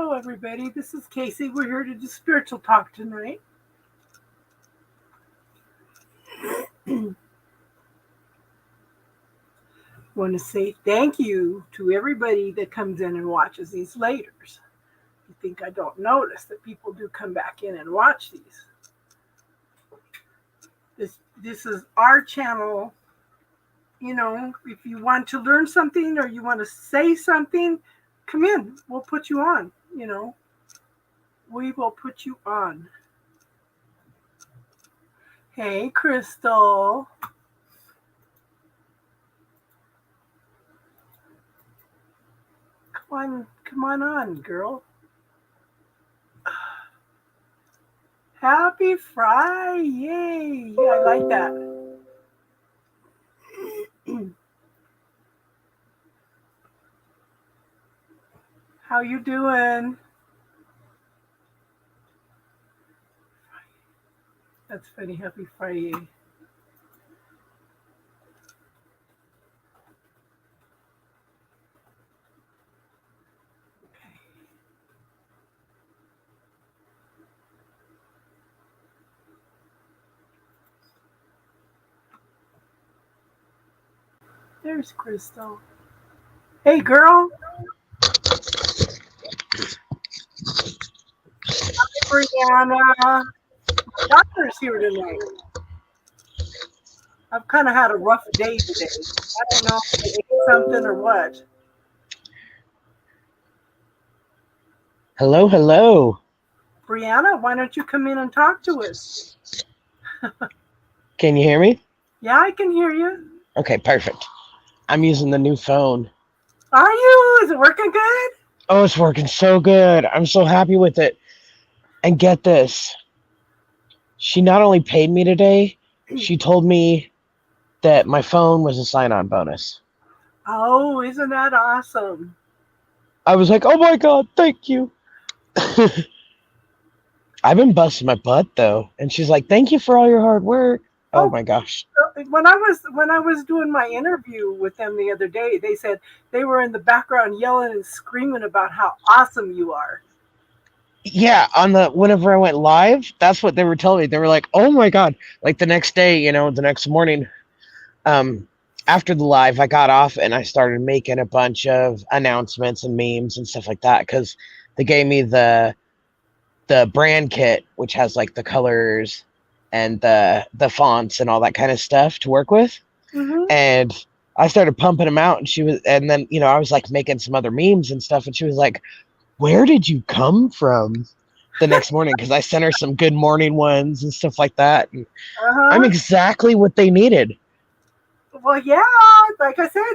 Hello, everybody. This is Casey. We're here to do spiritual talk tonight. Want to say thank you to everybody that comes in and watches these laters. You think I don't notice that people do come back in and watch these. This is our channel. You know, if you want to learn something or you want to say something, come in. We'll put you on, We will put you on. Hey, Crystal. Come on, girl. Happy Friday. Yeah, I like that. How you doing? That's funny. Happy Friday. Okay. There's Crystal. Hey, girl. Hi, Brianna. My doctor's here tonight. I've kind of had a rough day today. I don't know if I ate something or what. Hello. Brianna, why don't you come in and talk to us? Can you hear me? Yeah, I can hear you. Okay, perfect. I'm using the new phone. Are you? Is it working good? Oh, it's working so good. I'm so happy with it. And get this. She not only paid me today, she told me that my phone was a sign-on bonus. Oh, isn't that awesome? I was like, oh my God, thank you. I've been busting my butt though. And she's like, thank you for all your hard work. Oh my gosh. When I was doing my interview with them the other day, they said they were in the background yelling and screaming about how awesome you are. Yeah, whenever I went live, that's what they were telling me. They were like, "Oh my God!" Like the next day, the next morning, after the live, I got off and I started making a bunch of announcements and memes and stuff like that because they gave me the brand kit, which has like the colors and the fonts and all that kind of stuff to work with. Mm-hmm. And I started pumping them out, and then I was like making some other memes and stuff, and she was like, where did you come from the next morning? Because I sent her some good morning ones and stuff like that. And I'm exactly what they needed. Well, yeah, like I said,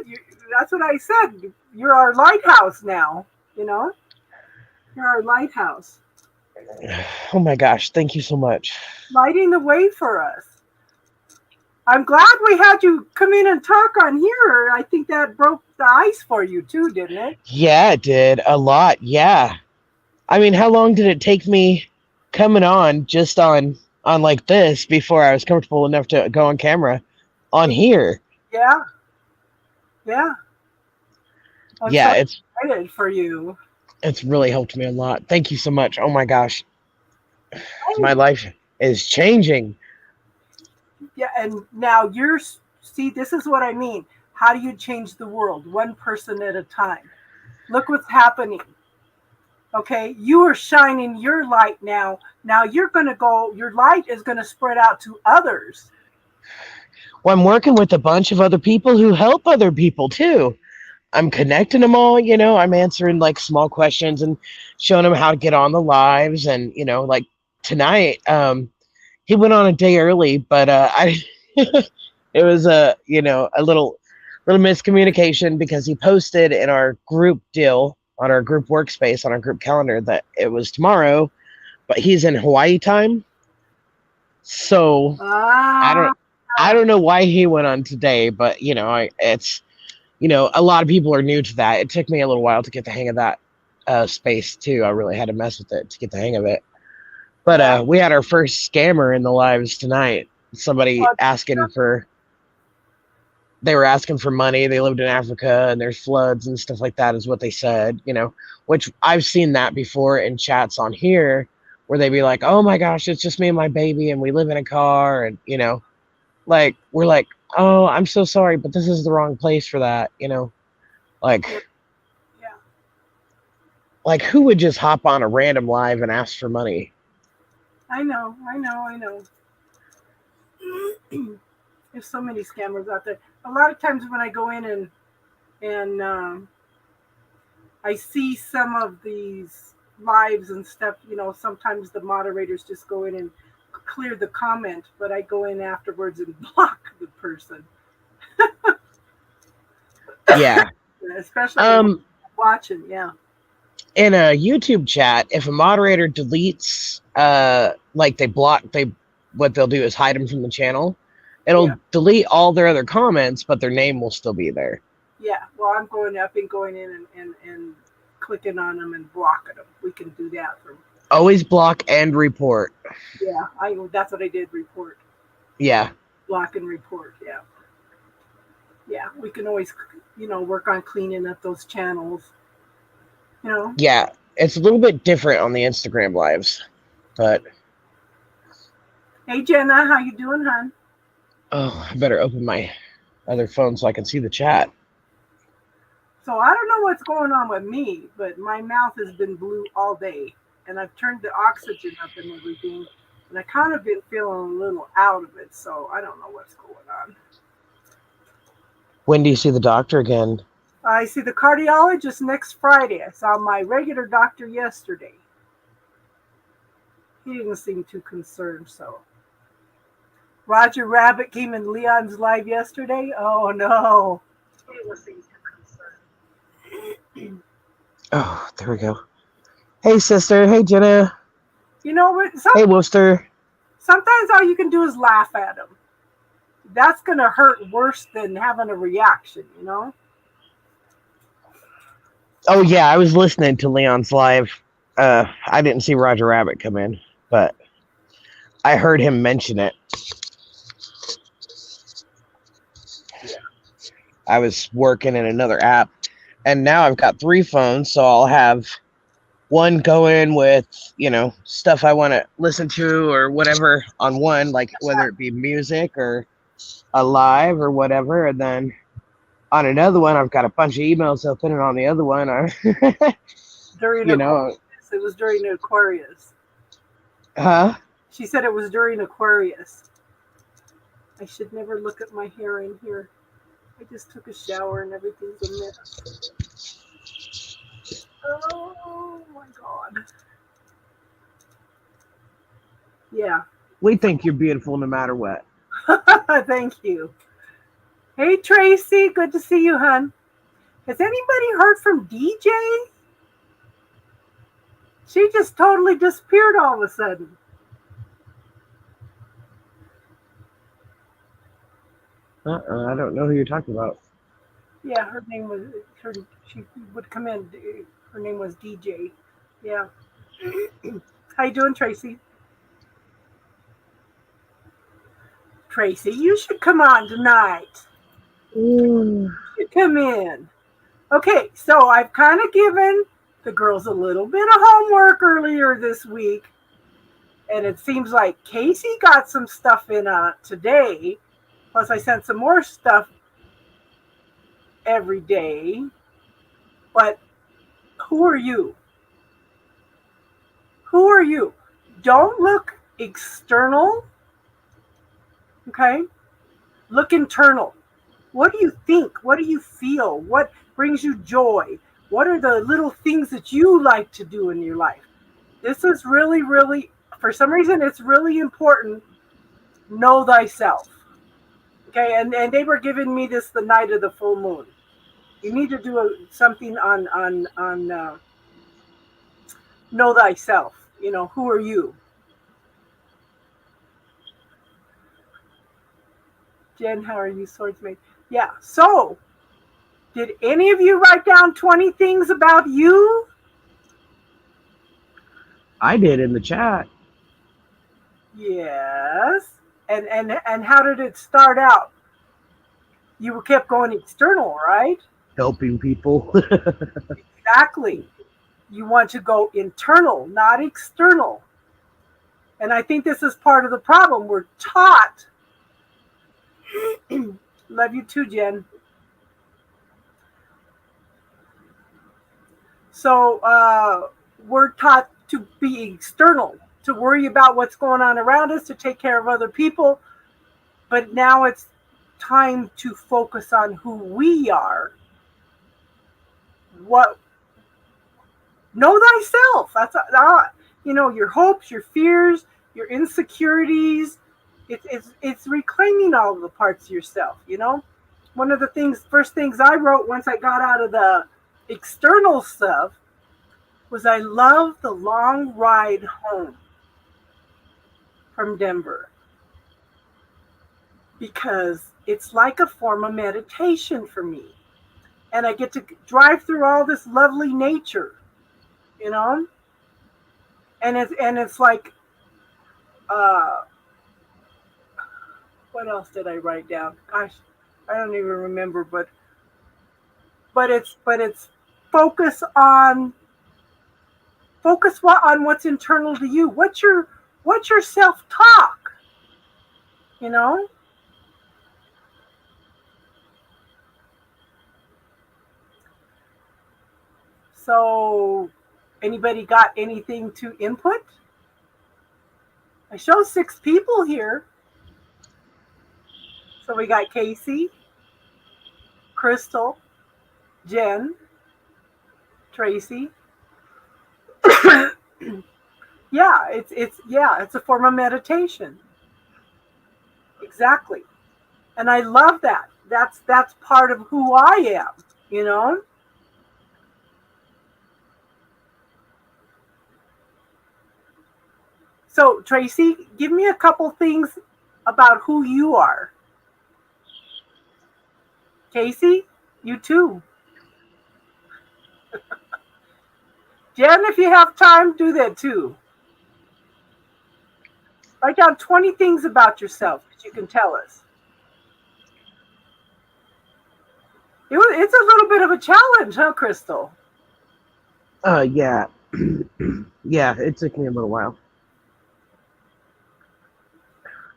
that's what I said. You're our lighthouse now, You're our lighthouse. Oh my gosh, thank you so much. Lighting the way for us. I'm glad we had you come in and talk on here. I think that broke the ice for you too, didn't it? Yeah, it did. A lot, yeah. I mean, how long did it take me coming on just on like this before I was comfortable enough to go on camera on here? Yeah. I'm so it's excited for you. It's really helped me a lot. Thank you so much. Oh my gosh. My life is changing. Yeah, and now this is what I mean. How do you change the world? One person at a time. Look what's happening. Okay, you are shining your light now. Now your light is going to spread out to others. Well, I'm working with a bunch of other people who help other people too. I'm connecting them all, I'm answering like small questions and showing them how to get on the lives. And, like tonight, he went on a day early, but it was a little miscommunication because he posted in our group deal on our group workspace on our group calendar that it was tomorrow, but he's in Hawaii time. So I don't know why he went on today, but it's a lot of people are new to that. It took me a little while to get the hang of that space too. I really had to mess with it to get the hang of it. But we had our first scammer in the lives tonight. Somebody asking for they were asking for money. They lived in Africa and there's floods and stuff like that, is what they said, which I've seen that before in chats on here where they'd be like, oh my gosh, it's just me and my baby and we live in a car. And, like, we're like, oh, I'm so sorry, but this is the wrong place for that, like, Yeah. like who would just hop on a random live and ask for money? I know. There's so many scammers out there. A lot of times when I go in and I see some of these lives and stuff, sometimes the moderators just go in and clear the comment, but I go in afterwards and block the person. Yeah. Especially watching, yeah. In a YouTube chat, if a moderator deletes, like what they'll do is hide them from the channel. It'll delete all their other comments, but their name will still be there. Yeah, well, I'm going up and going in and clicking on them and blocking them. We can do that. Always block and report. Yeah, that's what I did, report. Yeah. Block and report, yeah. Yeah, we can always, work on cleaning up those channels. Yeah, it's a little bit different on the Instagram lives, but. Hey, Jenna, how you doing, hon? Oh, I better open my other phone so I can see the chat. So I don't know what's going on with me, but my mouth has been blue all day, and I've turned the oxygen up and everything, and I kind of been feeling a little out of it, so I don't know what's going on. When do you see the doctor again? I see the cardiologist next Friday. I saw my regular doctor yesterday. He didn't seem too concerned, so. Roger Rabbit came in Leon's live yesterday. Oh, no. He didn't seem too concerned. Oh, there we go. Hey, sister. Hey, Jenna. You know what? Hey, Wooster. Sometimes all you can do is laugh at him. That's going to hurt worse than having a reaction, Oh, yeah, I was listening to Leon's live. I didn't see Roger Rabbit come in, but I heard him mention it. Yeah. I was working in another app, and now I've got 3 phones, so I'll have one go in with, stuff I want to listen to or whatever on one, like whether it be music or a live or whatever, and then on another one, I've got a bunch of emails open, and on the other one, during Aquarius. It was during Aquarius. Huh? She said it was during Aquarius. I should never look at my hair in here. I just took a shower and everything's a mess. Oh my God. Yeah. We think you're beautiful no matter what. Thank you. Hey, Tracy. Good to see you, hon. Has anybody heard from DJ? She just totally disappeared all of a sudden. I don't know who you're talking about. Yeah, her name was, she would come in. Her name was DJ. Yeah. How you doing, Tracy? Tracy, you should come on tonight. You should come in. Okay, so I've kind of given the girls a little bit of homework earlier this week. And it seems like Casey got some stuff in today. Plus, I sent some more stuff every day. But who are you? Who are you? Don't look external. Okay? Look internal. What do you think? What do you feel? What brings you joy? What are the little things that you like to do in your life? This is really, really, for some reason, it's really important. Know thyself. Okay, and they were giving me this the night of the full moon. You need to do something on know thyself. Who are you? Jen, how are you, Swordsmaid? Yeah, so did any of you write down 20 things about you? I did in the chat. Yes. And how did it start out? You kept going external, right? Helping people. Exactly. You want to go internal, not external. And I think this is part of the problem. We're taught, love you too, Jen. So we're taught to be external, to worry about what's going on around us, to take care of other people. But now it's time to focus on who we are. What Know thyself. That's your hopes, your fears, your insecurities. It's reclaiming all of the parts of yourself. One of the first things I wrote once I got out of the external stuff was I love the long ride home from Denver because it's like a form of meditation for me. And I get to drive through all this lovely nature, you know? And it's like, what else did I write down? Gosh, I don't even remember, but it's focus on what's internal to you. What's your self-talk, you know? So, anybody got anything to input? I show 6 people here. So we got Casey, Crystal, Jen, Tracy. Yeah, it's a form of meditation. Exactly. And I love that. That's part of who I am, you know? So, Tracy, give me a couple things about who you are. Casey, you too. Jen, if you have time, do that too. Write down 20 things about yourself that you can tell us. It's a little bit of a challenge, huh, Crystal? Yeah. Yeah, it took me a little while.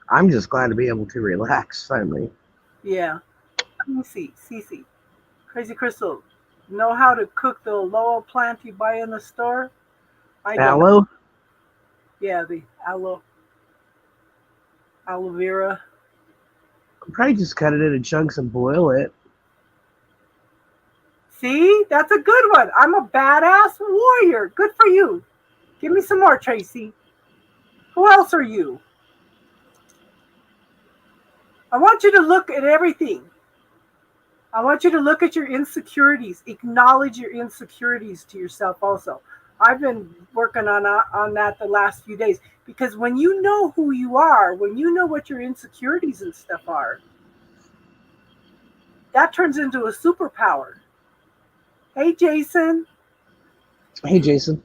I'm just glad to be able to relax finally. Yeah. Let me see. Cece. Crazy Crystal. Know how to cook the aloe plant you buy in the store? I don't. Aloe? Yeah, the aloe vera. Probably just cut it into chunks and boil it. See, that's a good one. I'm a badass warrior. Good for you. Give me some more, Tracy. Who else are you? I want you to look at everything. I want you to look at your insecurities. Acknowledge your insecurities to yourself also. I've been working on that the last few days because when you know who you are, when you know what your insecurities and stuff are, that turns into a superpower. Hey, Jason. Hey, Jason.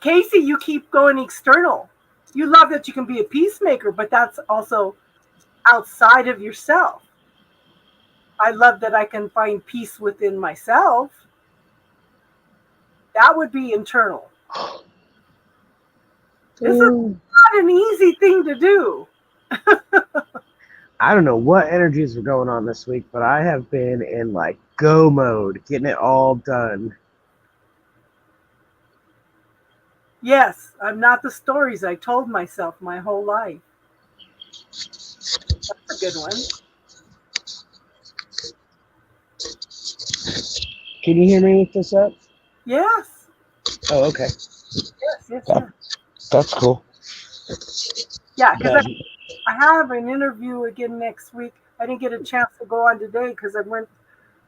Casey, you keep going external. You love that you can be a peacemaker, but that's also outside of yourself. I love that I can find peace within myself. That would be internal. This is not an easy thing to do. I don't know what energies are going on this week, but I have been in like go mode, getting it all done. Yes, I'm not the stories I told myself my whole life. That's a good one. Can you hear me with this up? Yes. Oh, okay. Yes. That's cool. Yeah, because I have an interview again next week. I didn't get a chance to go on today because I went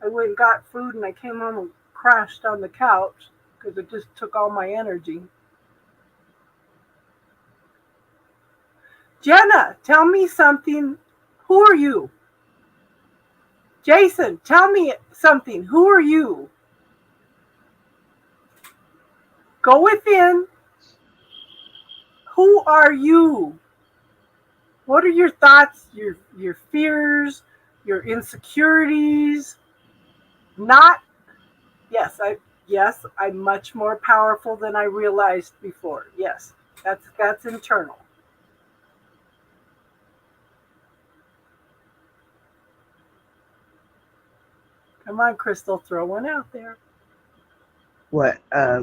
and got food and I came home and crashed on the couch because it just took all my energy. Jenna, tell me something. Who are you? Jason, tell me something. Who are you? Go within. Who are you? What are your thoughts, your fears, your insecurities? Not yes, I'm much more powerful than I realized before. Yes, that's internal. Come on, Crystal, throw one out there. What? Uh,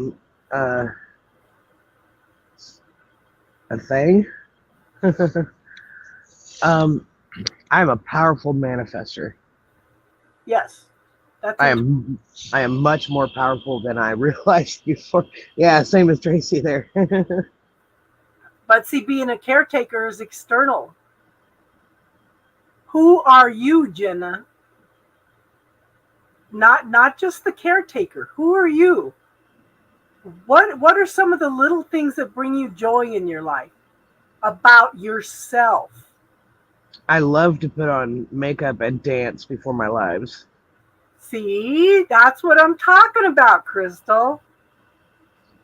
a thing? um, I'm a powerful manifester. Yes, that's I internal. am I am much more powerful than I realized before. Yeah, same as Tracy there. But see, being a caretaker is external. Who are you, Jenna? Not just the caretaker. Who are you? What are some of the little things that bring you joy in your life about yourself? I love to put on makeup and dance before my lives. See, that's what I'm talking about, Crystal.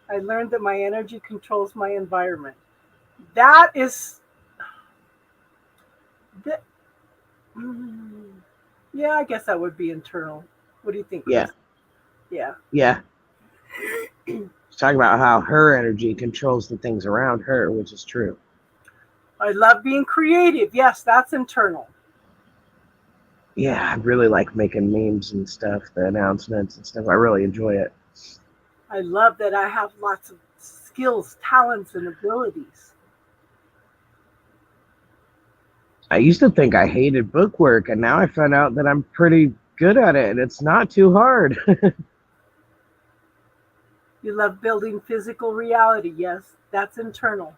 I learned that my energy controls my environment. That is, that, mm, yeah, I guess that would be internal. What do you think, Yeah, Chris? Yeah, yeah. She's talking about how her energy controls the things around her, which is true. I love being creative. Yes, that's internal. Yeah, I really like making memes and stuff, the announcements and stuff. I really enjoy it. I love that I have lots of skills, talents, and abilities. I used to think I hated bookwork, and now I found out that I'm pretty good at it, and it's not too hard. You love building physical reality. Yes, that's internal.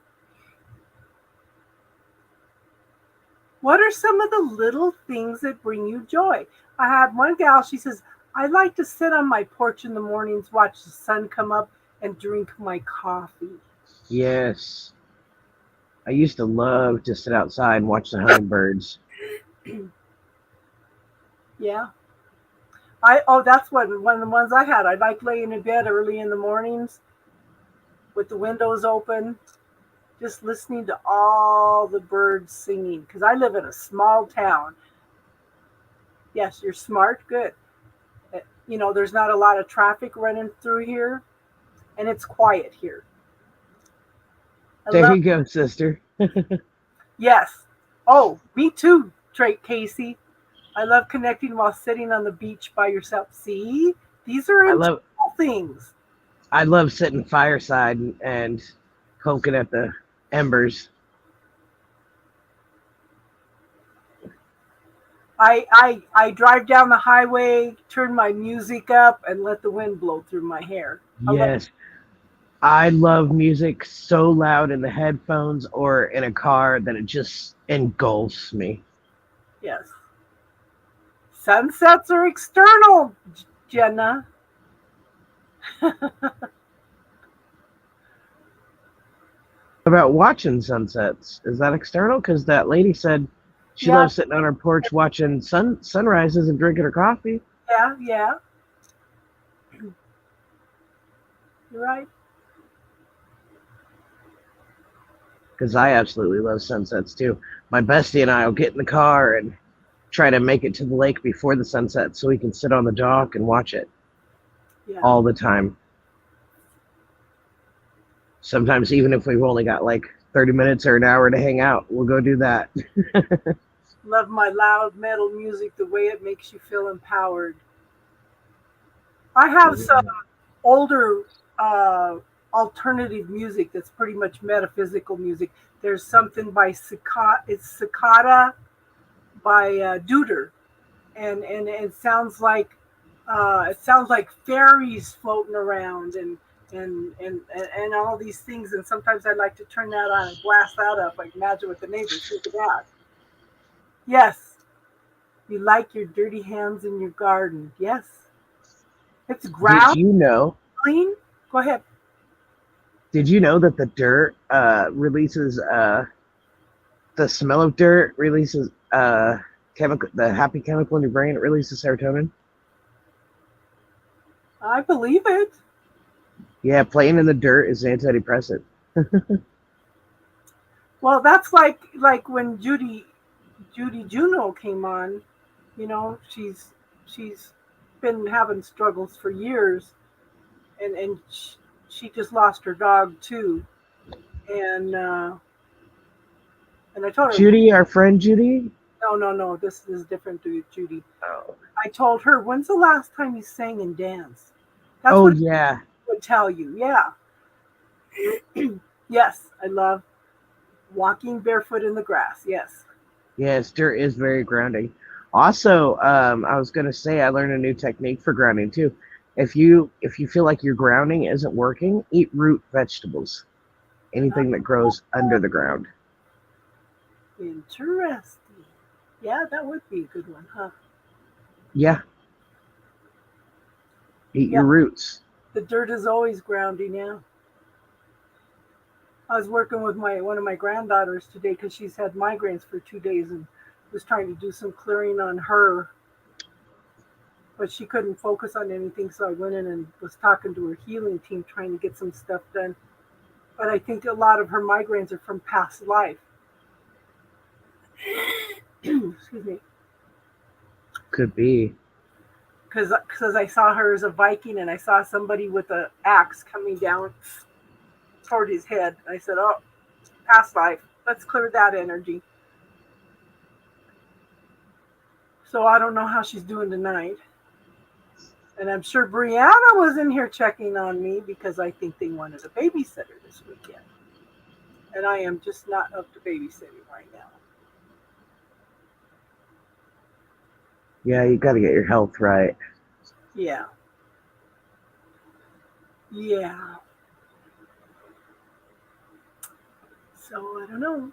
What are some of the little things that bring you joy? I had one gal, she says, I like to sit on my porch in the mornings, watch the sun come up, and drink my coffee. Yes. I used to love to sit outside and watch the hummingbirds. Yeah. That's one of the ones I had. I like laying in bed early in the mornings with the windows open, just listening to all the birds singing. Because I live in a small town. Yes, you're smart. Good. There's not a lot of traffic running through here, and it's quiet here. I There love. you go, sister. Yes. Oh, me too, Drake Casey. I love connecting while sitting on the beach by yourself. See, these are I internal love things. I love sitting fireside and poking at the embers. I drive down the highway, turn my music up, and let the wind blow through my hair. I love. Yes. I love music so loud in the headphones or in a car that it just engulfs me. Yes. Sunsets are external, Jenna. About watching sunsets, is that external? Because that lady said she Yeah, loves sitting on her porch watching sunrises and drinking her coffee. yeah. You're right. Because I absolutely love sunsets too. My bestie and I will get in the car and try to make it to the lake before the sunset so we can sit on the dock and watch it Yeah. all the time. Sometimes, even if we've only got like 30 minutes or an hour to hang out, we'll go do that. Love my loud metal music, the way it makes you feel empowered. I have some older alternative music that's pretty much metaphysical music. There's something by Cicada, it's Cicada by Duder, and it sounds like fairies floating around and all these things. And sometimes I like to turn that on and blast that up, like imagine with the neighbors. Look at that. Yes, you like your dirty hands in your garden. Yes, it's Did ground you know? clean. Go ahead. Did you know that the dirt releases the smell of dirt releases chemical, the happy chemical in your brain? It releases serotonin. I believe it. Yeah, playing in the dirt is antidepressant. Well, that's like when Judy Juno came on. You know, she's been having struggles for years, and she just lost her dog too. And and I told her, Judy, our friend Judy. no, no, no, this is different to Judy. Oh, I told her, when's the last time you sang and danced? That's oh what I yeah, would tell you. Yeah. Yes, I love walking barefoot in the grass. Yes. yes, dirt is very grounding. Also, I was gonna say I learned a new technique for grounding too. If you feel like your grounding isn't working, eat root vegetables, anything that grows under the ground. Interesting. Yeah, that would be a good one, huh? Yeah, eat Yeah, your roots. the dirt is always grounding. Yeah. I was working with my one of my granddaughters today because she's had migraines for 2 days and was trying to do some clearing on her, but she couldn't focus on anything. So I went in and was talking to her healing team, trying to get some stuff done. But I think a lot of her migraines are from past life. Excuse me, Could be. because I saw her as a Viking and I saw somebody with an axe coming down toward his head. I said, "Oh, past life. Let's clear that energy." So I don't know how she's doing tonight. And I'm sure Brianna was in here checking on me because I think they wanted a babysitter this weekend. And I am just not up to babysitting right now. Yeah, you got to get your health right. Yeah. Yeah. So I don't know.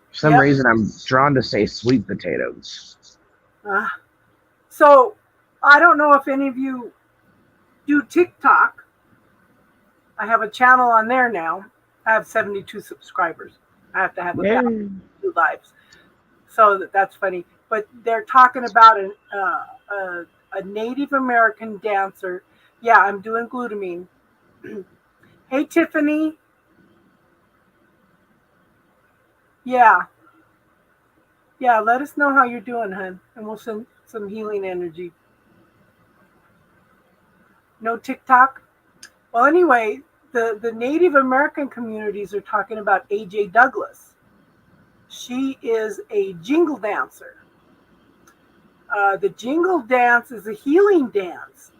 For some Yep. reason, I'm drawn to say sweet potatoes. Uh, so I don't know if any of you do TikTok. I have a channel on there now. I have 72 subscribers. I have to have a Yeah. 1,000 lives. So that's funny. But they're talking about a Native American dancer. Yeah, I'm doing glutamine. Hey, Tiffany. Yeah, yeah. Let us know how you're doing, hun, and we'll send some healing energy. No TikTok. Well, anyway, the Native American communities are talking about AJ Douglas. She is a jingle dancer. The jingle dance is a healing dance.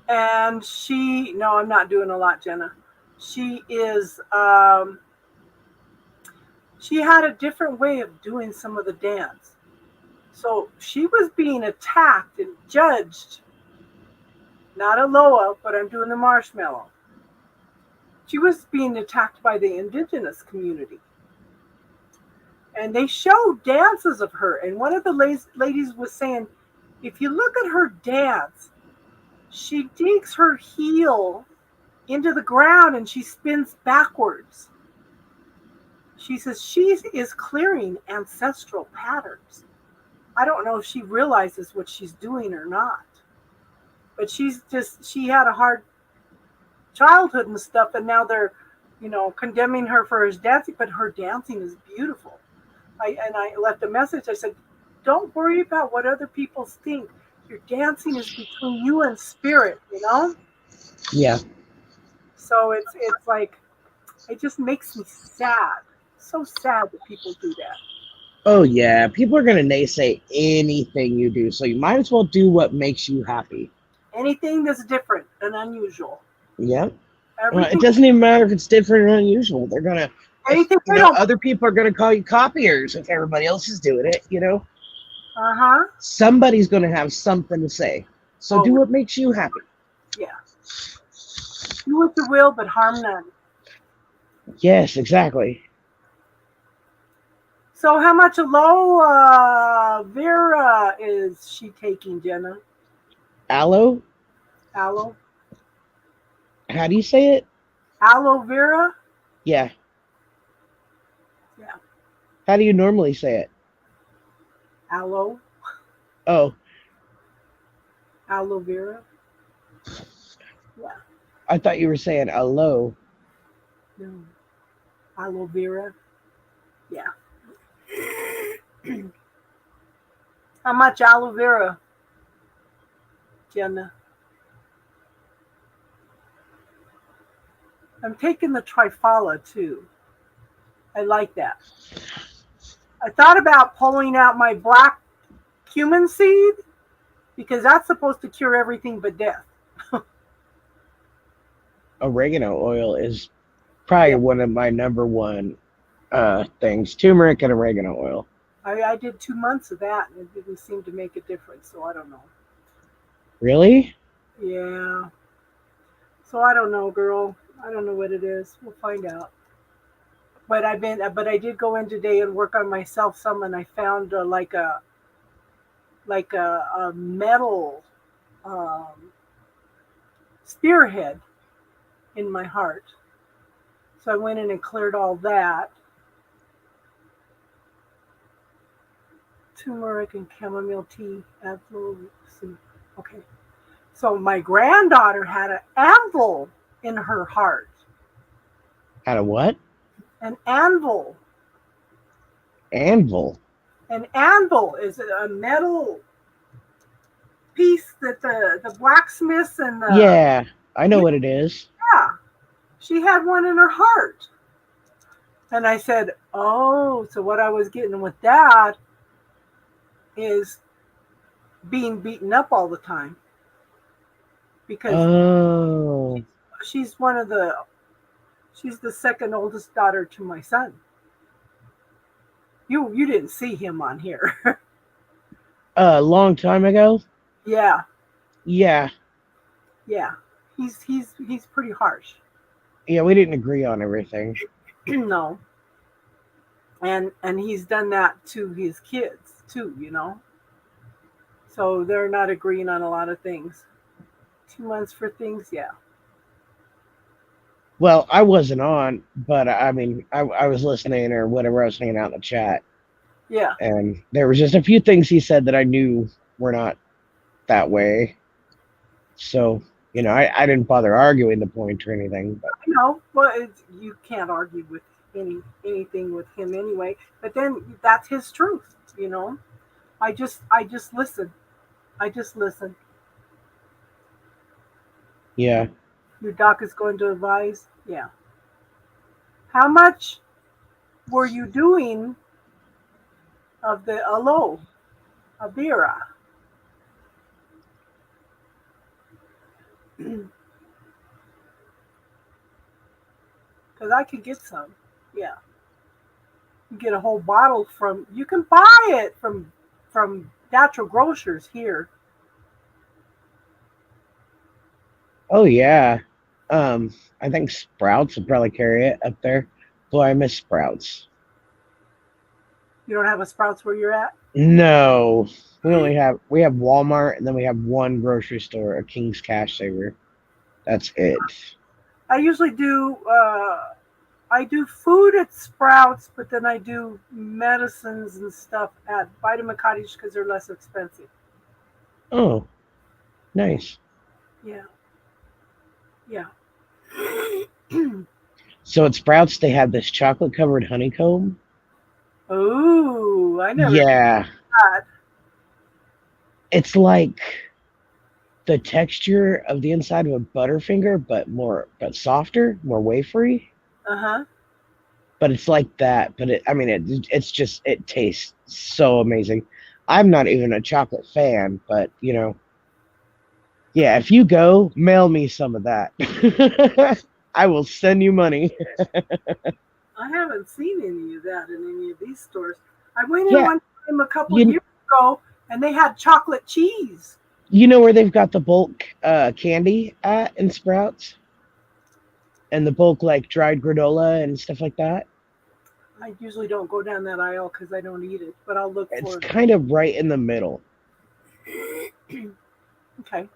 And no, I'm not doing a lot, Jenna. She is, she had a different way of doing some of the dance. So she was being attacked and judged. Not Aloha, but I'm doing the marshmallow. She was being attacked by the indigenous community. And they showed dances of her. And one of the ladies was saying, if you look at her dance, she digs her heel into the ground and she spins backwards. She says she is clearing ancestral patterns. I don't know if she realizes what she's doing or not. But she had a hard childhood and stuff, and now they're, condemning her for her dancing, but her dancing is beautiful. I left a message. I said, don't worry about what other people think. Your dancing is between you and spirit, Yeah. So it's like, it just makes me sad. So sad that people do that. Oh yeah. People are gonna naysay anything you do, so you might as well do what makes you happy. Anything that's different and unusual. Yep. Everything, It doesn't even matter if it's different or unusual. They're gonna, anything they don't. other people are gonna call you copiers if everybody else is doing it. Uh-huh. Somebody's gonna have something to say. So do Oh, what makes you happy. yeah. Do what you will, but harm none. Yes, exactly. So how much aloe vera is she taking, Jenna? Aloe? Aloe? How do you say it? Aloe vera? Yeah. Yeah. How do you normally say it? Aloe. Oh, Aloe vera. Yeah. I thought you were saying hello. No. Aloe vera. Yeah. How much aloe vera, Jenna? I'm taking the trifala too. I like that. I thought about pulling out my black cumin seed because that's supposed to cure everything but death. Oregano oil is probably Yeah, one of my number one things. Turmeric and oregano oil. I did 2 months of that and it didn't seem to make a difference. So I don't know. Really? Yeah. So I don't know, girl. I don't know what it is. We'll find out. But I did go in today and work on myself some, and I found a metal um, spearhead in my heart. So I went in and cleared all that. Turmeric and chamomile tea. Okay. So my granddaughter had an anvil in her heart. Out of what? An anvil. Anvil. An anvil is a metal piece that the blacksmiths and the Yeah, I know what it is. yeah, she had one in her heart. And I said, oh, so what I was getting with that is being beaten up all the time because Oh. she's she's the second oldest daughter to my son. You didn't see him on here. A long time ago? Yeah, Yeah. yeah. He's pretty harsh. Yeah, we didn't agree on everything. No. And he's done that to his kids too, So they're not agreeing on a lot of things. 2 months for things, yeah. Well, I wasn't on, but I mean, I was listening or whatever. I was hanging out in the chat, Yeah. and there was just a few things he said that I knew were not that way. So, I didn't bother arguing the point or anything. But Well, you can't argue with anything with him anyway. But then that's his truth. I just listen. I just listen. yeah, Your doc is going to advise. Yeah. How much were you doing of the aloe vera? Because I could get some. Yeah. You get a whole bottle from. You can buy it from natural grocers here. oh yeah. I think Sprouts would probably carry it up there. Boy, I miss Sprouts. You don't have a Sprouts where you're at? No, we have Walmart, and then we have one grocery store, a King's Cash Saver. That's it. I usually do. I do food at Sprouts, but then I do medicines and stuff at Vitamin Cottage because they're less expensive. Oh, nice. Yeah, yeah. So at Sprouts, they have this chocolate covered honeycomb. Oh, I never did Yeah, that. it's like the texture of the inside of a Butterfinger, but softer, more wafery. Uh huh. But it's like that. But it's just it tastes so amazing. I'm not even a chocolate fan, but yeah. If you go, mail me some of that. I will send you money. I haven't seen any of that in any of these stores. I went in Yeah, one time a couple you years ago, and they had chocolate cheese. you know where they've got the bulk candy at in Sprouts, and the bulk like dried granola and stuff like that. I usually don't go down that aisle because I don't eat it, but I'll look It's for it. kind of right in the middle. Okay.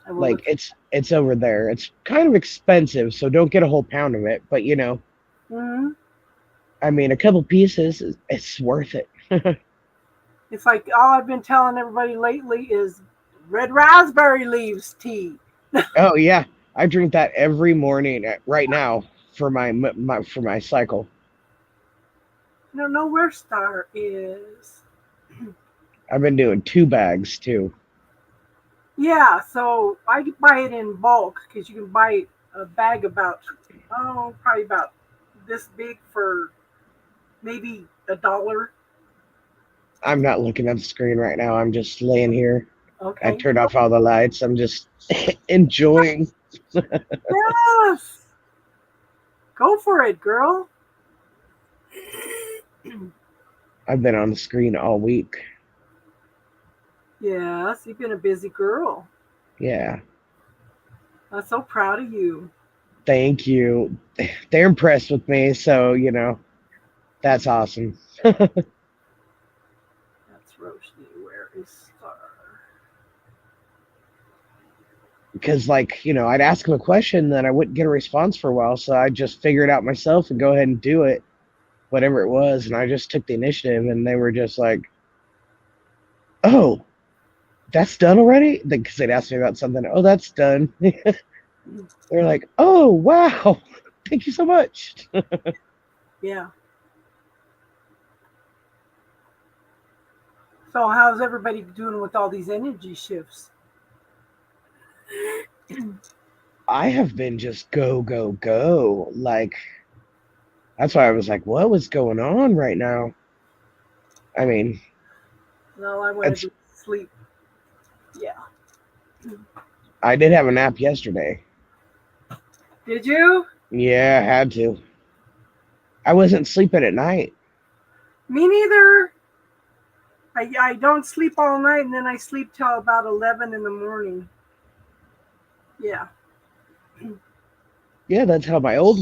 I will Like look. it's over there. It's kind of expensive, so don't get a whole pound of it. But Mm-hmm. I mean, a couple pieces, it's worth it. It's like all I've been telling everybody lately is red raspberry leaves tea. Oh yeah, I drink that every morning right now for for my cycle. I don't know where Star is. I've been doing 2 bags too. Yeah, so I buy it in bulk because you can buy a bag about, oh, probably about this big for maybe $1. I'm not looking at the screen right now. I'm just laying here. I Okay. turned off all the lights. I'm just enjoying. Yes. Go for it, girl. I've been on the screen all week. Yes, you've been a busy girl. Yeah. I'm so proud of you. Thank you. They're impressed with me, so that's awesome. That's Roshni. Where is Star? Because I'd ask them a question, then I wouldn't get a response for a while, so I just figure it out myself and go ahead and do it, whatever it was, and I just took the initiative, and they were just like, "Oh, that's done already?" Because they'd ask me about something. Oh, that's done. They're like, "Oh, wow, thank you so much." Yeah. So how's everybody doing with all these energy shifts? I have been just go, go, go. That's why I was like, what was going on right now? I mean, Well, I wanted it's to sleep. Yeah. I did have a nap yesterday. Did you? Yeah, I had to. I wasn't sleeping at night. Me neither. I don't sleep all night and then I sleep till about 11 in the morning. Yeah. Yeah, that's how my old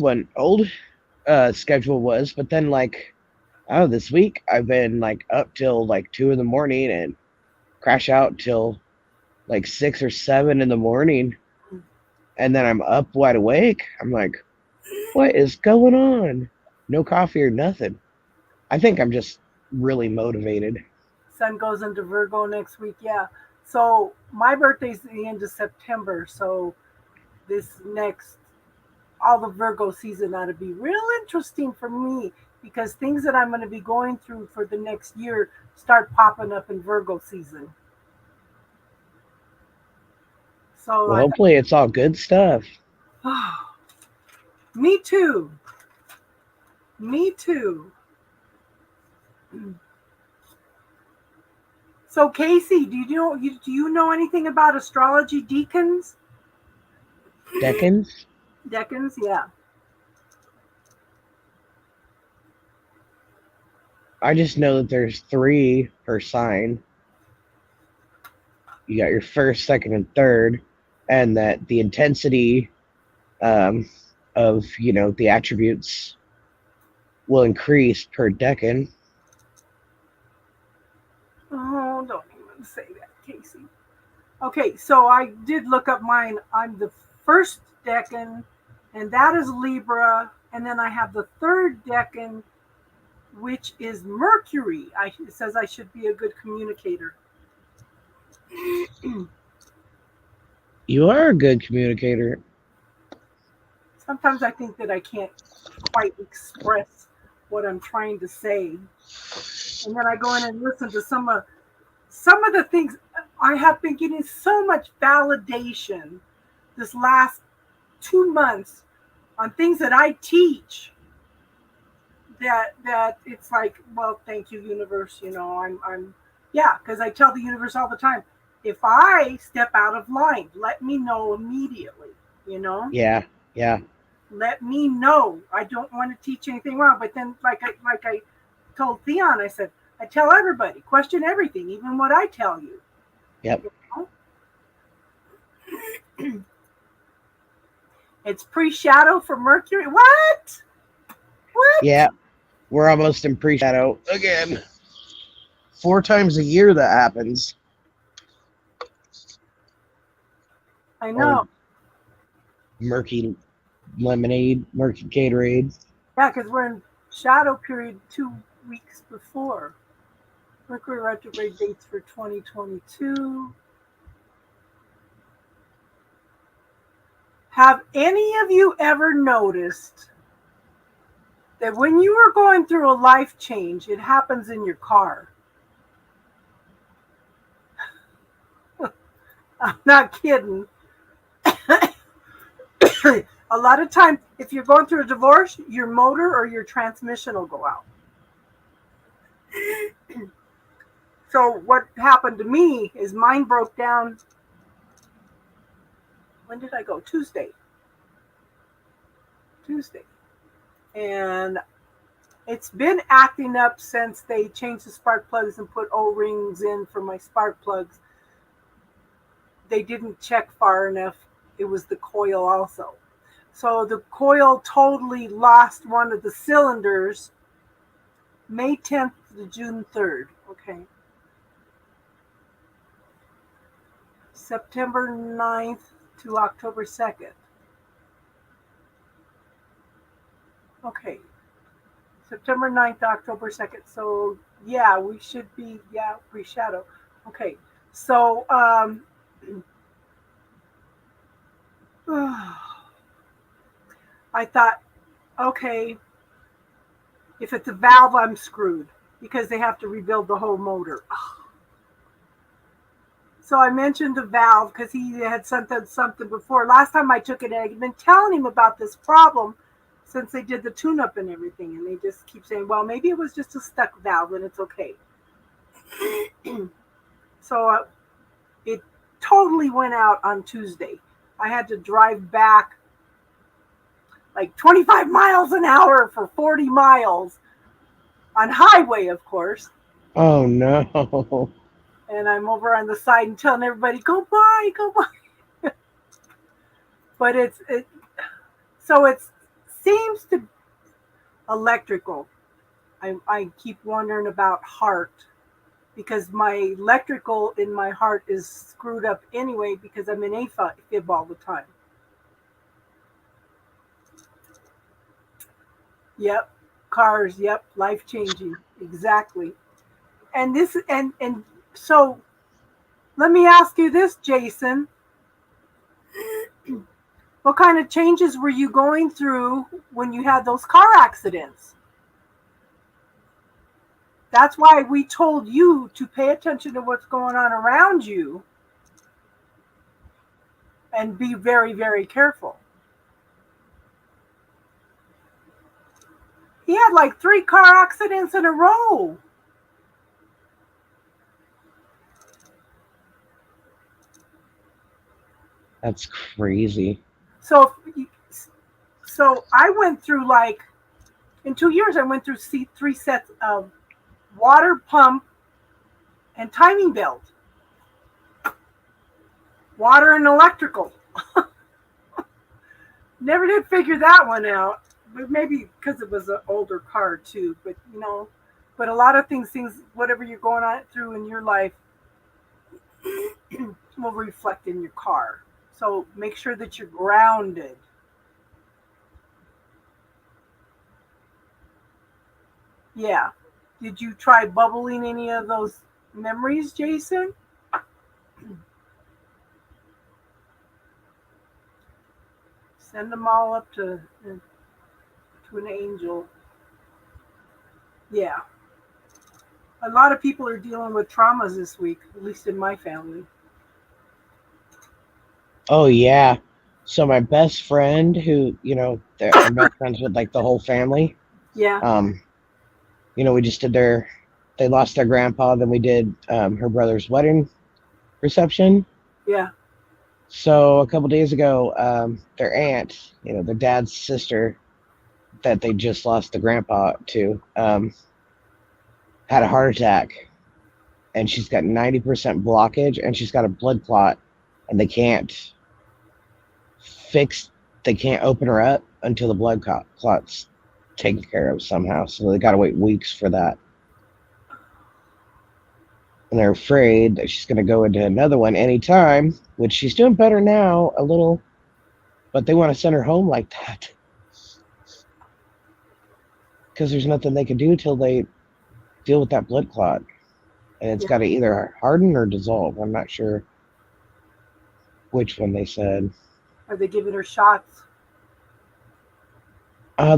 schedule was. But then oh, this week I've been up till 2 in the morning and crash out till 6 or 7 in the morning, and then I'm up wide awake. I'm like, what is going on? No coffee or nothing. I think I'm just really motivated. Sun goes into Virgo next week. Yeah. So my birthday's the end of September. So this next, all the Virgo season ought to be real interesting for me because things that I'm going to be going through for the next year start popping up in Virgo season. So Well, like, hopefully it's all good stuff. me too. Me too. So Casey, do you know anything about astrology decans? Decans? Decans, yeah. I just know that there's 3 per sign. You got your first, second, and third, and that the intensity um, of the attributes will increase per decan. Oh, don't even say that, Casey. Okay, so I did look up mine. I'm the first decan, and that is Libra, and then I have the third decan, which is Mercury. It says I should be a good communicator. You are a good communicator. Sometimes I think that I can't quite express what I'm trying to say, and then I go in and listen to some of the things. I have been getting so much validation this last 2 months on things that I teach that it's like, well, thank you, universe. I'm yeah, because I tell the universe all the time, if I step out of line, let me know immediately. You know, Yeah, yeah, let me know. I don't want to teach anything wrong. But then, like I told Theon, I said, I tell everybody, question everything, even what I tell you. yep, You know? It's pre-shadow for Mercury. What? What? yeah. We're almost in pre-shadow again. 4 times a year that happens. I Or know. murky lemonade, murky Gatorade. Yeah, because we're in shadow period 2 weeks before. Mercury retrograde dates for 2022. Have any of you ever noticed that when you are going through a life change, it happens in your car? I'm not kidding. A lot of times, if you're going through a divorce, your motor or your transmission will go out. So what happened to me is mine broke down. When did I go? Tuesday. And it's been acting up since they changed the spark plugs and put O-rings in for my spark plugs. They didn't check far enough. It was the coil also. So the coil totally lost one of the cylinders May 10th to June 3rd. Okay. September 9th to October 2nd. Okay. September 9th to October 2nd. So, yeah, we should be, pre-shadow. Okay. So, I thought, okay, if it's a valve, I'm screwed because they have to rebuild the whole motor. So I mentioned the valve because he had something before. Last time I took it, I'd been telling him about this problem since they did the tune-up and everything. And they just keep saying, well, maybe it was just a stuck valve and it's okay. So it totally went out on Tuesday. I had to drive back like 25 miles an hour for 40 miles on highway, of course. Oh no. And I'm over on the side and telling everybody, go by. But it seems to electrical. I keep wondering about heart because my electrical in my heart is screwed up anyway because I'm in AFib all the time. Yep, cars. Yep, life changing. Exactly. And this and so, let me ask you this, Jason. What kind of changes were you going through when you had those car accidents? That's why we told you to pay attention to what's going on around you and be very, very careful. He had like 3 car accidents in a row. That's crazy. So I went through in 2 years, I went through 3 sets of water pump and timing belt. Water and electrical. Never did figure that one out, but maybe because it was an older car too. But but a lot of things, whatever you're going through in your life will reflect in your car. So make sure that you're grounded. Yeah. Did you try bubbling any of those memories, Jason? Send them all up to an angel. Yeah. A lot of people are dealing with traumas this week, at least in my family. Oh yeah. So my best friend, who I'm best friends with like the whole family. Yeah. We just did they lost their grandpa. Then we did her brother's wedding reception. Yeah. So a couple days ago, their aunt, their dad's sister, that they just lost the grandpa to, had a heart attack, and she's got 90% blockage, and she's got a blood clot, and they can't open her up until the blood clot's taken care of somehow. So they got to wait weeks for that. And they're afraid that she's going to go into another one anytime, which she's doing better now a little, but they want to send her home like that because there's nothing they can do till they deal with that blood clot. and it's Yeah. got to either harden or dissolve. I'm not sure which one they said. Are they giving her shots?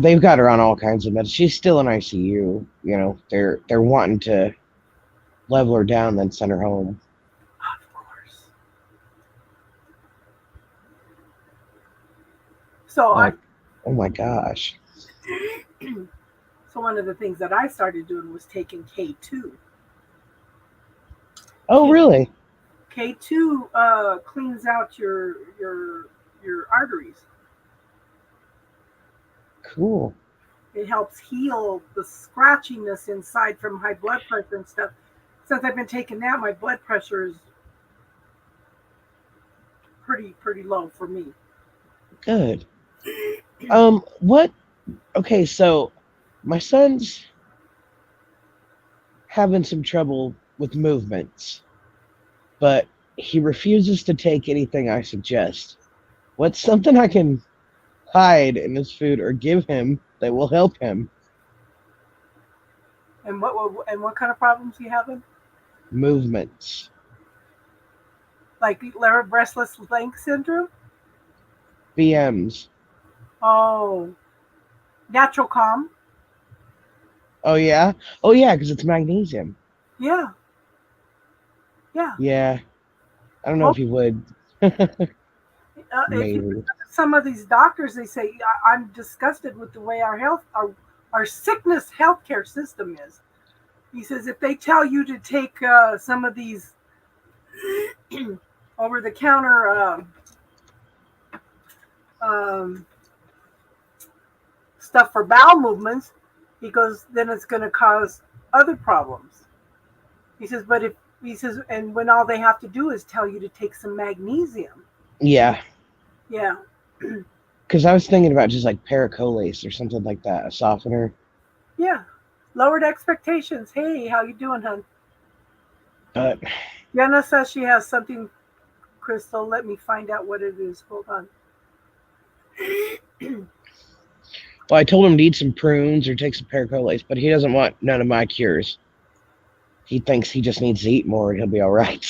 They've got her on all kinds of meds. She's still in ICU. You know, they're wanting to level her down, then send her home. Of course. So Like, oh my gosh. so one of the things that I started doing was taking K2. Oh, really? K2 cleans out your arteries. Cool. It helps heal the scratchiness inside from high blood pressure and stuff. Since I've been taking that, my blood pressure is pretty low for me. Good. What? Okay, so my son's having some trouble with movements, but he refuses to take anything I suggest. What's something I can hide in his food or give him that will help him? And what kind of problems you having? Movements. Like restless leg syndrome? BMs. Oh, natural calm. Oh yeah? Oh yeah, because it's magnesium. Yeah, yeah. Yeah. I don't know Well, if he would. if you Maybe. some of these doctors, they say I'm disgusted with the way our sickness healthcare system is. He says if they tell you to take some of these over the counter um, stuff for bowel movements, he goes, then it's going to cause other problems. He says, but if he says, and when all they have to do is tell you to take some magnesium. Yeah. Yeah. Because I was thinking about just like paracolase or something like that, a softener. Yeah. Lowered expectations. Hey, how you doing, hon? But Jenna says she has something, Crystal. Let me find out what it is. Hold on. well, I told him to eat some prunes or take some paracolase, but he doesn't want none of my cures. He thinks he just needs to eat more and he'll be all right.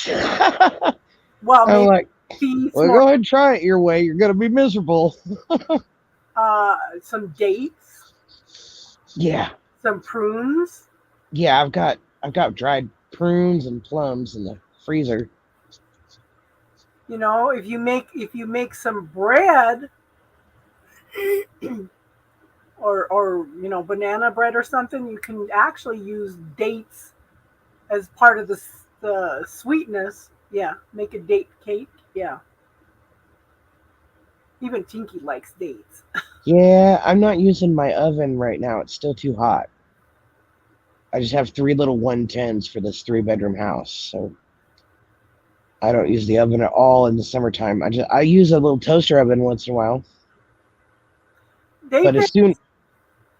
Well, I'm maybe like, he eats well, more. go ahead and try it your way. You're gonna be miserable. Some dates, Yeah, some prunes. yeah. I've got dried prunes and plums in the freezer. You know, if you make some bread or banana bread or something, you can actually use dates as part of the sweetness. Yeah, make a date cake. Yeah, even Tinky likes dates. Yeah, I'm not using my oven right now. It's still too hot. I just have three little 110s for this 3-bedroom house, so I don't use the oven at all in the summertime. I use a little toaster oven once in a while, They've but been.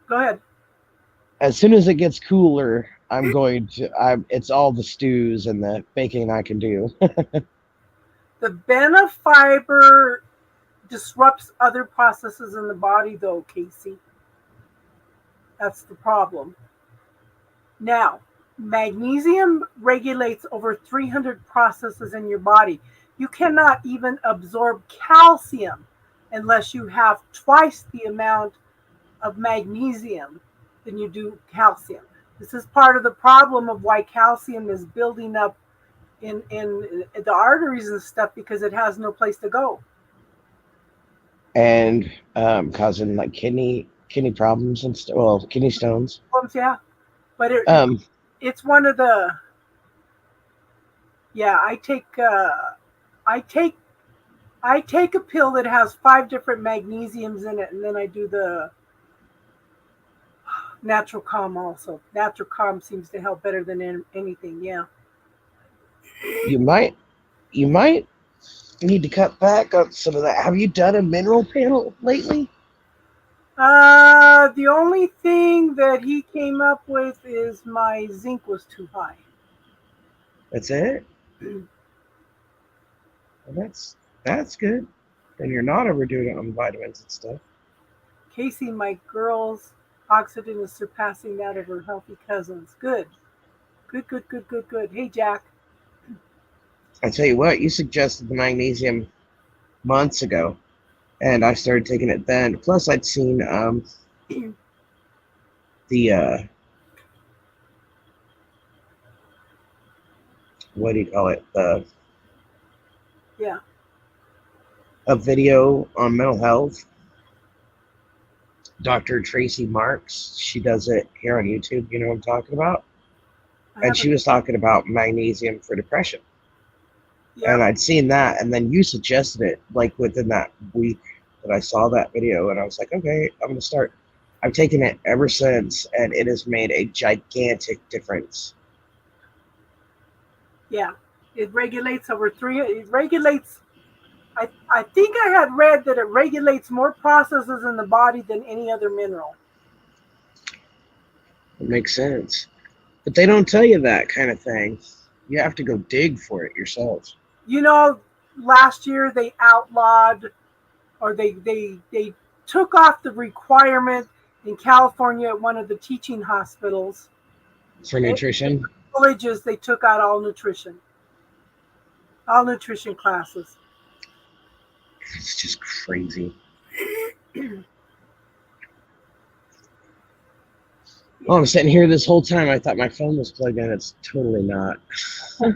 Go ahead. as soon as it gets cooler, it's all the stews and the baking I can do. The benefiber disrupts other processes in the body, though, Casey. That's the problem. Now, magnesium regulates over 300 processes in your body. You cannot even absorb calcium unless you have twice the amount of magnesium than you do calcium. This is part of the problem of why calcium is building up in the arteries and stuff because it has no place to go. And causing like kidney problems and stuff. Well, kidney stones. Yeah, but Um, it's one of the. Yeah, I take I take a pill that has 5 different magnesiums in it, and then I do the natural calm also. Natural calm seems to help better than anything. Yeah. you might need to cut back on some of that. Have you done a mineral panel lately? The only thing that he came up with is my zinc was too high. That's it. Well, that's good. Then you're not overdoing it on vitamins and stuff. Casey, my girl's oxygen is surpassing that of her healthy cousins. Good Good. Hey, Jack. I tell you what, you suggested the magnesium months ago, and I started taking it then. Plus, I'd seen the what do you call it? Yeah. A video on mental health. Dr. Tracy Marks. She does it here on YouTube. You know what I'm talking about? And she was talking about magnesium for depression. Yeah. And I'd seen that, and then you suggested it like within that week that I saw that video, and I was like, okay, I'm gonna start. I've taken it ever since, and it has made a gigantic difference. Yeah. It regulates it regulates. I think I had read that it regulates more processes in the body than any other mineral. It makes sense. But they don't tell you that kind of thing. You have to go dig for it yourself. You know, last year they outlawed, or they took off the requirement in California at one of the teaching hospitals. For nutrition? Colleges, they took out all nutrition classes. It's just crazy. Oh, I'm sitting here this whole time. I thought my phone was plugged in. It's totally not. You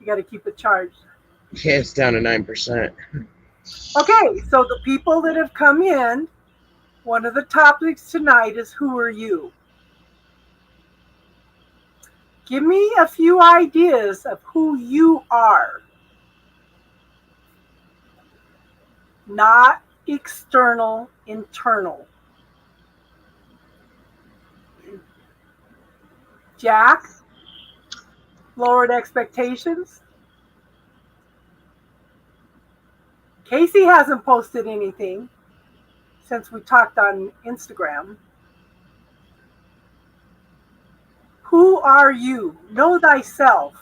got to keep it charged. Yeah, it's down to 9%. Okay, so the people that have come in, one of the topics tonight is who are you? Give me a few ideas of who you are. Not external, internal. Jack, lowered expectations. Casey hasn't posted anything since we talked on Instagram. Who are you? Know thyself.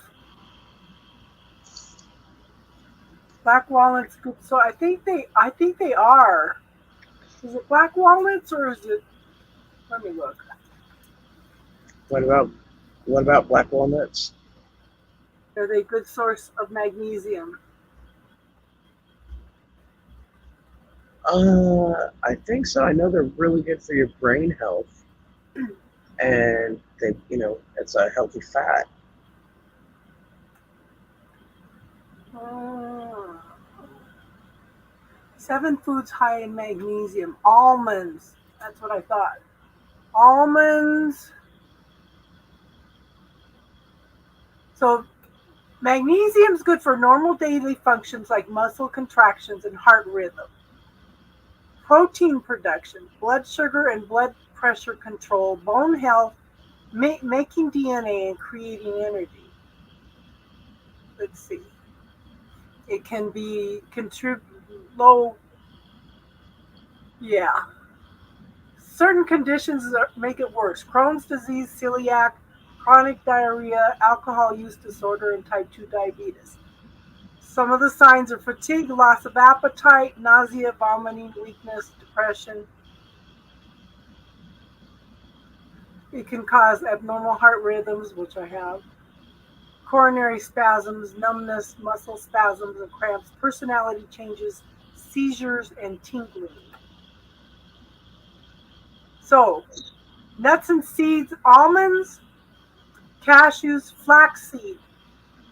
Black walnuts good. So I think they are. Is it black walnuts or is it? Let me look. What about black walnuts? Are they a good source of magnesium? I think so. I know they're really good for your brain health, and they, it's a healthy fat. Uh, 7 foods high in magnesium. Almonds. That's what I thought. Almonds. So magnesium is good for normal daily functions like muscle contractions and heart rhythm, protein production, blood sugar and blood pressure control, bone health, making DNA and creating energy. Let's see. It can be low. Yeah. Certain conditions make it worse. Crohn's disease, celiac, chronic diarrhea, alcohol use disorder, and type 2 diabetes. Some of the signs are fatigue, loss of appetite, nausea, vomiting, weakness, depression. It can cause abnormal heart rhythms, which I have, coronary spasms, numbness, muscle spasms and cramps, personality changes, seizures, and tingling. So, nuts and seeds, almonds, cashews, flaxseed,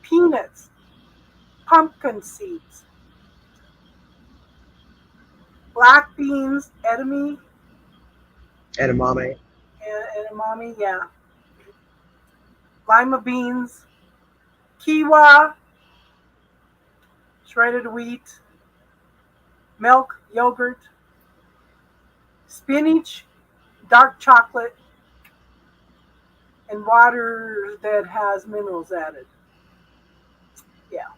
peanuts, pumpkin seeds, black beans, edamame, yeah, lima beans, quinoa, shredded wheat, milk, yogurt, spinach, dark chocolate, and water that has minerals added. Yeah.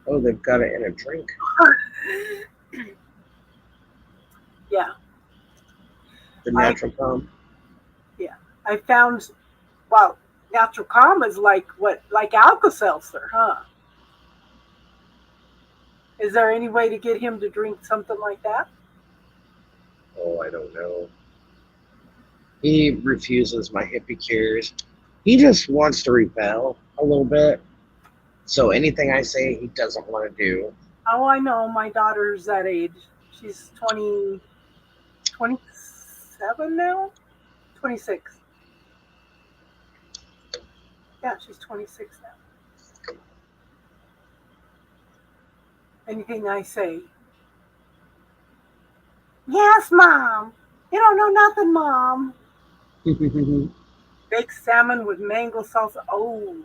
Oh, they've got it in a drink. Yeah. The Natural Calm. Yeah. I found, well, Natural Calm is like what? Like Alka-Seltzer, huh? Is there any way to get him to drink something like that? Oh, I don't know. He refuses my hippie cures. He just wants to rebel a little bit. So anything I say, he doesn't want to do. Oh, I know. My daughter's that age. She's 27 now? 26. Yeah, she's 26 now. Anything I say, yes, Mom. You don't know nothing, Mom. Baked salmon with mango salsa. Oh.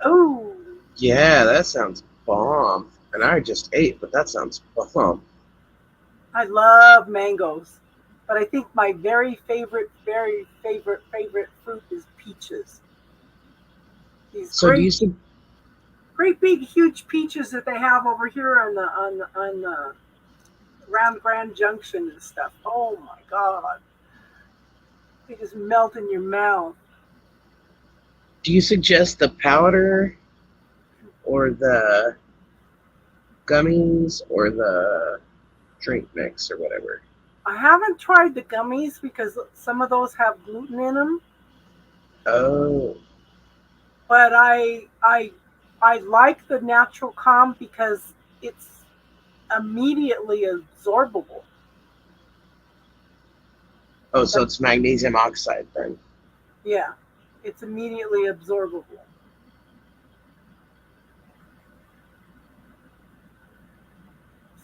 Oh. Yeah, that sounds bomb. And I just ate, but that sounds bomb. I love mangoes. But I think my very favorite fruit is peaches. These So do you great big huge peaches that they have over here on the around Grand Junction and stuff. Oh my God. They just melt in your mouth. suggest the powder or the gummies or the drink mix or whatever? I haven't tried the gummies because some of those have gluten in them, Oh, but I like the natural calm because it's immediately absorbable. oh, so it's magnesium oxide then. Yeah, it's immediately absorbable.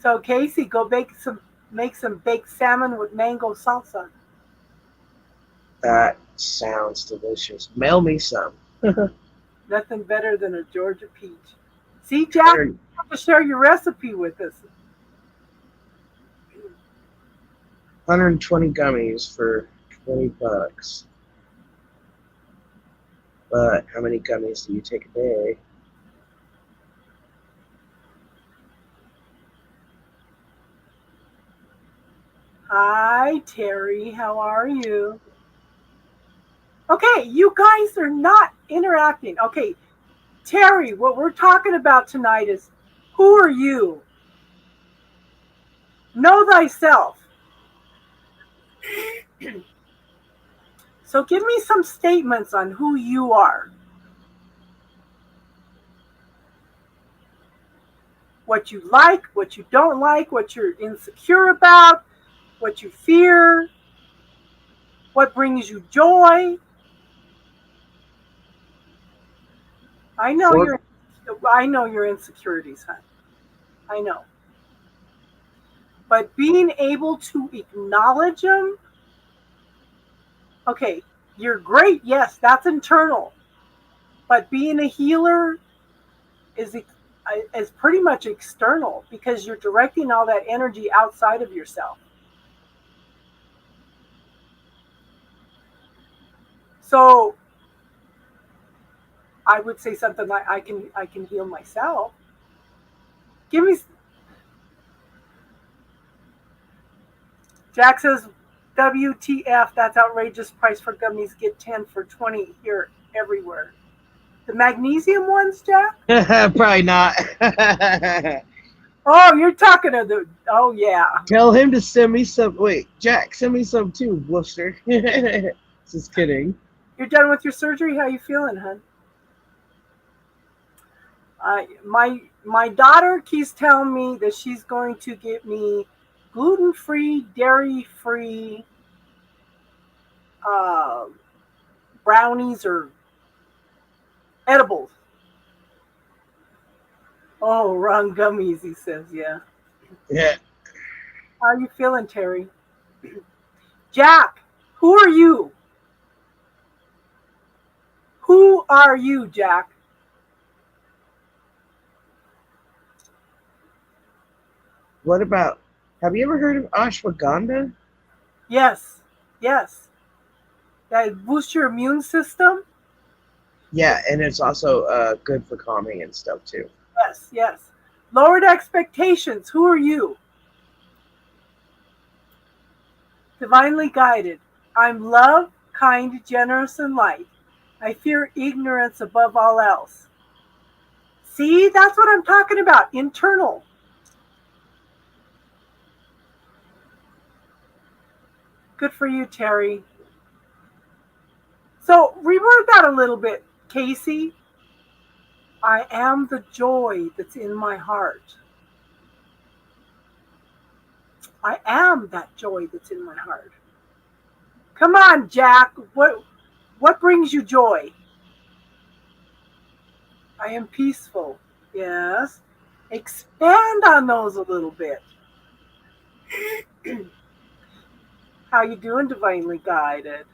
So Casey, go make some baked salmon with mango salsa. That sounds delicious. Mail me some. Nothing better than a Georgia peach. See, Jack, you have to share your recipe with us. 120 gummies for $20. But how many gummies do you take a day? Hi, Terry. How are you? Okay, you guys are not interacting. Okay, Terry, what we're talking about tonight is who are you? Know thyself. So give me some statements on who you are. What you like, what you don't like, what you're insecure about, what you fear, what brings you joy. I know Four, your insecurities, hon. I know. But being able to acknowledge them, okay, you're great. Yes, that's internal. But being a healer is pretty much external because you're directing all that energy outside of yourself. So I would say something like I can heal myself. Give me Jack says WTF, that's outrageous price for gummies. Get 10 for 20 here everywhere. The magnesium ones, Jack? probably not. Oh, you're talking to the oh yeah. Tell him to send me some. Wait, Jack, send me some too, Wooster. Just kidding. You're done with your surgery? How you feeling, hon? My daughter keeps telling me that she's going to get me gluten-free, dairy-free uh, brownies or edibles. Oh, wrong gummies, he says. Yeah. Yeah. How are you feeling, Terry? Jack, who are you? Who are you, Jack? What about? Have you ever heard of ashwagandha? Yes, yes. That boosts your immune system? Yeah, and it's also good for calming and stuff too. Yes, yes. Lowered expectations. Who are you? Divinely guided. I'm love, kind, generous, and light. I fear ignorance above all else. See, that's what I'm talking about. Internal. Good for you, Terry. So reword that a little bit, Casey. I am the joy that's in my heart. I am that joy that's in my heart. Come on, Jack. What brings you joy? I am peaceful. Yes. Expand on those a little bit. How you doing, divinely guided?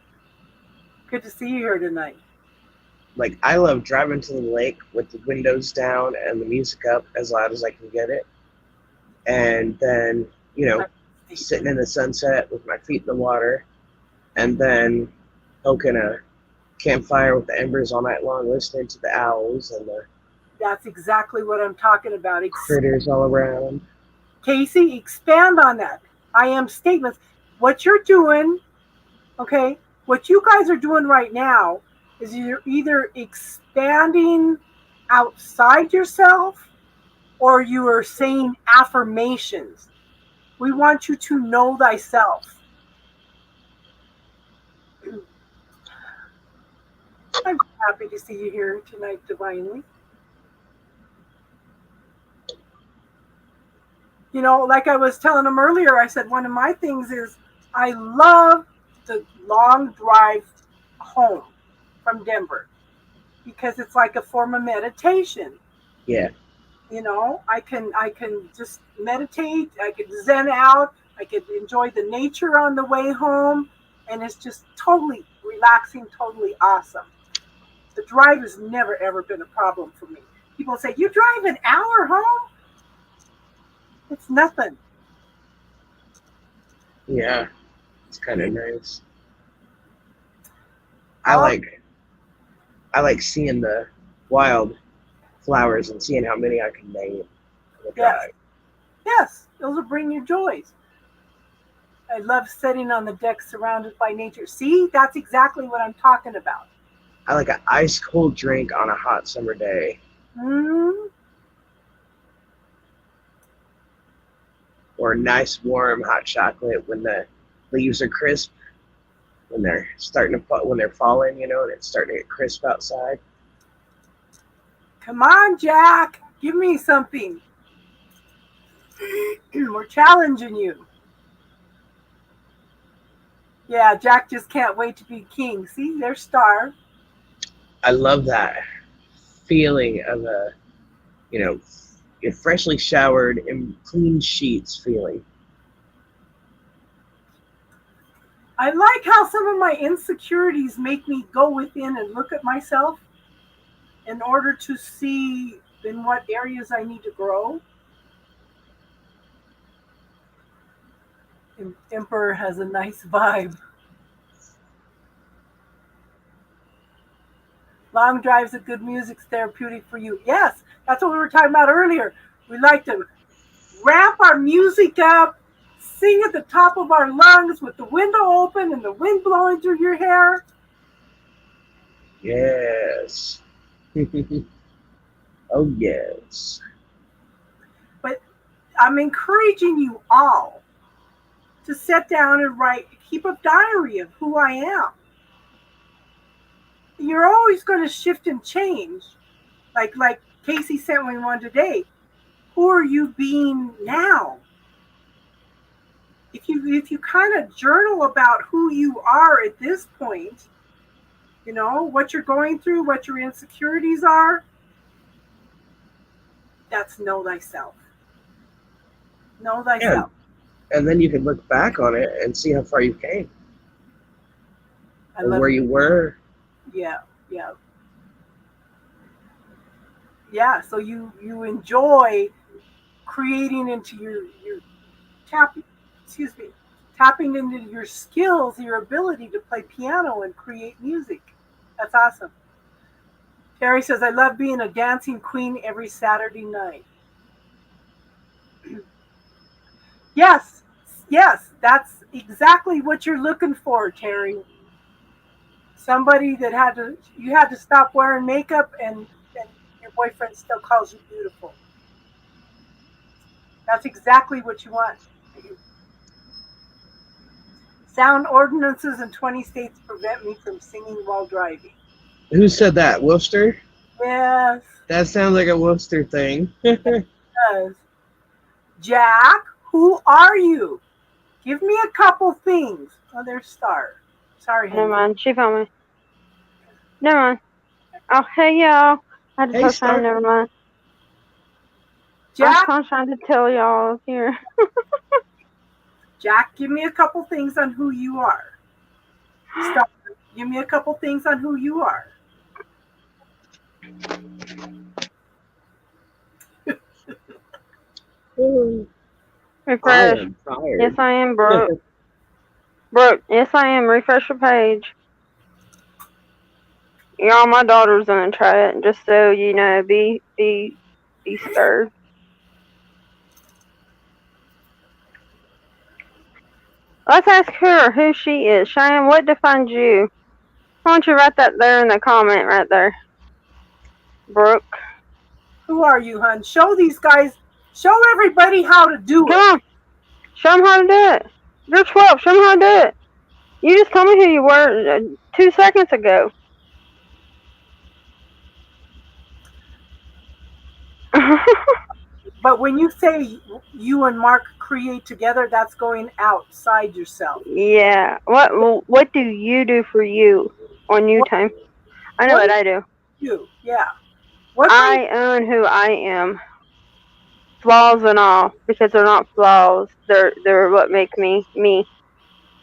Good to see you here tonight. Like, I love driving to the lake with the windows down and the music up as loud as I can get it. And then, sitting in the sunset with my feet in the water. And then poking a campfire with the embers all night long, listening to the owls and the That's exactly what I'm talking about. critters all around. Casey, expand on that. I am statements. What you're doing, okay, what you guys are doing right now is you're either expanding outside yourself or you are saying affirmations. We want you to know thyself. I'm happy to see you here tonight, divinely. You know, like I was telling them earlier, I said one of my things is I love the long drive home from Denver because it's like a form of meditation. Yeah. You know, I can just meditate, I can zen out, I can enjoy the nature on the way home, and it's just totally relaxing, totally awesome. The drive has never ever been a problem for me. People say, "You drive an hour home?" It's nothing. Yeah. It's kind of nice. Oh, I like seeing the wild flowers and seeing how many I can name on the yes. drive. Yes, those will bring you joys. I love sitting on the deck surrounded by nature. See, that's exactly what I'm talking about. I like an ice cold drink on a hot summer day. Mm-hmm. Or a nice warm hot chocolate when the leaves are crisp, when they're falling, and it's starting to get crisp outside. Come on, Jack. Give me something. We're challenging you. Yeah, Jack just can't wait to be king. See, there's Star. I love that feeling of a freshly showered and clean sheets feeling. I like how some of my insecurities make me go within and look at myself in order to see in what areas I need to grow. Emperor has a nice vibe. Long drives of good music's therapeutic for you. Yes, that's what we were talking about earlier. We like to ramp our music up, sing at the top of our lungs with the window open and the wind blowing through your hair. Yes. Oh, yes. But I'm encouraging you all to sit down and write, keep a diary of who I am. You're always going to shift and change. Like Casey sent me one today. Who are you being now? If you kind of journal about who you are at this point, what you're going through, what your insecurities are, that's know thyself. Know thyself. And then you can look back on it and see how far you came. Or where you were. Yeah. Yeah, so you enjoy creating into your tapping into your skills, your ability to play piano and create music. That's awesome. Terry says, I love being a dancing queen every Saturday night. Yes, that's exactly what you're looking for, Terry. Somebody that you had to stop wearing makeup and your boyfriend still calls you beautiful. That's exactly what you want. Sound ordinances in 20 states prevent me from singing while driving. Who said that? Worcester? Yes, That sounds like a Worcester thing. it does. Jack, who are you? Give me a couple things. Oh, there's Star. Sorry, Never honey. mind. She found me. Never mind. Oh, hey, y'all. I had to Hey, tell Star. Shine. Never mind. Jack, I'm trying to tell y'all here. Jack, give me a couple things on who you are. Star, give me a couple things on who you are. I Refresh. am tired. Yes, I am, Brooke. Brooke, yes, I am. Refresh your page. Y'all, my daughter's gonna try it, just so you know. Be scared. Let's ask her who she is. Cheyenne, what defines you? Why don't you write that there in the comment right there? Brooke. Who are you, hun? Show these guys, show everybody how to do Come it. on. Show them how to do it. You're 12. Show them how to do it. You just told me who you were 2 seconds ago. But when you say you and Mark create together, that's going outside yourself. Yeah. What do you do for you on you time? I know what I do. You, yeah. What I own who I am. Flaws and all, because they're not flaws. They're what make me me.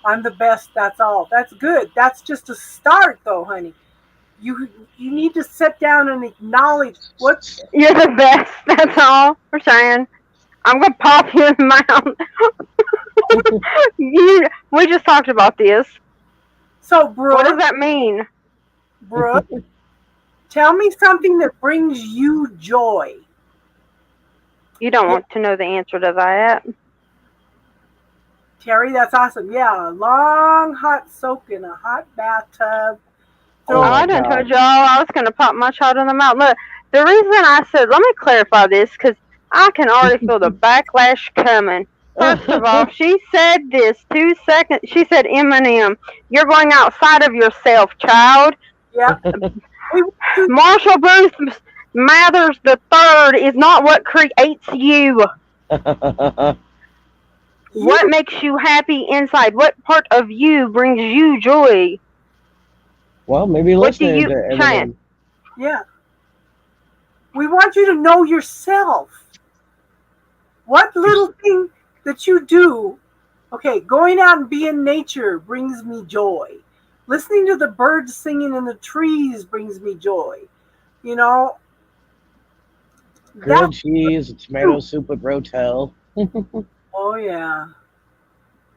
I'm the best, that's all. That's good. That's just a start though, honey. You need to sit down and acknowledge what You're the best. That's all we're saying. I'm gonna pop you in the mouth. We just talked about this. so Brooke, What does that mean? Brooke, tell me something that brings you joy. You don't want to know the answer to that. Terry, that's awesome. Yeah, a long hot soak in a hot bathtub. Oh, I done told y'all I was gonna pop my child in the mouth. Look, the reason I said, let me clarify this, because I can already feel the backlash coming. First of all, she said this 2 seconds. She said, Eminem, you're going outside of yourself, child. Yeah. Marshall Bruce Mathers III is not what creates you. What makes you happy inside? What part of you brings you joy? Well, maybe What do listening you, to Eminem. Cheyenne? Yeah. We want you to know yourself. What little thing that you do, okay, going out and being in nature brings me joy. Listening to the birds singing in the trees brings me joy. You know, Grilled cheese, tomato soup with Rotel. Oh, yeah.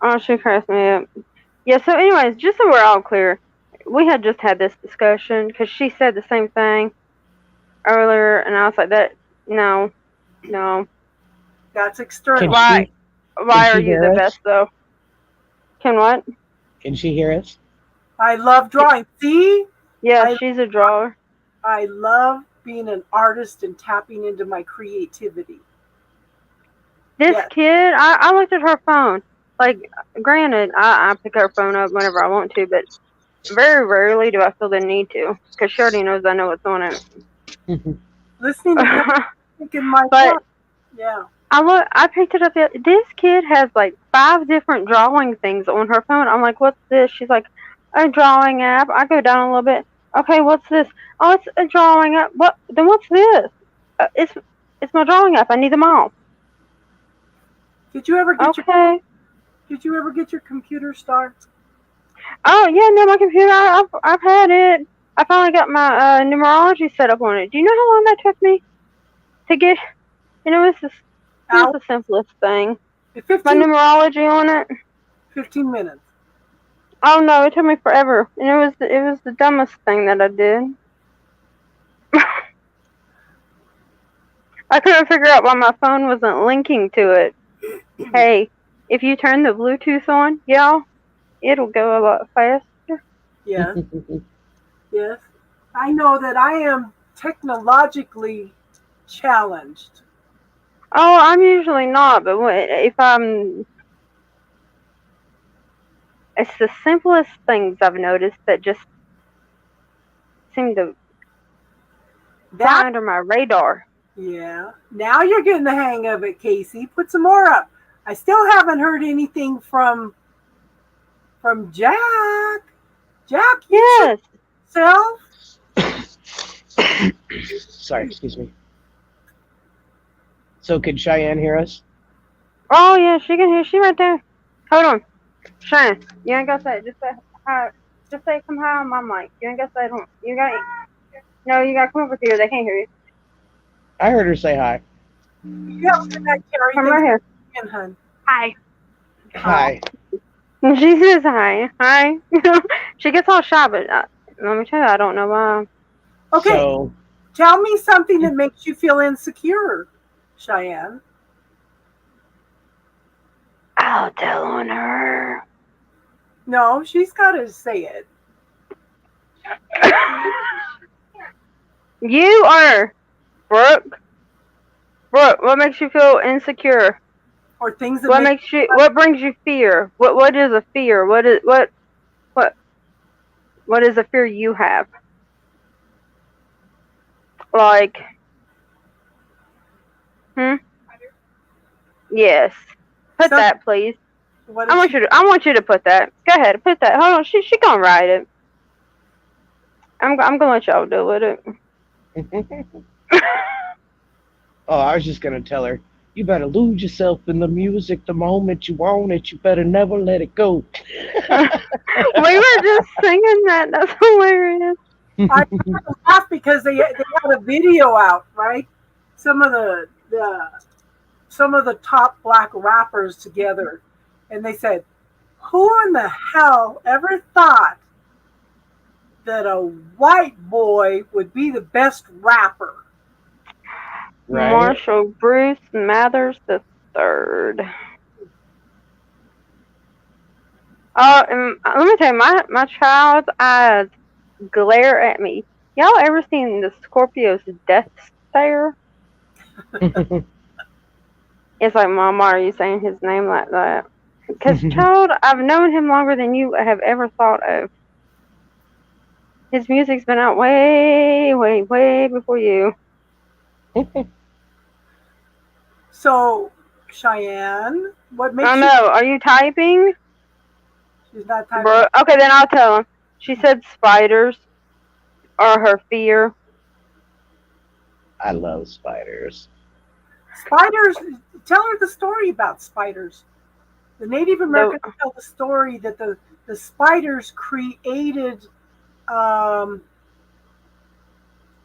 Oh, she cracks me up. Yeah, so anyways, just so we're all clear, we had just had this discussion because she said the same thing earlier, and I was like, no. That's external. Why are she you hear the us? best, though? Can what? Can she hear us? I love drawing. See? Yeah, she's a drawer. I love being an artist and tapping into my creativity. This kid, I looked at her phone. Like, granted, I pick her phone up whenever I want to, but very rarely do I feel the need to, because she already knows I know what's on it. Listening to her thinking my But yeah. I picked it up. This kid has like 5 different drawing things on her phone. I'm like, what's this? She's like, a drawing app. I go down a little bit. Okay, what's this? Oh, it's a drawing app. What? Then what's this? It's my drawing app. I need them all. Did you ever get Okay. Did you ever get your computer Star? Oh yeah, no, my computer. I've had it. I finally got my numerology set up on it. Do you know how long that took me to get? You know, it's the simplest thing. My numerology on it. 15 minutes. Oh no, it took me forever, and it was the dumbest thing that I did. I couldn't figure out why my phone wasn't linking to it. Hey, if you turn the Bluetooth on, y'all, it'll go a lot faster. Yes. Yes. I know that I am technologically challenged. Oh, I'm usually not, but if I'm It's the simplest things I've noticed that just seem to fly That under my radar. yeah. Now you're getting the hang of it, Casey. Put some more up. I still haven't heard anything from Jack. Jack, you Yes. self. Sorry, excuse me. So can Cheyenne hear us? Oh yeah, she can hear. She right there. Hold on, Cheyenne. You ain't gotta say it. Just say hi. Just say come hi on my mic. You ain't gotta say it. You got. No, you gotta come over here. They can't hear you. I heard her say hi. You have a good night, Carrie. Come Thanks right here. for being, hun. Hi. Hi. She says hi. Hi. She gets all shy, but let me tell you, I don't know why. Okay, So, tell me something that makes you feel insecure, Cheyenne. I'll tell on her. No, she's got to say it. You are, Brooke. Brooke, what makes you feel insecure? Or things that What make makes you? What brings you fear? What is a fear? What is a fear you have? Like, Yes. Put So- that, please. what I is want you to put that. Go ahead, put that. Hold on, she gonna write it. I'm gonna let y'all deal with it. oh, I was just gonna tell her, you better lose yourself in the music the moment you own it. You better never let it go. We were just singing that. That's hilarious. I laugh because they had a video out, right? Some of the top black rappers together, and they said, "Who in the hell ever thought that a white boy would be the best rapper?" Right? Marshall Bruce Mathers the third. And let me tell you, my child's eyes glare at me. Y'all ever seen the Scorpio's death stare? It's like, Mom, why are you saying his name like that? Because, child, I've known him longer than you have ever thought of. His music's been out way, way, way before you. So, Cheyenne, what makes I know. Are you typing? She's not typing. Bro, okay, then I'll tell him. She said spiders are her fear. I love spiders. Spiders. Tell her the story about spiders. The Native Americans tell the story that the spiders created. The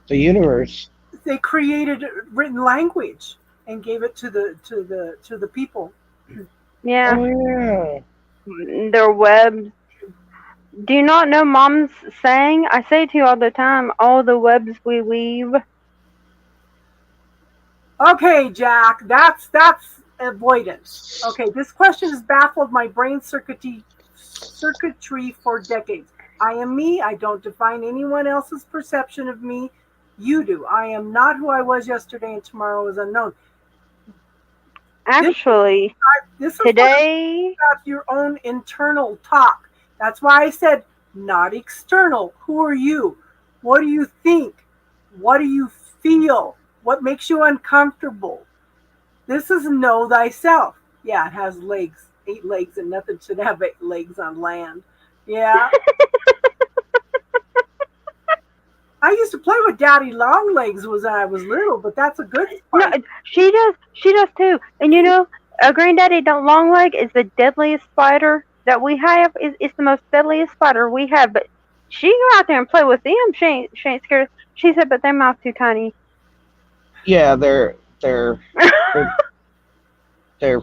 universe. They created written language and gave it to the people. Yeah. Oh, yeah. Their webs. Do you not know Mom's saying? I say to you all the time, all the webs we weave. Okay, Jack, that's avoidance. Okay, this question has baffled my brain circuitry for decades. I am me. I don't define anyone else's perception of me. You do. I am not who I was yesterday, and tomorrow is unknown. Actually, This is today, about your own internal talk. That's why I said not external. Who are you? What do you think? What do you feel? What makes you uncomfortable? This is know thyself. Yeah, it has legs, 8 legs, and nothing should have 8 legs on land. Yeah. I used to play with Daddy Longlegs when I was little, but that's a good no, spider. she does too. And you know, Granddaddy Longleg is the deadliest spider that we have. It's the most deadliest spider we have. But she go out there and play with them. She ain't scared. She said, but their mouth too tiny. Yeah, their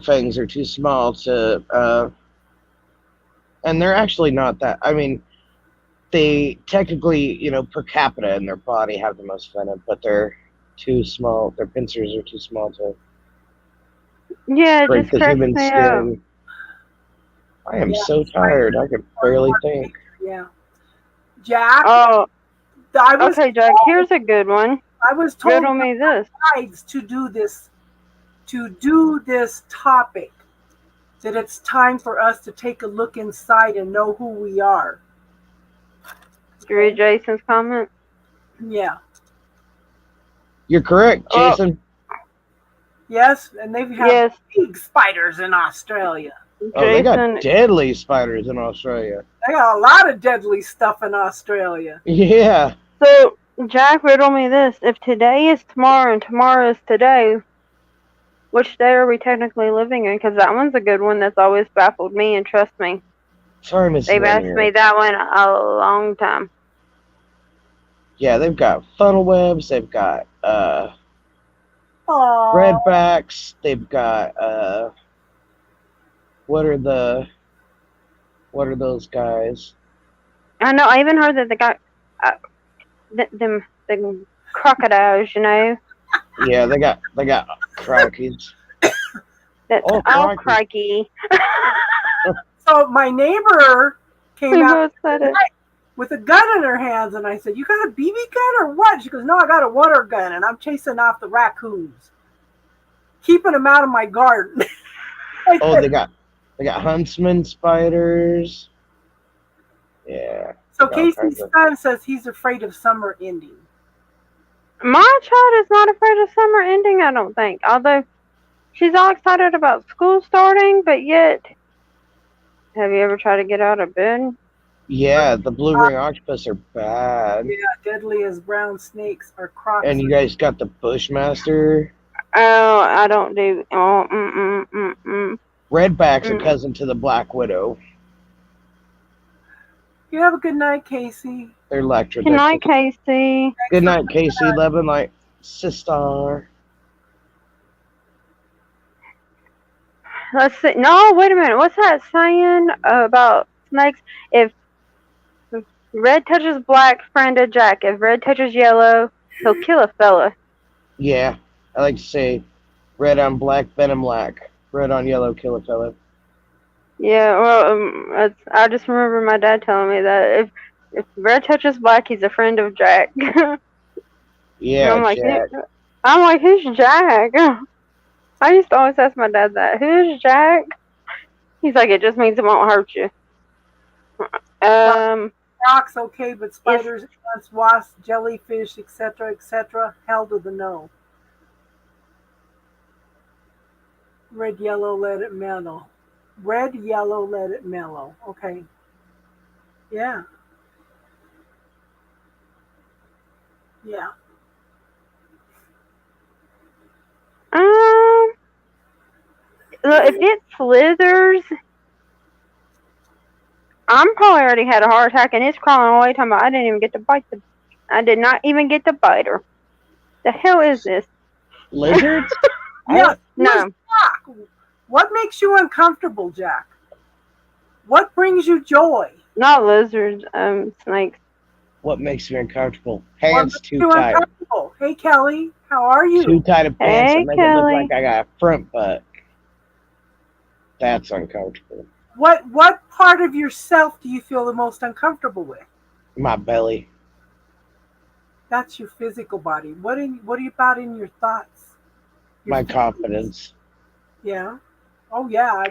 fangs are too small to, and they're actually not that. I mean, they technically, per capita in their body have the most venom, but they're too small. Their pincers are too small to Yeah, it break just the cracks human me up. skin. I am so tired. I can barely think. Yeah. Jack, Oh, I was okay, Jack. Here's a good one. I was told Riddle me this. guides to do this topic. that it's time for us to take a look inside and know who we are. Did you read Jason's comment? Yeah. You're correct, Oh. Jason. Yes, and they have Yes. big spiders in Australia. Oh, they got Jason, deadly spiders in Australia. They got a lot of deadly stuff in Australia. Yeah. so Jack riddled me this. If today is tomorrow and tomorrow is today, which day are we technically living in? Because that one's a good one that's always baffled me, and trust me, Sorry, Miss they've asked Linear. me that one a long time. Yeah, they've got funnel webs. They've got Aww. redbacks. They've got what are those guys? I know. I even heard that they got them crocodiles. You know. Yeah, they got crocodiles. That's Oh, crikey. So my neighbor came Who out said it? with a gun in her hands, and I said, "You got a BB gun or what?" She goes, "No, I got a water gun, and I'm chasing off the raccoons, keeping them out of my garden." Oh, they got huntsman spiders. Yeah. So They got all kinds Casey's of- son says he's afraid of summer ending. My child is not afraid of summer ending, I don't think. Although she's all excited about school starting, but yet, have you ever tried to get out of bed? Yeah, the blue ring octopus are bad. Yeah, deadly as brown snakes are crocs. And you guys got the Bushmaster. Oh, I don't do. Oh, Redbacks are cousin to the Black Widow. You have a good night, Casey. They're electric. Good night, Casey. Good night, Casey. Love and light, sister. Let's see. No, wait a minute. What's that saying about snakes? If red touches black, friend of Jack. If red touches yellow, he'll kill a fella. Yeah, I like to say, red on black, venom lack. Red on yellow, kill a fella. Yeah, well, I just remember my dad telling me that if red touches black, he's a friend of Jack. Yeah, I'm like, Jack. who's Jack? I used to always ask my dad that. Who's Jack? He's like, it just means it won't hurt you. Crocs, okay, but spiders, ants, wasps, jellyfish, etc., hell to the no. Red, yellow, let it mellow. Red, yellow, let it mellow. Okay. Yeah. Yeah. Look, if it slithers, I'm probably already had a heart attack and it's crawling away. Talking about I didn't even get to bite I did not even get to bite her. The hell is this? Lizards? Yeah. No. Jack, what makes you uncomfortable, Jack? What brings you joy? Not lizards, snakes. What makes me uncomfortable? What Pants makes too you tight. uncomfortable? Hey, Kelly, how are you? Too tight of pants Hey, that make it look Kelly. like I got a front butt. That's uncomfortable. What part of yourself do you feel the most uncomfortable with? My belly. That's your physical body. What about in your thoughts? Your My feelings? confidence. Yeah. Oh yeah.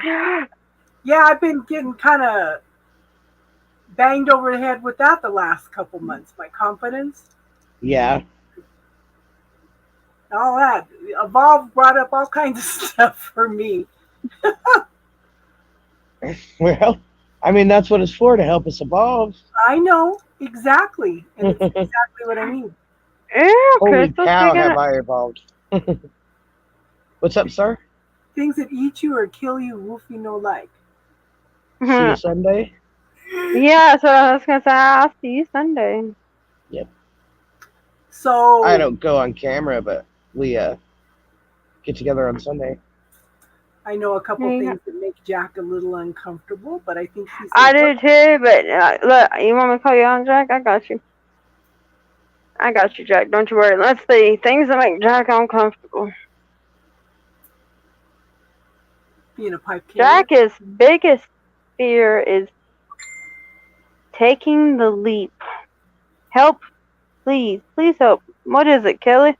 I've been getting kind of banged over the head with that the last couple months. My confidence, Yeah. all that. Evolve brought up all kinds of stuff for me. Well, I mean, that's what it's for, to help us evolve. I know exactly, and it's exactly what I mean. Ew, Holy Crystal, cow, speaking have of, I evolved. What's up, sir? Things that eat you or kill you, Wolfie no like. See you Sunday? yeah, so I was gonna say I'll see you Sunday. So I don't go on camera, but we get together on Sunday. I know a couple Yeah. things that make Jack a little uncomfortable, but I think he's. I do too, but look, you want me to call you on Jack? I got you. I got you, Jack. Don't you worry. Let's see. Things that make Jack uncomfortable. Being a pipe carrier. Jack's biggest fear is taking the leap. Help. Please. Please help. What is it, Kelly?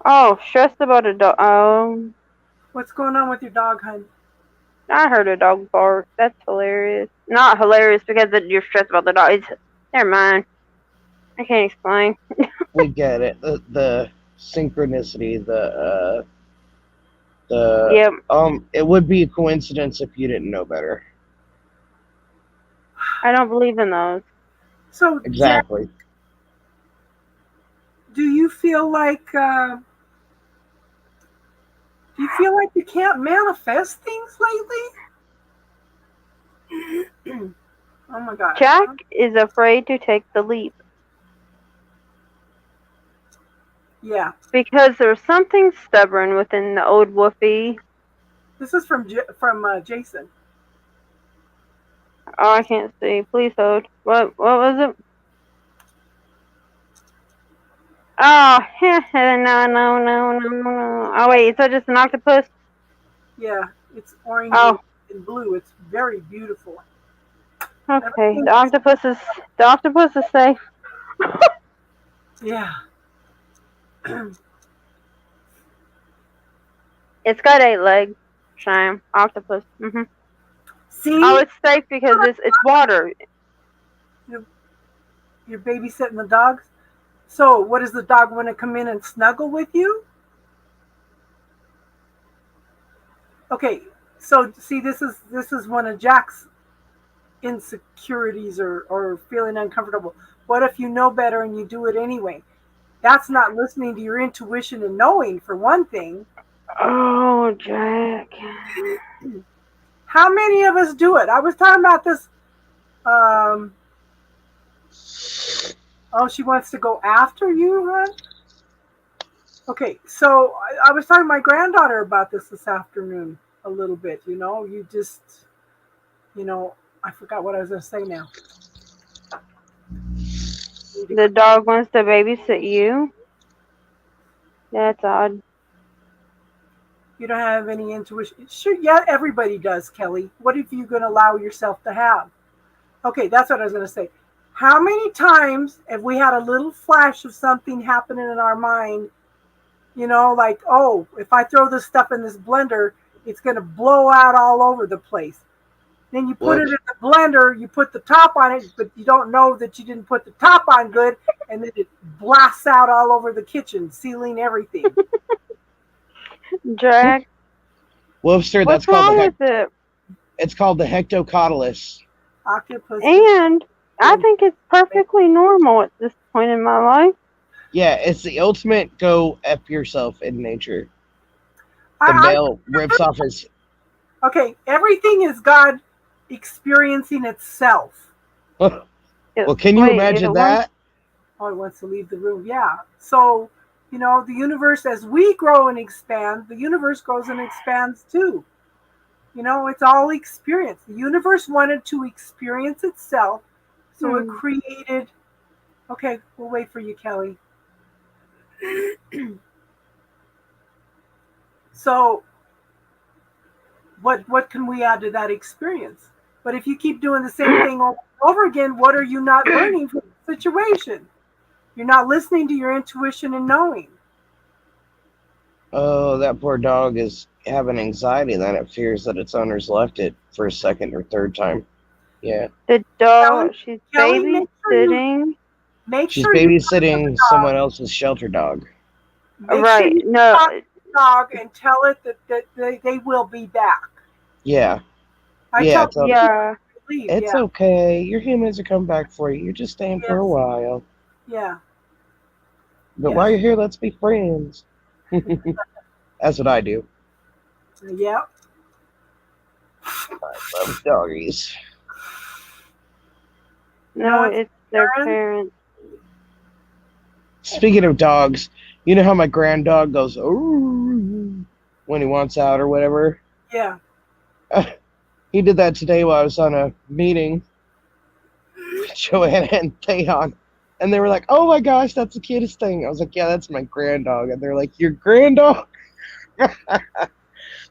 Oh, stressed about a dog. Oh. What's going on with your dog, hun? I heard a dog bark. That's hilarious. Not hilarious because you're stressed about the dog. Never mind. I can't explain. We get it. The synchronicity, Yep. it would be a coincidence if you didn't know better. I don't believe in those. So, Exactly. Jack, do you feel like you can't manifest things lately? Oh my gosh. Jack is afraid to take the leap. Yeah. Because there's something stubborn within the old Woofy. This is from Jason. Oh, I can't see. Please hold. What was it? Oh, no. Oh, wait, is that just an octopus? Yeah, it's orange and blue. It's very beautiful. Okay, the octopus is safe. Yeah. It's got 8 legs. Shame. Octopus. Mm-hmm. See? Oh, it's safe because it's water. You're babysitting the dogs? So, what does the dog want to come in and snuggle with you? Okay, so see, this is one of Jack's insecurities or feeling uncomfortable. What if you know better and you do it anyway? That's not listening to your intuition and knowing, for one thing. Oh, Jack. How many of us do it? I was talking about this. Oh, she wants to go after you, huh? Okay, so I was talking to my granddaughter about this afternoon a little bit. You just, I forgot what I was going to say now. The dog wants to babysit you? That's odd. You don't have any intuition. Sure, yeah, everybody does, Kelly. What if you're going to allow yourself to have? Okay, that's what I was going to say. How many times have we had a little flash of something happening in our mind? Like, oh, if I throw this stuff in this blender, it's going to blow out all over the place. Then you put it in the blender, you put the top on it, but you don't know that you didn't put the top on good, and then it blasts out all over the kitchen, sealing everything. Jack. Whoopster, what's wrong with it? It's called the Hectocotylus. Octopus. And I think it's perfectly normal at this point in my life. Yeah, it's the ultimate go F yourself in nature. The male rips off his... Okay, everything is God experiencing itself. Well, can you imagine that? Oh, it wants to leave the room. Yeah. So, the universe, as we grow and expand, the universe grows and expands too. It's all experience. The universe wanted to experience itself, so it created... Okay, we'll wait for you, Kelly. So, what can we add to that experience? But if you keep doing the same thing over again, what are you not learning from the situation? You're not listening to your intuition and knowing. Oh, that poor dog is having anxiety that it fears that its owners left it for a second or third time. Yeah. The dog, she's babysitting. She's babysitting someone else's shelter dog. Right. No. Dog and tell it that they will be back. Yeah. It's okay. Your humans are coming back for you. You're just staying for a while. Yeah. But while you're here, let's be friends. That's what I do. Yeah. I love doggies. No, it's their parents. Speaking of dogs, you know how my grand dog goes "Ooh," when he wants out or whatever? Yeah. He did that today while I was on a meeting with Joanna and Theon. And they were like, oh my gosh, that's the cutest thing. I was like, yeah, that's my grand dog. And they're like, your grand dog?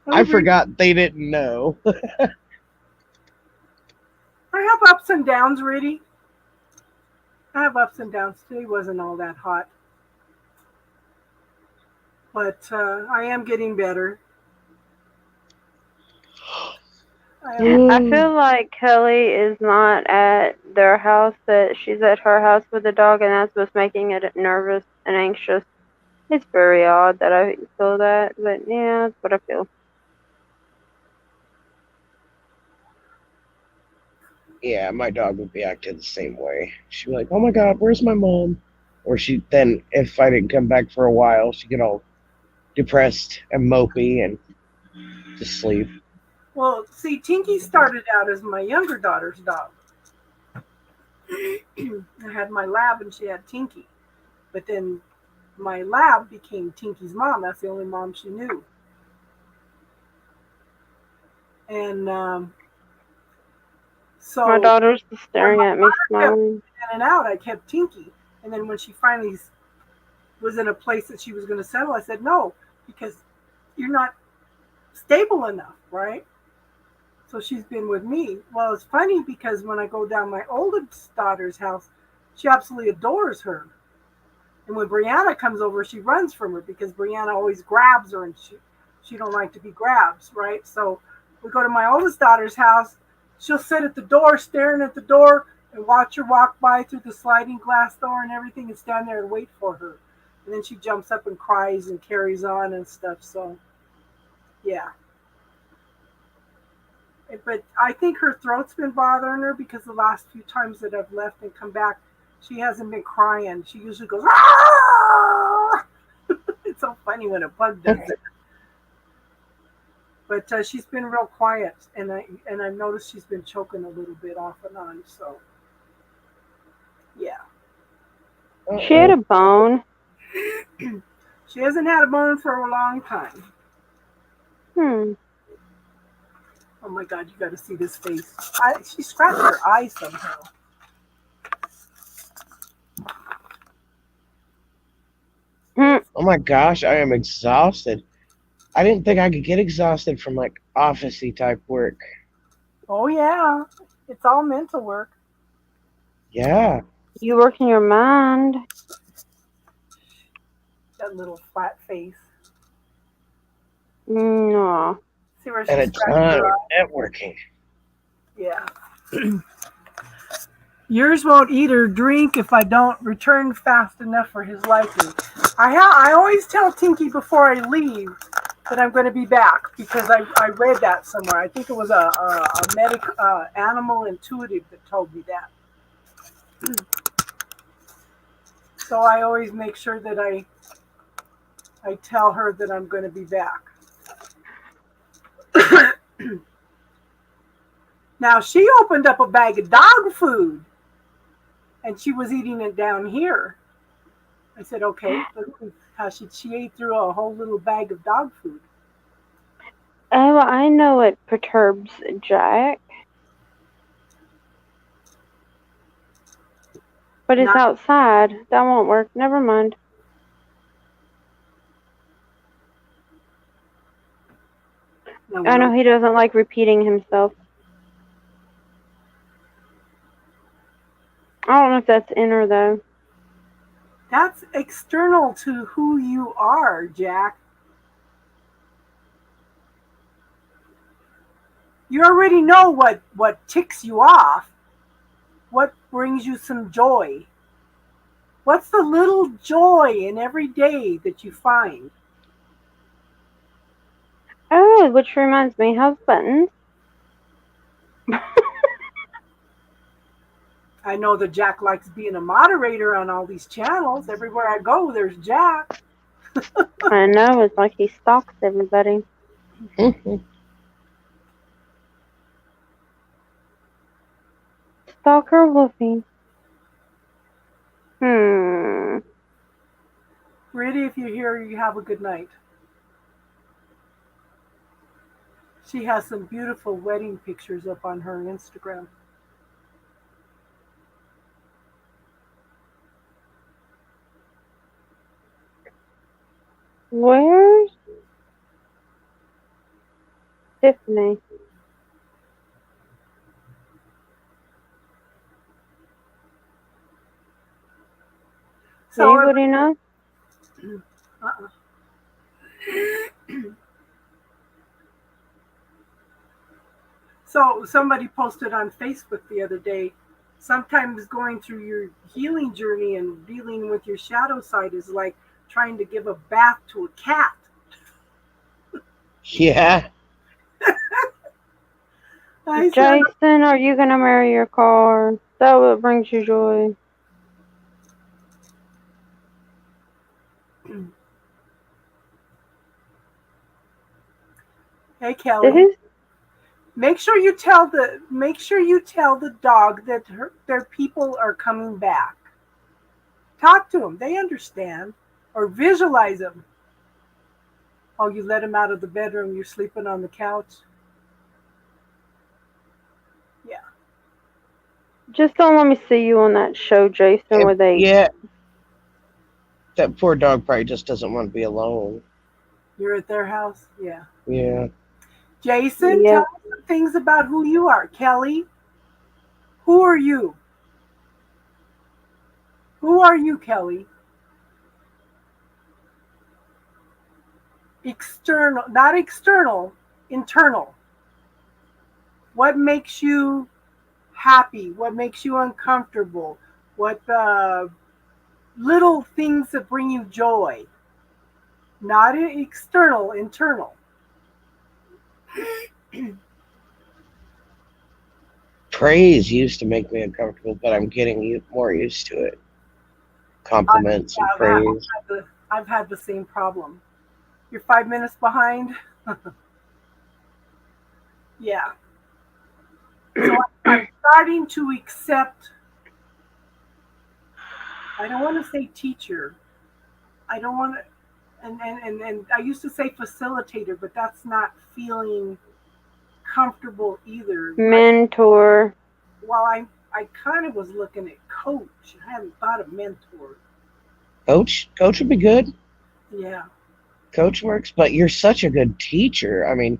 I forgot they didn't know. I have ups and downs, Rudy. I have ups and downs. Today wasn't all that hot. But I am getting better. I feel like Kelly is not at their house, that she's at her house with the dog, and that's what's making it nervous and anxious. It's very odd that I feel that, but yeah, that's what I feel. Yeah, my dog would be acting the same way. She'd be like, "Oh my God, where's my mom?" Or she then, if I didn't come back for a while, she'd get all depressed and mopey and just sleep. Well, see, Tinky started out as my younger daughter's dog. I had my lab and she had Tinky. But then my lab became Tinky's mom. That's the only mom she knew. And so My daughter's just staring at me, smiling. in and out, I kept Tinky. And then when she finally was in a place that she was going to settle, I said, no, because you're not stable enough, right? So she's been with me. Well, it's funny because when I go down my oldest daughter's house, she absolutely adores her. And when Brianna comes over, she runs from her because Brianna always grabs her and she don't like to be grabbed, right? So we go to my oldest daughter's house. She'll sit at the door, staring at the door, and watch her walk by through the sliding glass door and everything and stand there and wait for her. And then she jumps up and cries and carries on and stuff. So, yeah. But I think her throat's been bothering her because the last few times that I've left and come back, she hasn't been crying. She usually goes, ah! It's so funny when a pug does it. But she's been real quiet, and I've noticed she's been choking a little bit off and on. So, yeah. She had a bone. She hasn't had a bone for a long time. Oh my God, you got to see this face. She scratched her eye somehow. Oh my gosh, I am exhausted. I didn't think I could get exhausted from like office-y type work. Oh yeah, it's all mental work. Yeah. You work in your mind. That little flat face. No. See where And she's it's not networking. Yeah. Yours won't eat or drink if I don't return fast enough for his liking. I always tell Tinky before I leave that I'm going to be back because I read that somewhere. I think it was a animal intuitive that told me that. So I always make sure that I tell her that I'm going to be back. Now she opened up a bag of dog food and she was eating it down here. I said, okay, how she ate through a whole little bag of dog food. Oh, I know it perturbs Jack. But it's outside. That won't work. Never mind. I know he doesn't like repeating himself. I don't know if that's inner, though. That's external to who you are, Jack. You already know what ticks you off. What brings you some joy? What's the little joy in every day that you find? Oh, which reminds me, how's Buttons? I know that Jack likes being a moderator on all these channels. Everywhere I go, there's Jack. I know, it's like he stalks everybody. Stalker Wolfie. Really, if you're here, you have a good night. She has some beautiful wedding pictures up on her Instagram. Where's Tiffany? So anybody know? So somebody posted on Facebook the other day, sometimes going through your healing journey and dealing with your shadow side is like trying to give a bath to a cat. Yeah. I said, Jason, are you gonna marry your car? That what brings you joy. hey Kelly, make sure you tell the dog that their people are coming back. Talk to them; they understand, or visualize them. Oh, you let him out of the bedroom. You're sleeping on the couch. Yeah. Just don't let me see you on that show, Jason, where they... Yeah. That poor dog probably just doesn't want to be alone. You're at their house? Yeah. Yeah. Jason, tell me some things about who you are. Kelly, who are you? Who are you, Kelly? External, not external, internal. What makes you happy? What makes you uncomfortable? What little things that bring you joy? Not external, internal. Praise used to make me uncomfortable, but I'm getting more used to it. Compliments and praise. I've had the same problem. You're 5 minutes behind? Yeah. So I'm starting to accept, I don't want to say teacher. I don't want to, and I used to say facilitator, but that's not feeling comfortable either. Mentor. Well, I kind of was looking at coach. I hadn't thought of mentor. Coach would be good. Yeah. Coach works, but you're such a good teacher. I mean,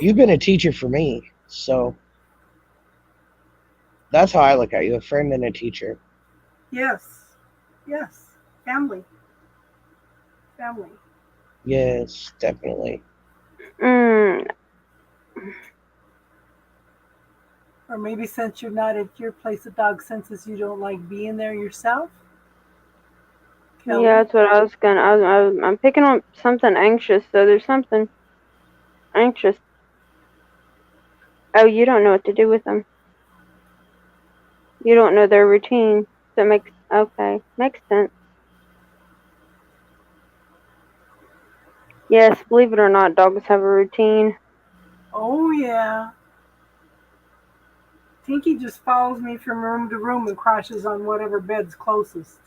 you've been a teacher for me, so that's how I look at you, a friend and a teacher. Yes. Family. Yes, definitely. Or maybe since you're not at your place, the dog senses you don't like being there yourself. Kelly? Yeah, that's what I was gonna. I'm picking on something anxious. So there's something anxious. Oh, you don't know what to do with them. You don't know their routine. So makes sense. Yes, believe it or not, dogs have a routine. Oh yeah. Tinky just follows me from room to room and crashes on whatever bed's closest.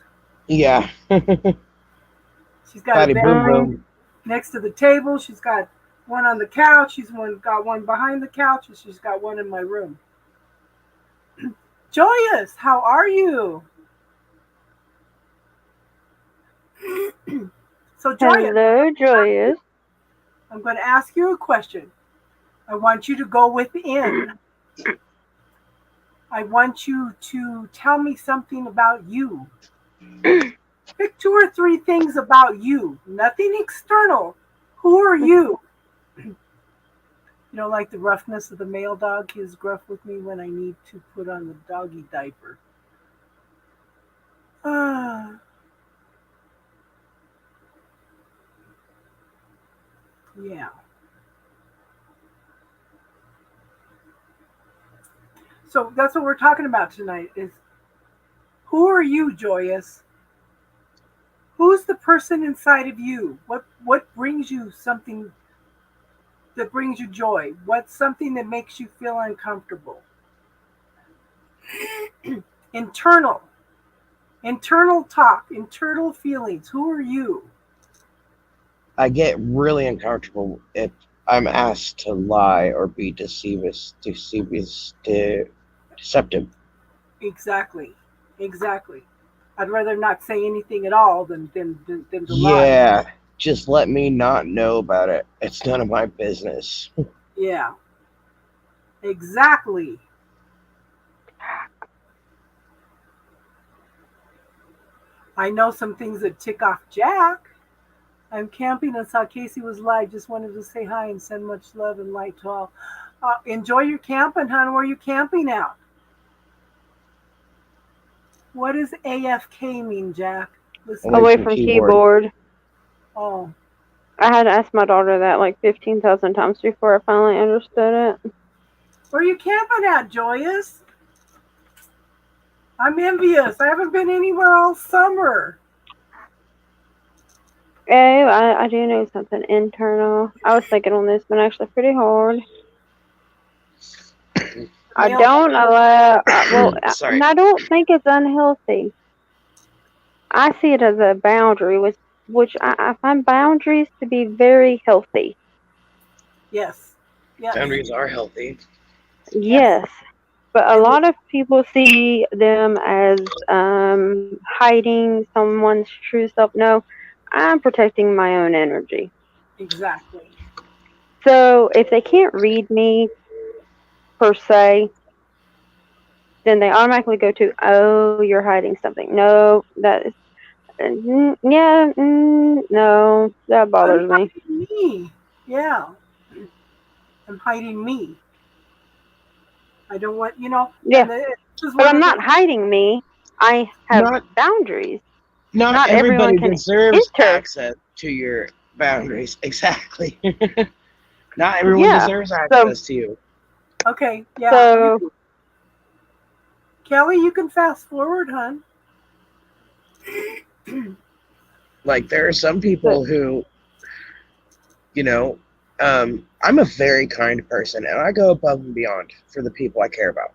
Yeah. She's got a bed boom. next to the table. She's got one on the couch. She's got one behind the couch, and she's got one in my room. Joyous, how are you? So Joyous. Hello, Joyous. I'm going to ask you a question. I want you to go within. I want you to tell me something about you. Pick 2 or 3 things about you. Nothing external. Who are you? You know, like the roughness of the male dog. He is gruff with me when I need to put on the doggy diaper. Yeah. So that's what we're talking about tonight is who are you, Joyous? Who's the person inside of you? What brings you something that brings you joy? What's something that makes you feel uncomfortable? Internal talk, internal feelings. Who are you? I get really uncomfortable if I'm asked to lie or be deceptive. Exactly. I'd rather not say anything at all than to lie. Yeah, just let me not know about it. It's none of my business. Yeah. Exactly. I know some things that tick off Jack. I'm camping and saw Casey was live. Just wanted to say hi and send much love and light to all. Enjoy your camping, hon. Where are you camping at? What does AFK mean, Jack? Listen. Away from keyboard. Oh. I had to ask my daughter that like 15,000 times before I finally understood it. Where are you camping at, Joyous? I'm envious. I haven't been anywhere all summer. Hey, I do need something internal. I was thinking on this one actually pretty hard. I don't allow. Sorry. I don't think it's unhealthy. I see it as a boundary, which I find boundaries to be very healthy. Yes. Boundaries are healthy. Yes. But a lot of people see them as hiding someone's true self. No, I'm protecting my own energy. Exactly. So if they can't read me, per se, then they automatically go to, oh, you're hiding something. No, that is, no, that bothers me. Yeah. I'm hiding me. I don't want, Yeah, but I'm not hiding me. I have boundaries. Not everybody deserves access to your boundaries. Exactly. Not everyone deserves access to you. Okay, yeah. So, Kelly, you can fast forward, hon. Like, there are some people who, I'm a very kind person, and I go above and beyond for the people I care about.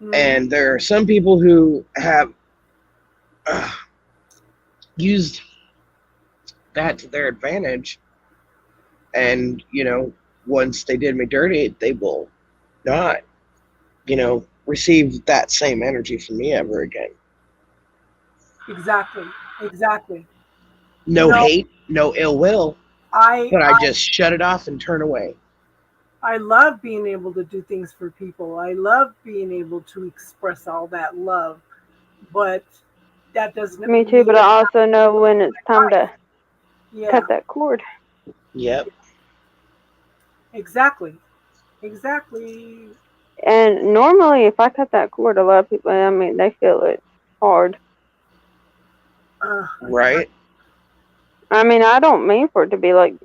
Mm. And there are some people who have used that to their advantage, and, once they did me dirty, they will not, receive that same energy from me ever again. Exactly. No hate, no ill will. But I just shut it off and turn away. I love being able to do things for people. I love being able to express all that love. But that doesn't Me too, but I also know when it's time to cut that cord. Yep. Exactly. And normally, if I cut that cord, a lot of people, they feel it hard. Right. I don't mean for it to be like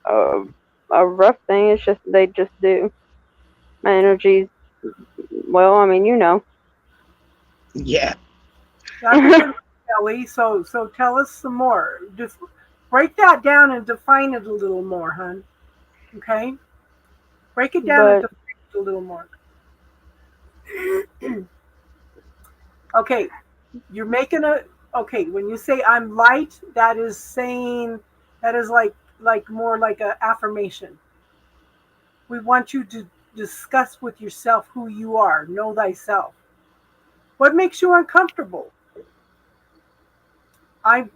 a rough thing. It's just they just do. My energy's, Yeah. Kelly, so tell us some more. Just break that down and define it a little more, hon. Okay? Break it down and define it a little more. Okay. You're making when you say I'm light, that is like more like an affirmation. We want you to discuss with yourself who you are. Know thyself. What makes you uncomfortable? I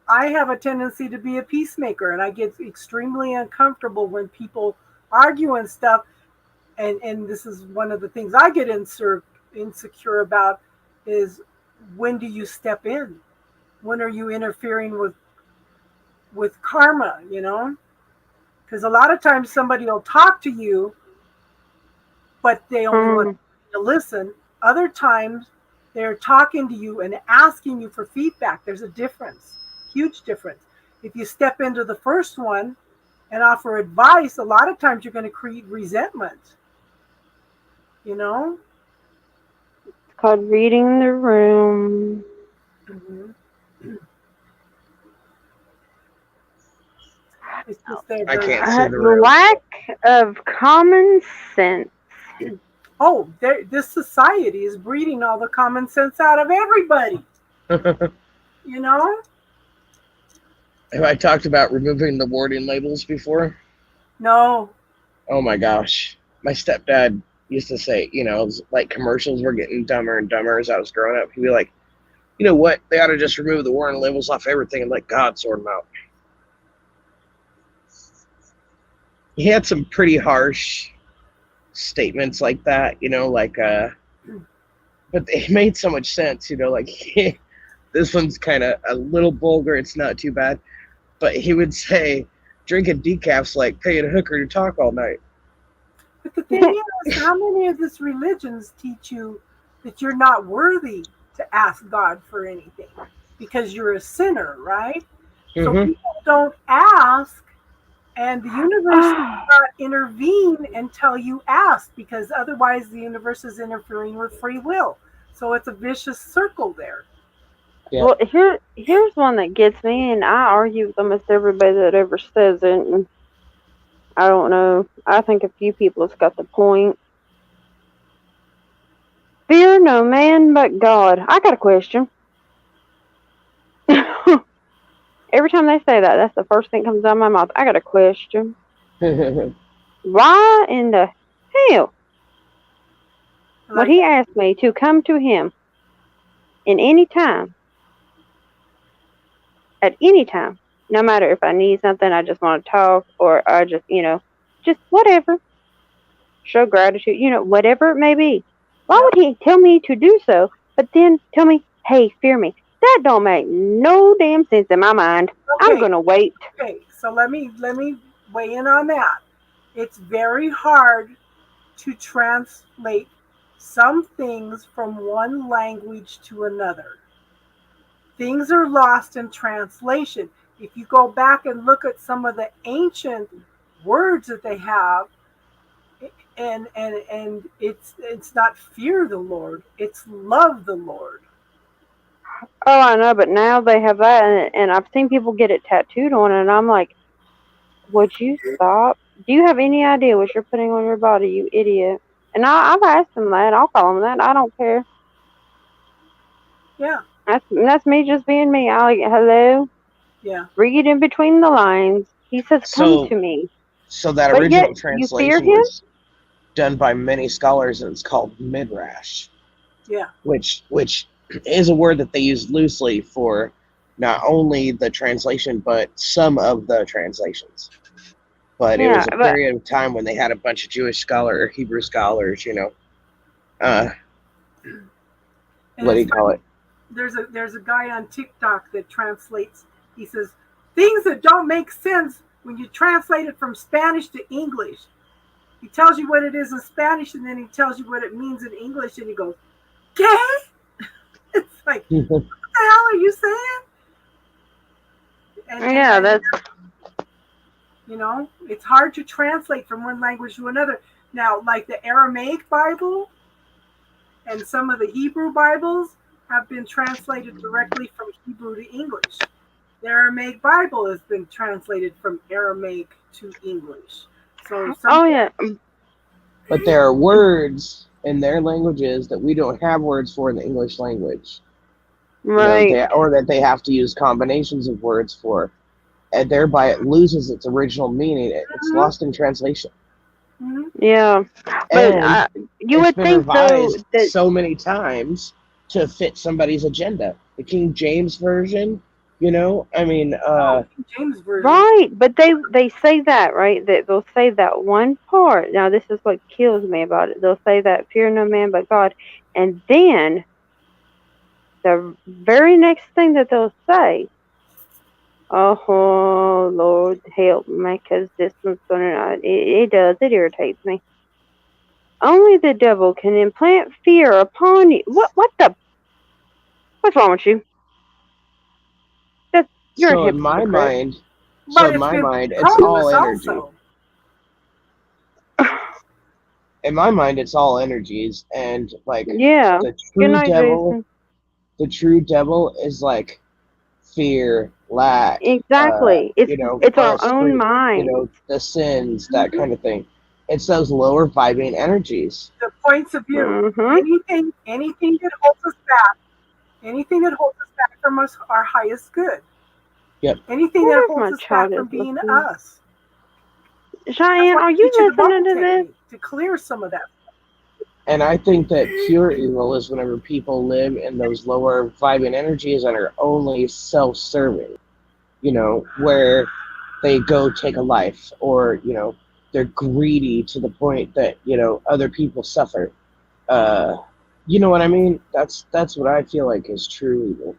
have a tendency to be a peacemaker, and I get extremely uncomfortable when people argue and stuff. And this is one of the things I get insecure about is, when do you step in? When are you interfering with karma, Because a lot of times somebody will talk to you, but they only want to listen. Other times they're talking to you and asking you for feedback. There's a difference, huge difference. If you step into the first one and offer advice, a lot of times you're going to create resentment, It's called reading the room. Mm-hmm. It's just I can't see the room. Lack of common sense. Oh, this society is breeding all the common sense out of everybody. Have I talked about removing the warning labels before? No. Oh my gosh. My stepdad used to say, like commercials were getting dumber and dumber as I was growing up. He'd be like, you know what? They ought to just remove the warning labels off everything and let God sort them out. He had some pretty harsh statements like that, but it made so much sense, like this one's kind of a little vulgar. It's not too bad, but he would say drinking decaf's like paying a hooker to talk all night. But the thing is, how many of these religions teach you that you're not worthy to ask God for anything because you're a sinner, right? So Mhm. people don't ask, and the universe does not intervene until you ask, because otherwise the universe is interfering with free will. So it's a vicious circle there. Yeah. Well, here's one that gets me, and I argue with almost everybody that ever says it. And I don't know. I think a few people have got the point. Fear no man but God. I got a question. Every time they say that, that's the first thing that comes out of my mouth. I got a question. Why in the hell would he ask me to come to him in any time, at any time, no matter if I need something, I just want to talk, or I just, just whatever, show gratitude, whatever it may be. Why would he tell me to do so, but then tell me, hey, fear me? That don't make no damn sense in my mind. Okay. I'm going to wait. Okay, so let me weigh in on that. It's very hard to translate some things from one language to another. Things are lost in translation. If you go back and look at some of the ancient words that they have, and it's not fear the Lord, it's love the Lord. Oh, I know, but now they have that, and I've seen people get it tattooed on, and I'm like, would you stop? Do you have any idea what you're putting on your body, you idiot? And I've asked them that. I'll call them that. I don't care. Yeah. That's me just being me. I like, hello? Yeah. Read in between the lines. He says, come to me. So that original translation was done by many scholars, and it's called midrash. Yeah. Which is a word that they use loosely for not only the translation, but some of the translations. But it was a period of time when they had a bunch of Jewish scholars, or Hebrew scholars, what do you call it? There's a guy on TikTok that translates. He says things that don't make sense when you translate it from Spanish to English. He tells you what it is in Spanish, and then he tells you what it means in English, and he goes, "¿Qué?" It's like, what the hell are you saying? And that's... it's hard to translate from one language to another. Now, like the Aramaic Bible and some of the Hebrew Bibles have been translated directly from Hebrew to English. The Aramaic Bible has been translated from Aramaic to English. So but there are words in their languages that we don't have words for in the English language. Right. Or that they have to use combinations of words for. And thereby it loses its original meaning. It's lost in translation. Mm-hmm. Yeah. But you would think, though, that so many times to fit somebody's agenda. The King James Version, James Version. Right, but they say that, right? That they'll say that one part. Now, this is what kills me about it. They'll say that fear no man but God, and then the very next thing that they'll say, oh Lord, help me, because this one's gonna. It irritates me. Only the devil can implant fear upon you. What's wrong with you? So in my mind, it's all energy. In my mind, it's all energies, and the true devil is like fear, lack. Exactly. It's our own mind. The sins, that kind of thing. It's those lower vibing energies. The points of view. Mm-hmm. Anything that holds us back from our highest good. Yep. Anything that holds us back from being us. Cheyenne, are you listening to this? To clear some of that. And I think that pure evil is whenever people live in those lower vibing energies and are only self-serving. Where they go take a life, or, they're greedy to the point that, other people suffer. You know what I mean? That's what I feel like is true evil.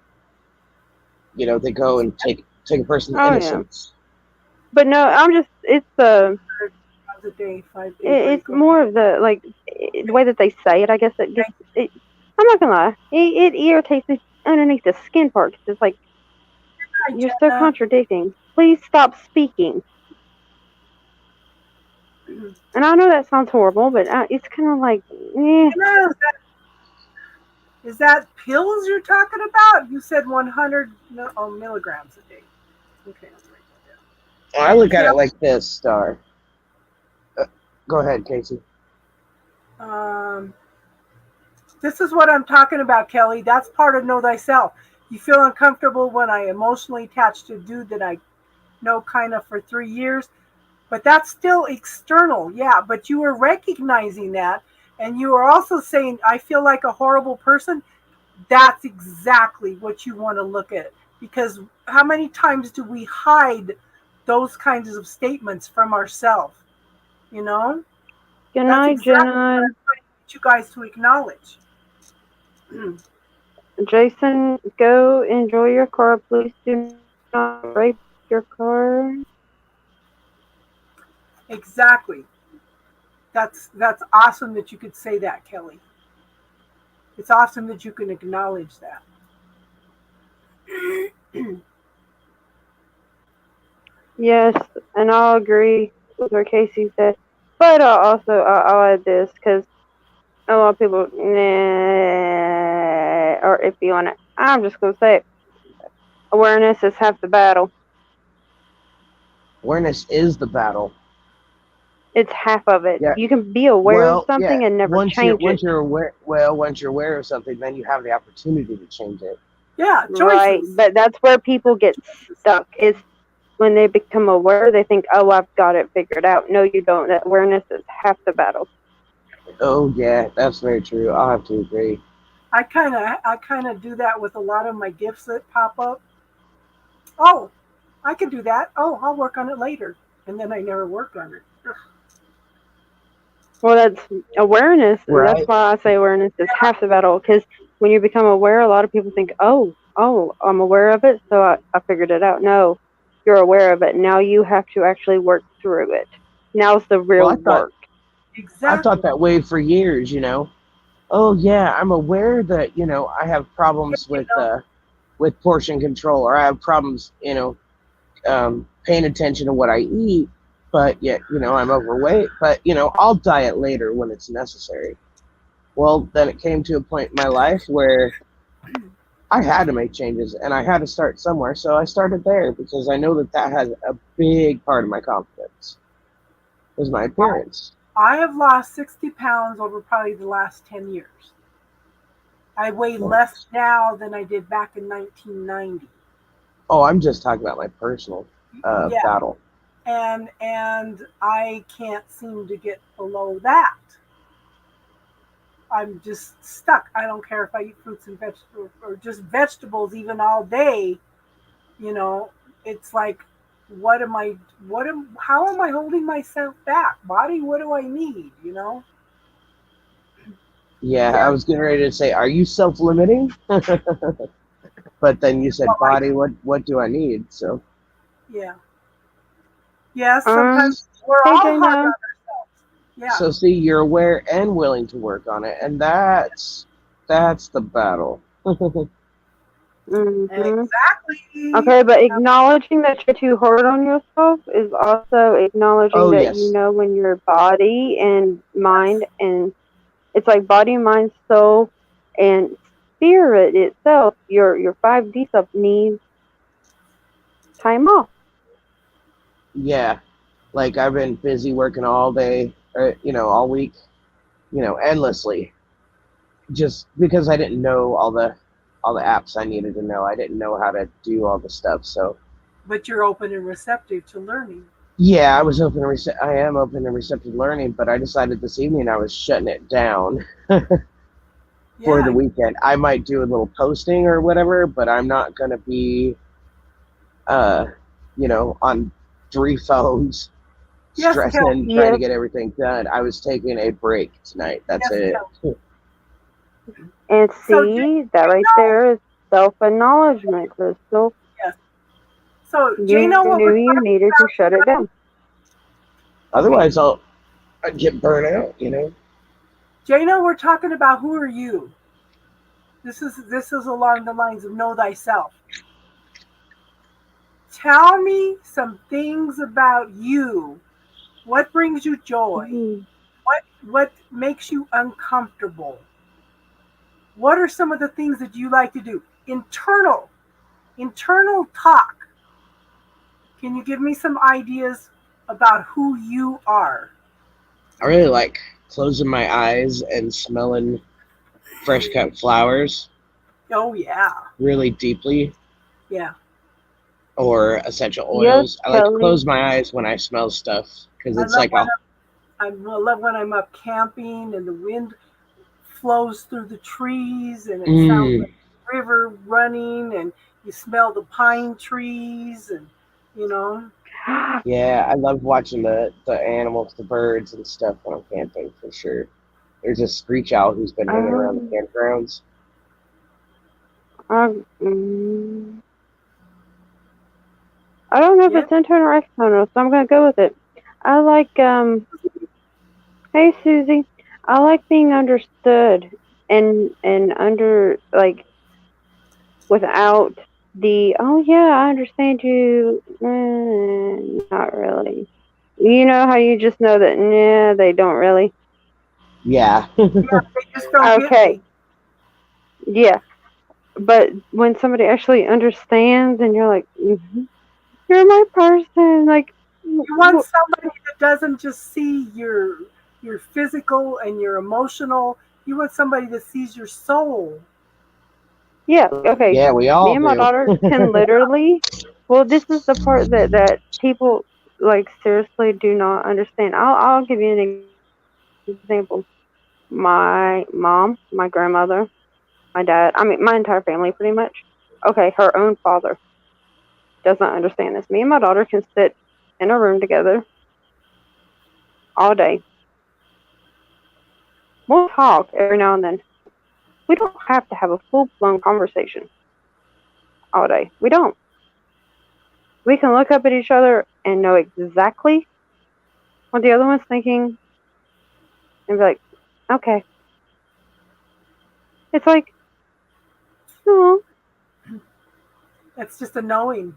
They go and take a person's Oh, yeah. innocence. But no, it's a day, 5 days. it's more of the way that they say it. I guess I'm not gonna lie, it irritates me underneath the skin part. 'Cause it's like you're so contradicting. Please stop speaking. And I know that sounds horrible, but it's kind of like, Is that pills you're talking about? You said 100 milligrams a day. Okay. I look at it like this, Star. Go ahead, Casey. This is what I'm talking about, Kelly. That's part of know thyself. You feel uncomfortable when I emotionally attach to a dude that I know kind of for 3 years, but that's still external. Yeah, but you were recognizing that, and you were also saying, I feel like a horrible person. That's exactly what you want to look at, because how many times do we hide those kinds of statements from ourselves? You know? Good night, exactly Jenna. what I'm trying to get you guys to acknowledge. Jason, go enjoy your car. Please do not rape your car. Exactly. That's awesome that you could say that, Kelly. It's awesome that you can acknowledge that. Yes, and I'll agree with what Casey said. But I'll add this, because a lot of people are iffy on it. I'm just going to say it. Awareness is half the battle. Awareness is the battle. It's half of it. Yeah. You can be aware of something and never change it. Once you're aware of something, then you have the opportunity to change it. Yeah, choices. Right, but that's where people get stuck. Is when they become aware, they think, "Oh, I've got it figured out." No, you don't. That awareness is half the battle. Oh yeah, that's very true. I'll have to agree. I kind of do that with a lot of my gifts that pop up. Oh, I can do that. Oh, I'll work on it later, and then I never work on it. Ugh. Well, that's awareness. Right. That's why I say awareness is half the battle. Because when you become aware, a lot of people think, "Oh, I'm aware of it, so I figured it out." No, you're aware of it. Now you have to actually work through it. Now's the real work. Exactly. I thought that way for years. Oh yeah, I'm aware that I have problems with portion control, or I have problems paying attention to what I eat. But yet, I'm overweight. But, I'll diet later when it's necessary. Well, then it came to a point in my life where I had to make changes, and I had to start somewhere. So I started there, because I know that has a big part of my confidence, is my appearance. I have lost 60 pounds over probably the last 10 years. I weigh less now than I did back in 1990. Oh, I'm just talking about my personal battle. And I can't seem to get below that. I'm just stuck. I don't care if I eat fruits and vegetables or just vegetables even all day. It's like, how am I holding myself back? Body, what do I need? Yeah, I was getting ready to say, are you self-limiting? But then you said, body, what do I need? So. Yeah. Yeah, sometimes we're all hard on ourselves. Yeah. So see, you're aware and willing to work on it, and that's the battle. Mm-hmm. Exactly. Okay, but acknowledging that you're too hard on yourself is also acknowledging that when your body and mind, and it's like body, mind, soul, and spirit itself, your 5D stuff needs time off. Yeah, like I've been busy working all day, all week, endlessly, just because I didn't know all the apps I needed to know. I didn't know how to do all the stuff. So. But you're open and receptive to learning. Yeah, I am open and receptive to learning, but I decided this evening I was shutting it down for the weekend. I might do a little posting or whatever, but I'm not going to be, on 3 phones, stressing, trying to get everything done. I was taking a break tonight. That's it. And see, that right there is self-acknowledgement, Crystal. Yes. So, You Jano, what knew we're you talking needed to shut it down. Otherwise, I'd get burnt out, you know. Jano, we're talking about who are you? This is along the lines of know thyself. Tell me some things about you. What brings you joy? Mhm. What makes you uncomfortable? What are some of the things that you like to do? Internal talk. Can you give me some ideas about who you are? I really like closing my eyes and smelling fresh cut flowers Oh yeah, really deeply, yeah. or essential Yes, oils. I like to Kelly. close my eyes when I smell stuff because I it's love like when a I love when I'm up camping and the wind flows through the trees and it sounds like mm, a river running and you smell the pine trees and you know. yeah. I love watching the animals, the birds and stuff when I'm camping for sure. There's a screech owl who's been hanging around the Um, campgrounds. mm, I don't know if Yeah. it's internal or external, so I'm gonna go with it. I like Hey Susie, I like being understood and under like without the oh yeah I understand you. Not really. You know how you just know that nah they don't really. Yeah. Yeah, they just don't get Okay, me. yeah, but when somebody actually understands and you're like you're my person like You want somebody that doesn't just see your physical and your emotional. You want somebody that sees your soul. yeah, okay. Yeah, we Me all and my do. daughter can literally. Well, this is the part that people like seriously do not understand. I'll give you an example. My mom, my grandmother, my dad. I mean, my entire family, pretty much. Okay, her own father doesn't understand this. Me and my daughter can sit in a room together all day. We'll talk every now and then. We don't have to have a full blown conversation all day. We don't. We can look up at each other and know exactly what the other one's thinking and be like, okay. It's like, oh, That's just a knowing.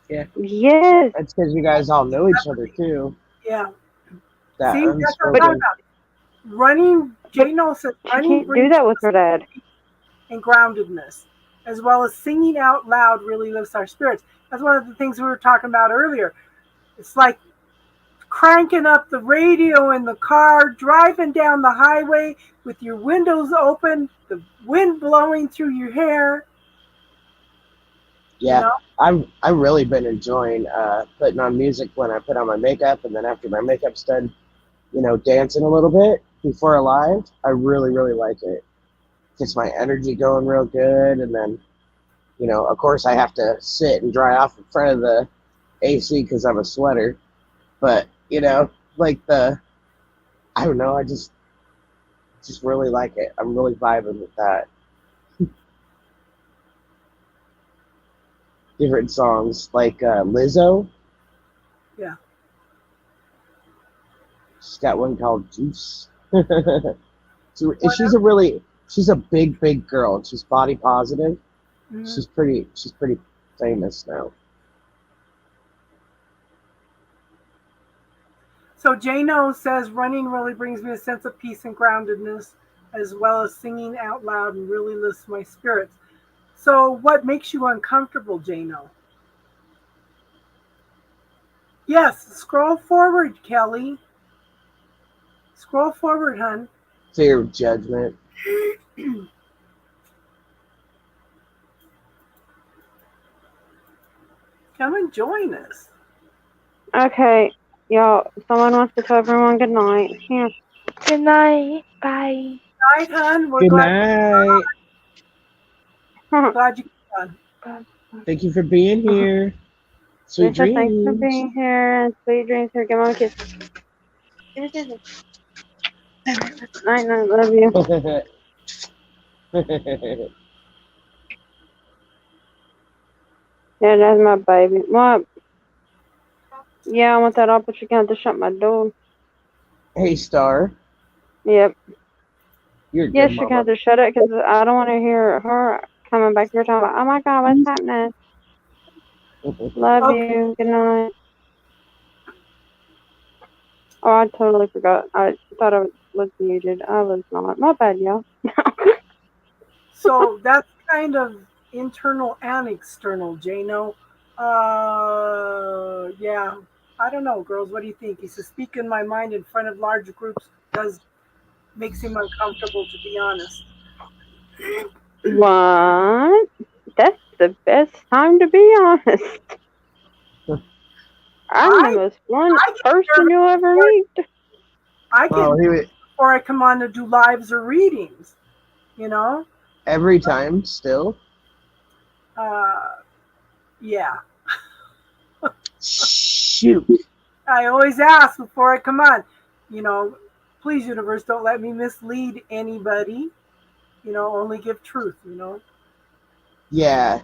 Yeah. yes, That's because you guys all know each other too. Yeah. That See, that's what I'm but talking unspoken. about. Running, but Jano says she running can't do brings that with her dad. and groundedness, as well as singing out loud really lifts our spirits. That's one of the things we were talking about earlier. It's like cranking up the radio in the car, driving down the highway with your windows open, the wind blowing through your hair, you Yeah, know? I've really been enjoying putting on music when I put on my makeup, and then after my makeup's done, dancing a little bit before a live. I really like it. Gets my energy going real good, and then of course I have to sit and dry off in front of the AC because I'm a sweater. But like I don't know, I just really like it. I'm really vibing with that. Different songs like Lizzo. Yeah. She's got one called Juice. What She's a big girl, and she's body positive. else? She's pretty famous now. So Jano says running really brings me a sense of peace and groundedness, as well as singing out loud and really lifts my spirits. So what makes you uncomfortable, Jano? Yes, scroll forward, Kelly. Scroll forward, hun. Fear of judgment. Come and join us. Okay, y'all, someone wants to tell everyone good night. Here. Good night. Bye. Night, hun. We're Good night. glad you came on. Thank you for being here. Sweet Lisa, thanks for dreams. being here and sweet dreams. Here, give mom a kiss. Night, night, love you. Yeah, that's my baby. What? Yeah, I want that all, but you're going to have to shut my door. Hey, Star. Yep. You're a Yes, good you're going to mama. have to shut it because I don't want to hear her coming back here talking about, oh my God, what's happening? Love Okay. you. Good night. Oh, I totally forgot. I thought I was muted. I was not. My bad, y'all. So that's kind of internal and external, Jano. Yeah. I don't know, girls. What do you think? He says, speak in my mind in front of large groups makes him uncomfortable, to be honest. What? That's the best time to be honest. I'm the I most blunt I get person nervous you'll ever before, meet. I get Oh, nervous before I come on to do lives or readings. You know. every time still. Uh, yeah. Shoot. I always ask before I come on. You know, please, universe, don't let me mislead anybody. You know, only give truth. You know. Yeah.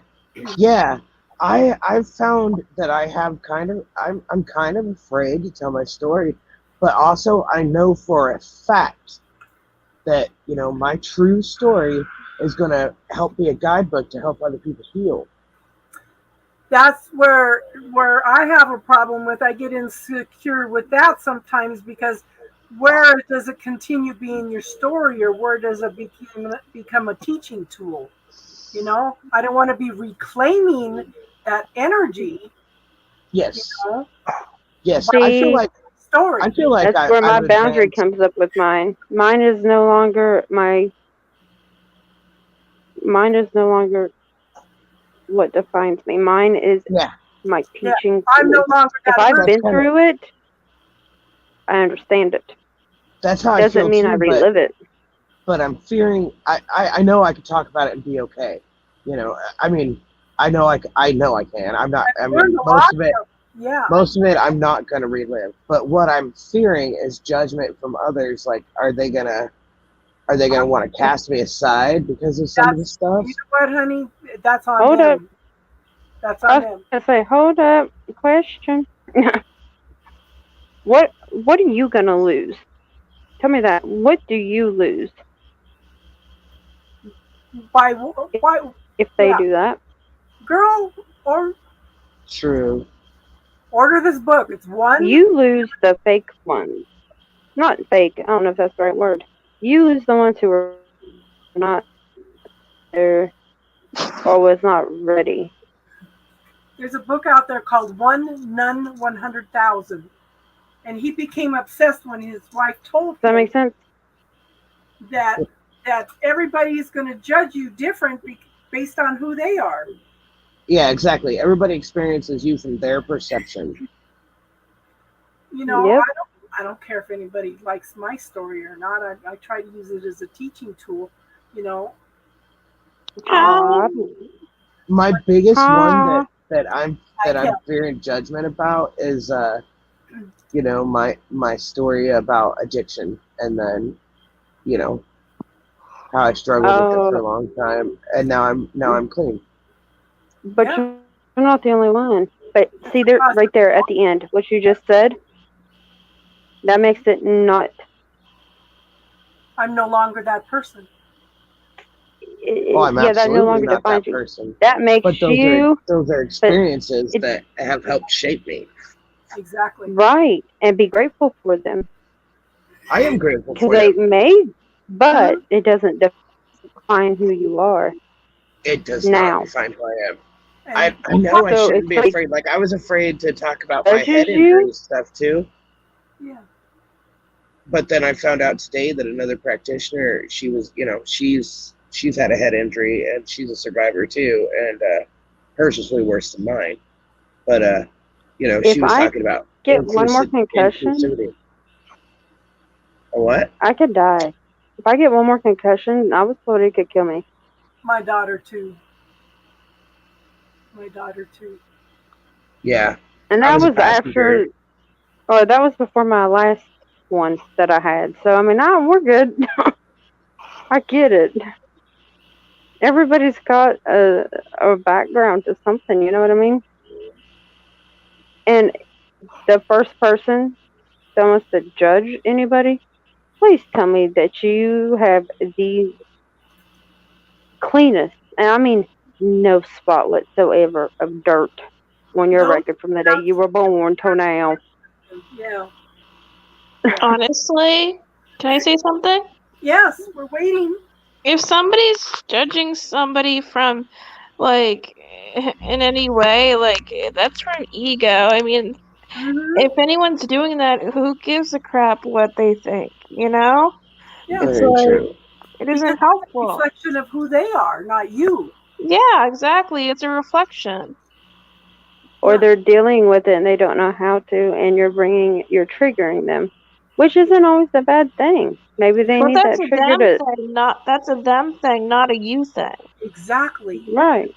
Yeah. I've found that I have I'm kind of afraid to tell my story, but also I know for a fact that, my true story is gonna help be a guidebook to help other people heal. That's where I have a problem with. I get insecure with that sometimes because where does it continue being your story, or where does it become a teaching tool? You know, I don't want to be reclaiming that energy. You Yes. know, Yes. by I feel See, like story. I feel like that's where my I've boundary advanced. comes up with mine. Mine is no longer what defines me. Mine is Yeah. my Yeah, teaching I'm no tool. longer If that I've person. That's been kind of through it, I understand it. that's how I Doesn't feel mean I too, but relive it. I'm fearing. I know I can talk about it and be okay. I mean, I know I can. I'm not. I Learned mean, a lot. Yeah, most of it I'm not gonna relive. But what I'm fearing is judgment from others. Like, are they gonna want to cast me aside because of some of this that's stuff? you know what, honey. That's on Hold up. them. That's I on was them. gonna say, hold up. Question. What are you gonna lose? Tell me that. What do you lose Why? if they Yeah, do that? girl, or True. order this book. It's one. You lose the fake ones. Not fake. I don't know if that's the right word. You lose the ones who are not there or was not ready. There's a book out there called One Nun 100,000, and he became obsessed when his wife told Does that him make sense? that everybody is going to judge you different based on who they are. Yeah, exactly. Everybody experiences you from their perception. You know, Yep. I don't care if anybody likes my story or not. I try to use it as a teaching tool. You know, Ah, My biggest one ah. I that I'm can't. fearing judgment about is my story about addiction, and then you know how I struggled with it for a Oh, long time, and now I'm clean. but Yeah, you're not the only one. But see there, right there at the end, what you just said, that makes it not. I'm no longer that person. Oh, I'm Yeah, that no absolutely longer not defines that you. person. That makes But you. those are But experiences it that have helped shape me. Exactly. right, and be grateful for them I am grateful because for they them. may, Hmm. but it doesn't define who you are It does not now. define who I am. And I know I So if shouldn't be somebody afraid. Like, I was afraid to talk about my head judges you, injury stuff too. yeah, But then I found out today that another practitioner, she's had a head injury and she's a survivor too, and hers was way worse than mine. But she if was I talking about get one more concussion, inclusivity. A what? I could die. If I get one more concussion, I was told it could kill me. my daughter too. My daughter too. Yeah, And I that was a was passenger. after, or that was before my last one that I had. So I mean, we're good. I get it. everybody's got a background to something, you know what I mean? And the first person that wants to judge anybody, please tell me that you have the cleanest, and I mean no spot whatsoever of dirt on your No, record from the day you were born till now. yeah. Honestly, can I say something? Yes, we're waiting. If somebody's judging somebody from, like, in any way, like, that's from ego. I mean, Hmm. if anyone's doing that, who gives a crap what they think, you know? Yeah, It's Very like, true. it because isn't it's a helpful. reflection of who they are, not you. Yeah, exactly. It's a reflection. Or Yeah. they're dealing with it and they don't know how to, and you're triggering them, which isn't always a bad thing. Maybe they But need that's that a trigger them to, thing, that's a them thing, not a you thing. Exactly. right.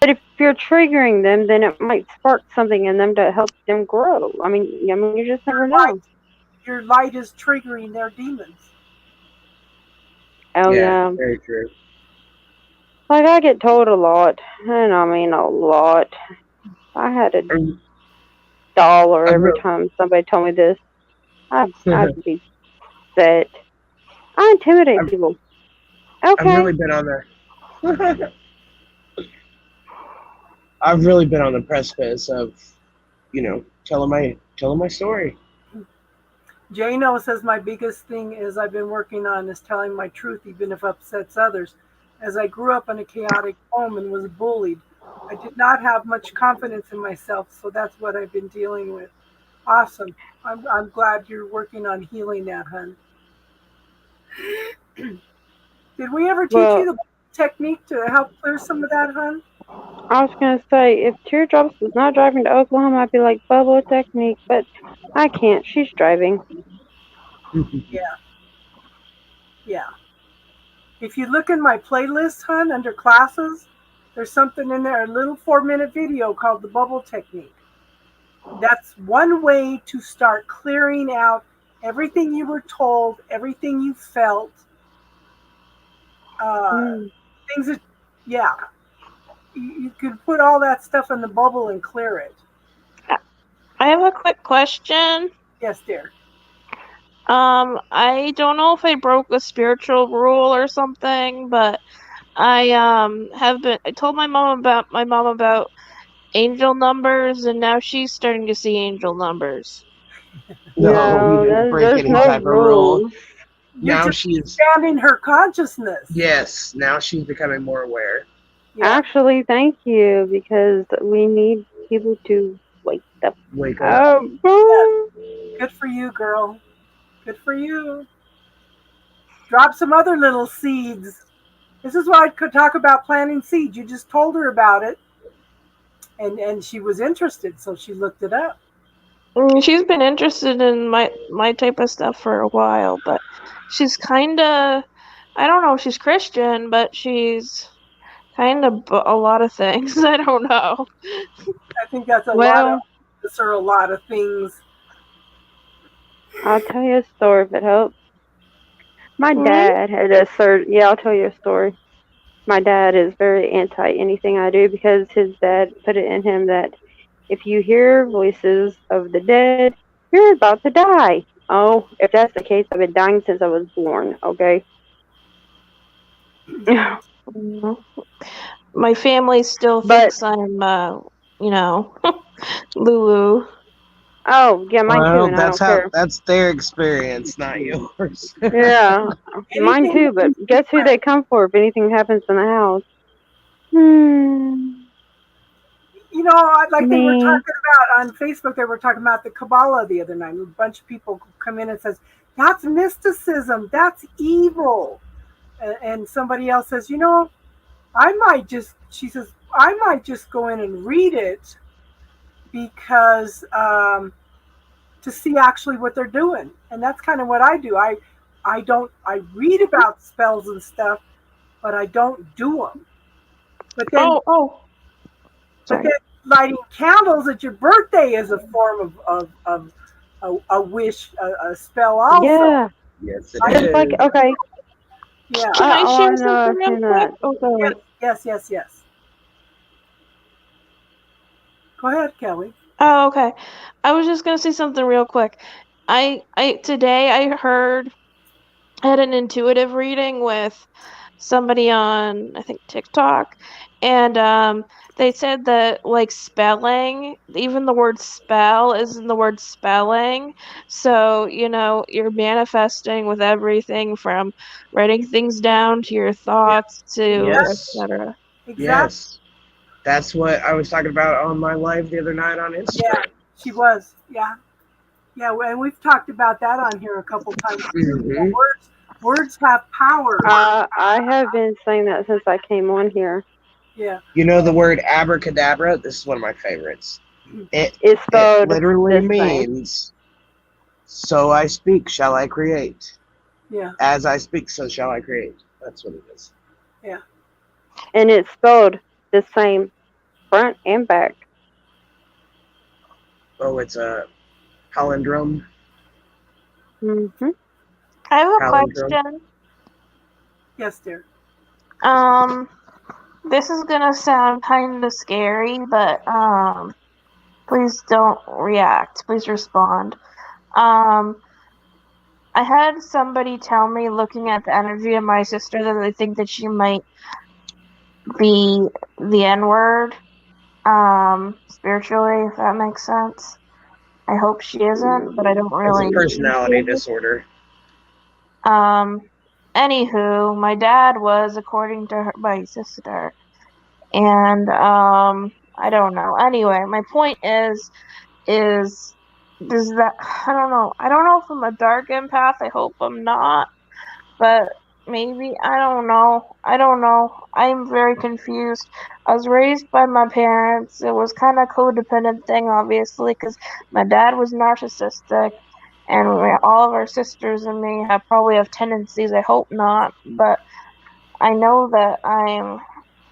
But if you're triggering them, then it might spark something in them to help them grow. I mean, you just never know. Your light is triggering their demons. Oh Yeah, yeah, very true. like I get told a lot, and I mean a lot. I had a dollar I've every really, time somebody told me this. I'd be set. I intimidate I've, people. I've Okay. really been on the I've really been on the precipice of, telling my story. Jano says my biggest thing is I've been working on is telling my truth, even if it upsets others. As I grew up in a chaotic home and was bullied, I did not have much confidence in myself, so that's what I've been dealing with. Awesome. I'm glad you're working on healing that, hun. Did we ever teach you Well, the technique to help clear some of that, hun? I was gonna say if Teardrops was not driving to Oklahoma, I'd be like bubble technique, but I can't. She's driving. Yeah, yeah. If you look in my playlist, hun, under classes, there's something in there, a little 4-minute video called the bubble technique. That's one way to start clearing out everything you were told, everything you felt, Mm. things that, yeah, you could put all that stuff in the bubble and clear it. I have a quick question. Yes, dear. I don't know if I broke a spiritual rule or something, but I I told my mom about angel numbers, and now she's starting to see angel numbers. No, you No, didn't break there's any no type of rule. rules. You're Now just she's expanding her consciousness. yes, now she's becoming more aware. Yeah. Actually, thank you because we need people to wake up. Wake up. Oh, Good for you, girl. Good for you. Drop some other little seeds. This is why I could talk about planting seeds. You just told her about it, and she was interested, so she looked it up. She's been interested in my type of stuff for a while, but she's kind of, I don't know if she's Christian, but she's kind of a lot of things. I don't know. I think that's a lot of well, this are a lot of things. I'll tell you a story if it helps. My Mhm. dad had a yeah, I'll tell you a story. My dad is very anti anything I do because his dad put it in him that if you hear voices of the dead, you're about to die. Oh, if that's the case, I've been dying since I was born, okay? My family still But, thinks I'm, Lulu. oh, yeah, mine too, Well, and I don't care. that's their experience, not yours. Yeah, mine Anything, too, but guess who they come for if anything happens in the house? you know, like they were Me. talking about on Facebook, they were talking about the Kabbalah the other night. A bunch of people come in and says, that's mysticism, that's evil. And somebody else says, you know, she says, I might just go in and read it because to see actually what they're doing. And that's kind of what I do. I read about spells and stuff, but I don't do them. But then, Sorry. lighting candles at your birthday is a form of a wish, a spell also. Yeah, Yes, just it like, is. okay, Yeah. Can I Oh, share no, something I've real seen quick? that. Oh, go ahead. Yes. Go ahead, Kelly. Oh, okay. I was just gonna say something real quick. Today I had an intuitive reading with somebody on, I think, TikTok, and they said that like spelling, even the word spell is in the word spelling. So, you're manifesting with everything from writing things down to your Yeah. thoughts to Yes. etc. Exactly. Yes. That's what I was talking about on my live the other night on Yeah. Instagram. She was. Yeah. Yeah. And we've talked about that on here a couple times too. Hmm. Words have power. I have been saying that since I came on here. Yeah. You know the word abracadabra? This is one of my favorites. It It's it spelled literally the same. means so I speak, shall I create. Yeah. As I speak, so shall I create. That's what it is. Yeah. And it's spelled the same front and back. Oh, it's a palindrome. Mm-hmm. I have a Palindrome. question. Yes, dear. Um, this is gonna sound kind of scary, but please don't react. Please respond. Um, I had somebody tell me, looking at the energy of my sister, that they think that she might be the N-word, spiritually, if that makes sense. I hope she isn't, but I don't It's a really think she personality is. disorder. Anywho, my dad was, according to my sister, and I don't know. Anyway, my point is does that I don't know if I'm a dark empath. I hope I'm not, but maybe. I don't know. I'm very confused. I was raised by my parents. It was kind of codependent thing, obviously, because my dad was narcissistic, and all of our sisters and me probably have tendencies. I hope not, but I know that I'm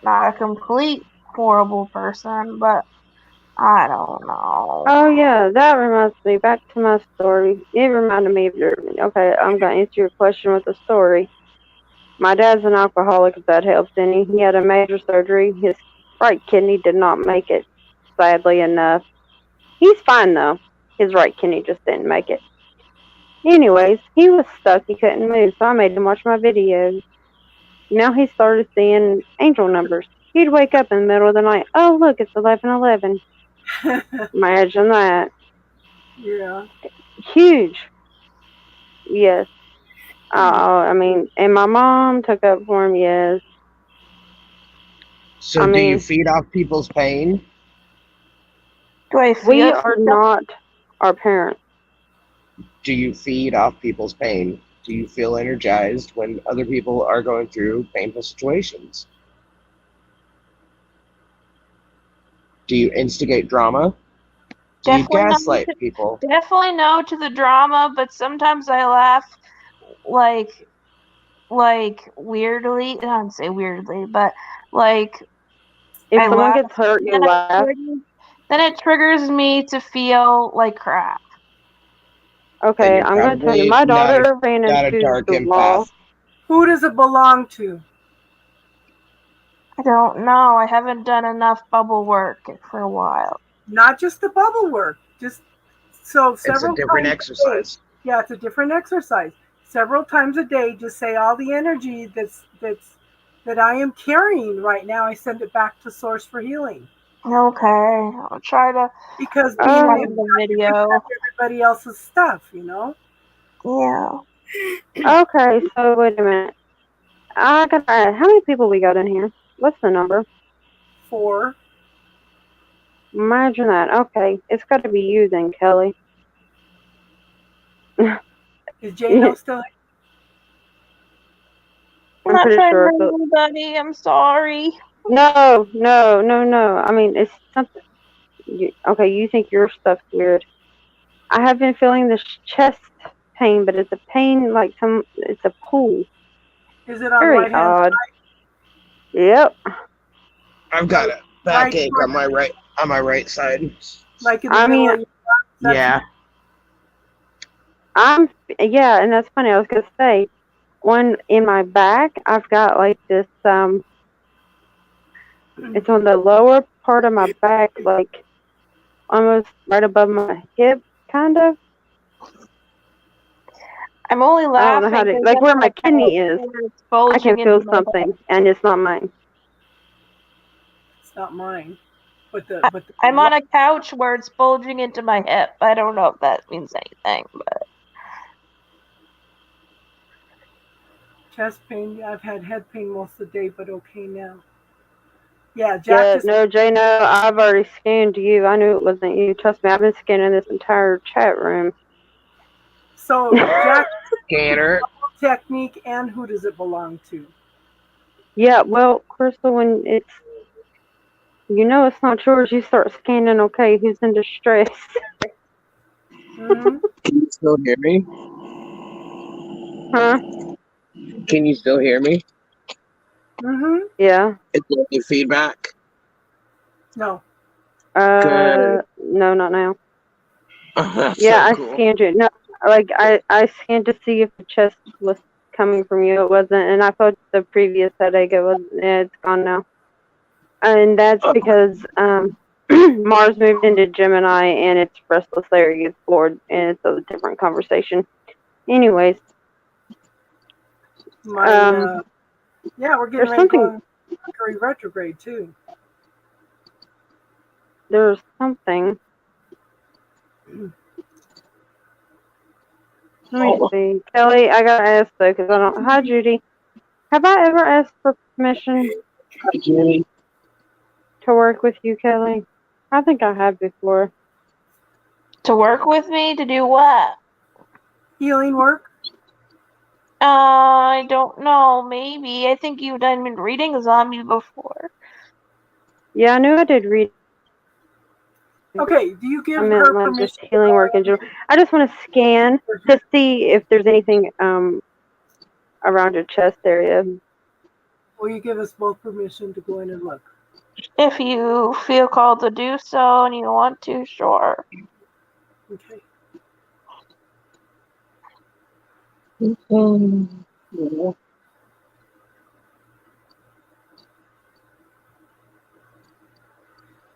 not a complete horrible person, but I don't know. Oh yeah, that reminds me back to my story. It reminded me of your. Okay, I'm gonna answer your question with a story. My dad's an alcoholic, if that helps any. He had a major surgery. His right kidney did not make it, sadly enough. He's fine though. His right kidney just didn't make it. Anyways, he was stuck. He couldn't move, so I made him watch my videos. Now he started seeing angel numbers. He'd wake up in the middle of the night. Oh, look, it's 11:11. Imagine that. Yeah. Huge. Yes. I mean, and my mom took up for him. Yes. So I do you mean, feed off people's pain? Do I we feel are not our parents. Do you feed off people's pain? Do you feel energized when other people are going through painful situations? Do you instigate drama? Do you definitely not gaslight to, people? definitely no to the drama, but sometimes I laugh like weirdly. I don't say weirdly, but like If I someone laugh, gets hurt, you then laugh. then it triggers me to feel like crap. Then Okay, you're I'm going to tell you. probably My not daughter ran a into dark the wall. empath. Who does it belong to? I don't know. I haven't done enough bubble work for a while. Not just the bubble work. Just so It's a several different times a day. exercise. Yeah, it's a different exercise. Several times a day, just say all the energy that I am carrying right now. I send it back to Source for Healing Okay, I'll try to because being an find Oh, the empath, you video. accept everybody else's stuff. Yeah. okay. So wait a minute. I got. How many people we got in here? What's the number? 4. Imagine that. Okay, it's got to be you then, Kelly. Is J-Lo still? I'm I'm not pretty trying to sure. hurt anybody. I'm sorry. No. I mean, it's something. Okay, you think your stuff's weird. I have been feeling this chest pain, but it's a pain like it's a pull. Is it on Very right hand odd. side? Yep. I've got a Right backache foot, on my right side. like in the I middle mean, of your back? Yeah. yeah, and that's funny. I was gonna say, one in my back. I've got like this. It's on the lower part of my back, like almost right above my hip, kind of. I'm only I don't know how laughing to, 'cause like where I'm my like, kidney is. it's I bulging can feel into my head. something, and it's not mine. It's not mine. But I'm on a couch where it's bulging into my hip. I don't know if that means anything, but chest pain. I've had head pain most of the day, but okay now. Yeah, Jack Yeah, just no, Jay, no, I've already scanned you. I knew it wasn't you. Trust me, I've been scanning this entire chat room. so Jack Scanner. technique, and who does it belong to? Yeah, well, Crystal, when it's, it's not yours, you start scanning, okay, who's in distress. Hmm. Can you still hear me? Huh? Can you still hear me? Mm-hmm. Yeah. Is there any feedback? No. Good. No, not now. That's Yeah, so I cool. scanned it. No, like, I scanned to see if the chest was coming from you. It wasn't, and I thought the previous headache, it's gone now. And that's because, Mars moved into Gemini and it's restless Larry gets bored and it's a different conversation. Anyways, Yeah, we're getting there's ready to go something on Mercury retrograde too. there's something. Let me see. Kelly, I gotta ask though, because I don't. Hi, Judy. Have I ever asked for permission Hi, Julie. to work with you, Kelly? I think I have before. to work with me to do what? Healing work. I don't know. Maybe. I think you've done readings on me before. Yeah, I knew I did read. Okay, do you give I her meant like permission? just healing work in general. I just want to scan to see if there's anything around your chest area. Will you give us both permission to go in and look? If you feel called to do so and you want to, sure. Okay.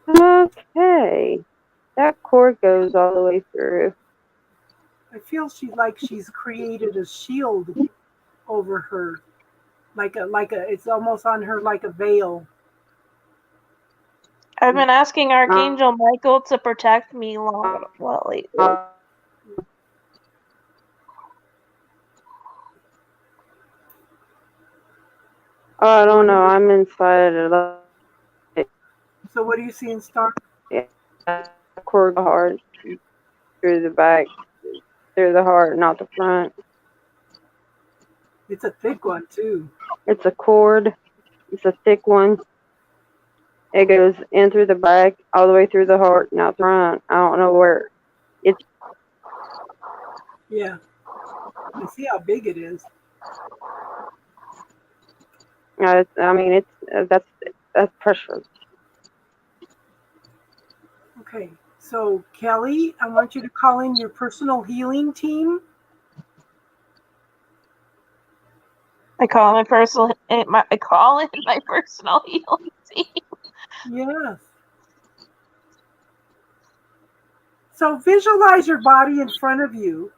Okay, that cord goes all the way through. I feel she's created a shield over her, like a. It's almost on her like a veil. I've been asking Archangel Michael to protect me lately. I don't know. I'm inside it. So what do you see in Star? Yeah, cord hard through the back, through the heart, not the front. It's a thick one too. It's a cord. It's a thick one. It goes in through the back, all the way through the heart, not the front. I don't know where. It's. Yeah. You see how big it is. I mean, that's pressure. Okay. So Kelly, I want you to call in your personal healing team. I call in my personal healing team. Yes. So visualize your body in front of you.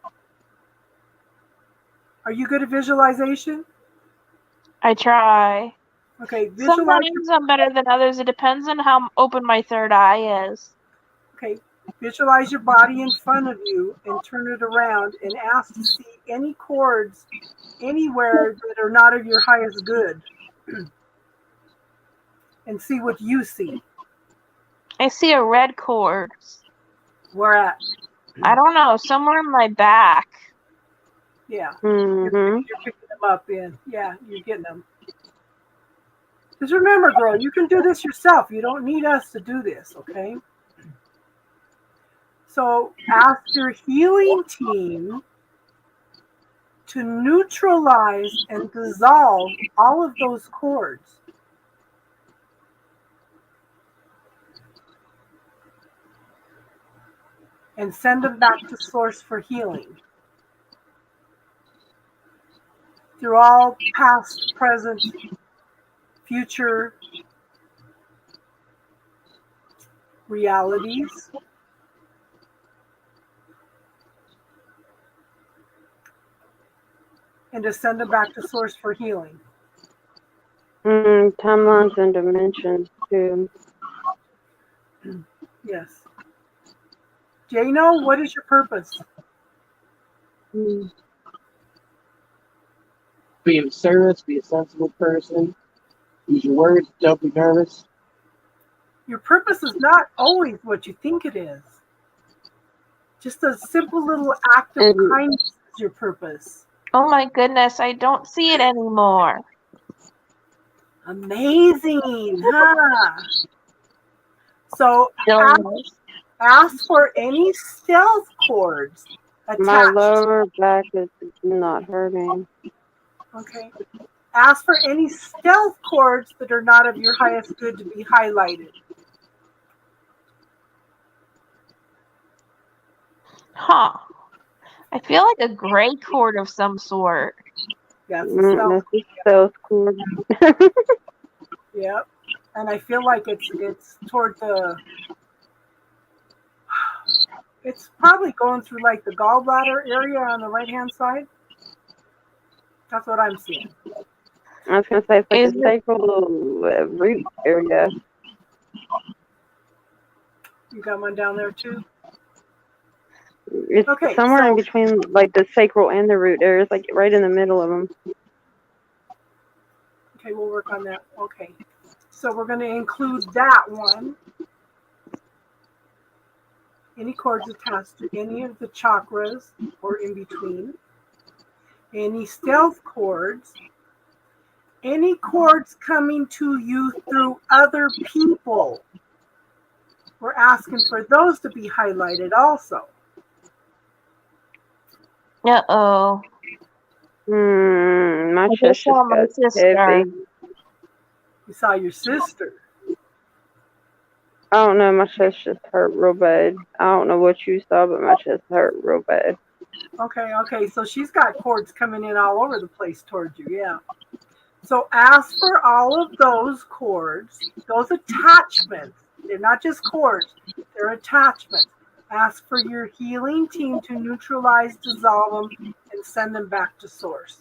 Are you good at visualization? I try. Okay, Sometimes I'm better than others. It depends on how open my third eye is. Okay, visualize your body in front of you and turn it around and ask to see any cords anywhere that are not of your highest good. And see what you see. I see a red cord. Where at? I don't know, somewhere in my back. Yeah. Mm-hmm. You're picking them up in. Yeah, you're getting them. Because remember, girl, you can do this yourself. You don't need us to do this, okay? So ask your healing team to neutralize and dissolve all of those cords. And send them back to source for healing. through all past, present, future realities. And to send them back to source for healing. Timelines and dimensions too. Yes. Jano, what is your purpose? Be of service, be a sensible person, use your words, don't be nervous. Your purpose is not always what you think it is. Just a simple little act of kindness is your purpose. Oh my goodness, I don't see it anymore. Amazing, huh? So Stillness. ask for any stealth cords attached. My lower back is not hurting. Okay. Ask for any stealth cords that are not of your highest good to be highlighted. Huh. I feel like a gray cord of some sort. Yes, That's the stealth cord. Yep. And I feel like it's toward the. It's probably going through like the gallbladder area on the right hand side. That's what I'm seeing. I was gonna say it's like the sacral root area. You got one down there too? It's Okay, somewhere so- in between like the sacral and the root area. It's like right in the middle of them. Okay, we'll work on that. Okay. So we're going to include that one. Any cords attached to any of the chakras or in between. Any stealth cords. Any cords coming to you through other people. We're asking for those to be highlighted also. Uh-oh. My I chest just saw just my got sister. heavy. You saw your sister. I don't know, my chest just hurt real bad. I don't know what you saw, but my chest hurt real bad. Okay. So she's got cords coming in all over the place towards you, yeah. So ask for all of those cords, those attachments. They're not just cords, they're attachments. Ask for your healing team to neutralize, dissolve them, and send them back to source.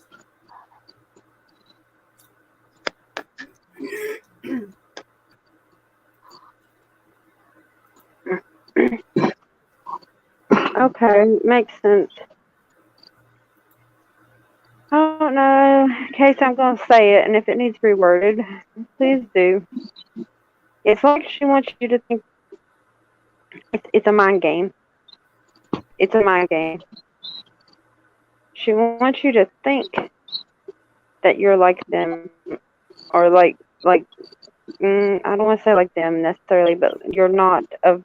Okay, makes sense. I don't know. In case I'm going to say it, and if it needs reworded, please do. It's like she wants you to think it's a mind game. It's a mind game. She wants you to think that you're like them, or like I don't want to say like them necessarily, but you're not of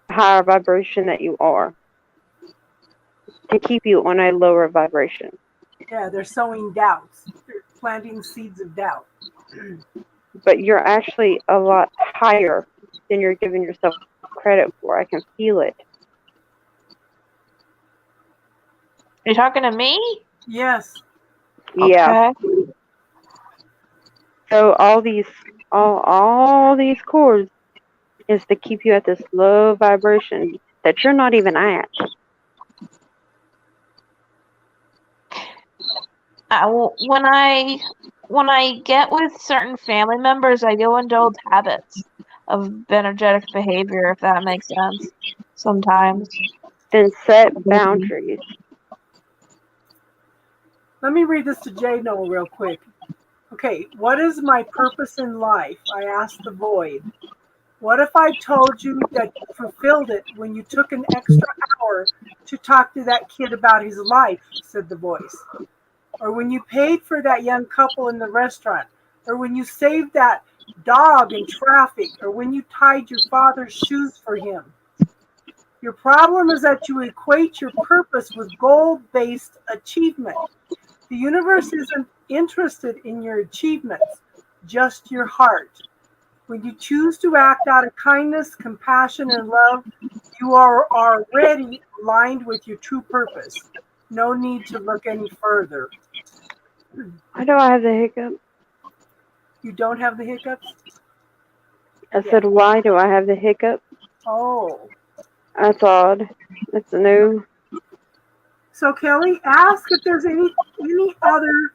higher vibration that you are, to keep you on a lower vibration. Yeah, they're sowing doubts. They're planting seeds of doubt. But you're actually a lot higher than you're giving yourself credit for. I can feel it. You talking to me? Yes. Yeah. Okay. So all these cords is to keep you at this low vibration that you're not even at. When I get with certain family members, I go into old habits of energetic behavior, if that makes sense. Sometimes. Then set boundaries. Let me read this to Jano real quick. Okay, what is my purpose in life? I asked the void. What if I told you that you fulfilled it when you took an extra hour to talk to that kid about his life, said the voice. Or when you paid for that young couple in the restaurant, or when you saved that dog in traffic, or when you tied your father's shoes for him. Your problem is that you equate your purpose with goal-based achievement. The universe isn't interested in your achievements, just your heart. When you choose to act out of kindness, compassion, and love, you are already aligned with your true purpose. No need to look any further. Why do I have the hiccup? You don't have the hiccups? I said, why do I have the hiccup? Oh. That's odd. That's new. So Kelly, ask if there's any other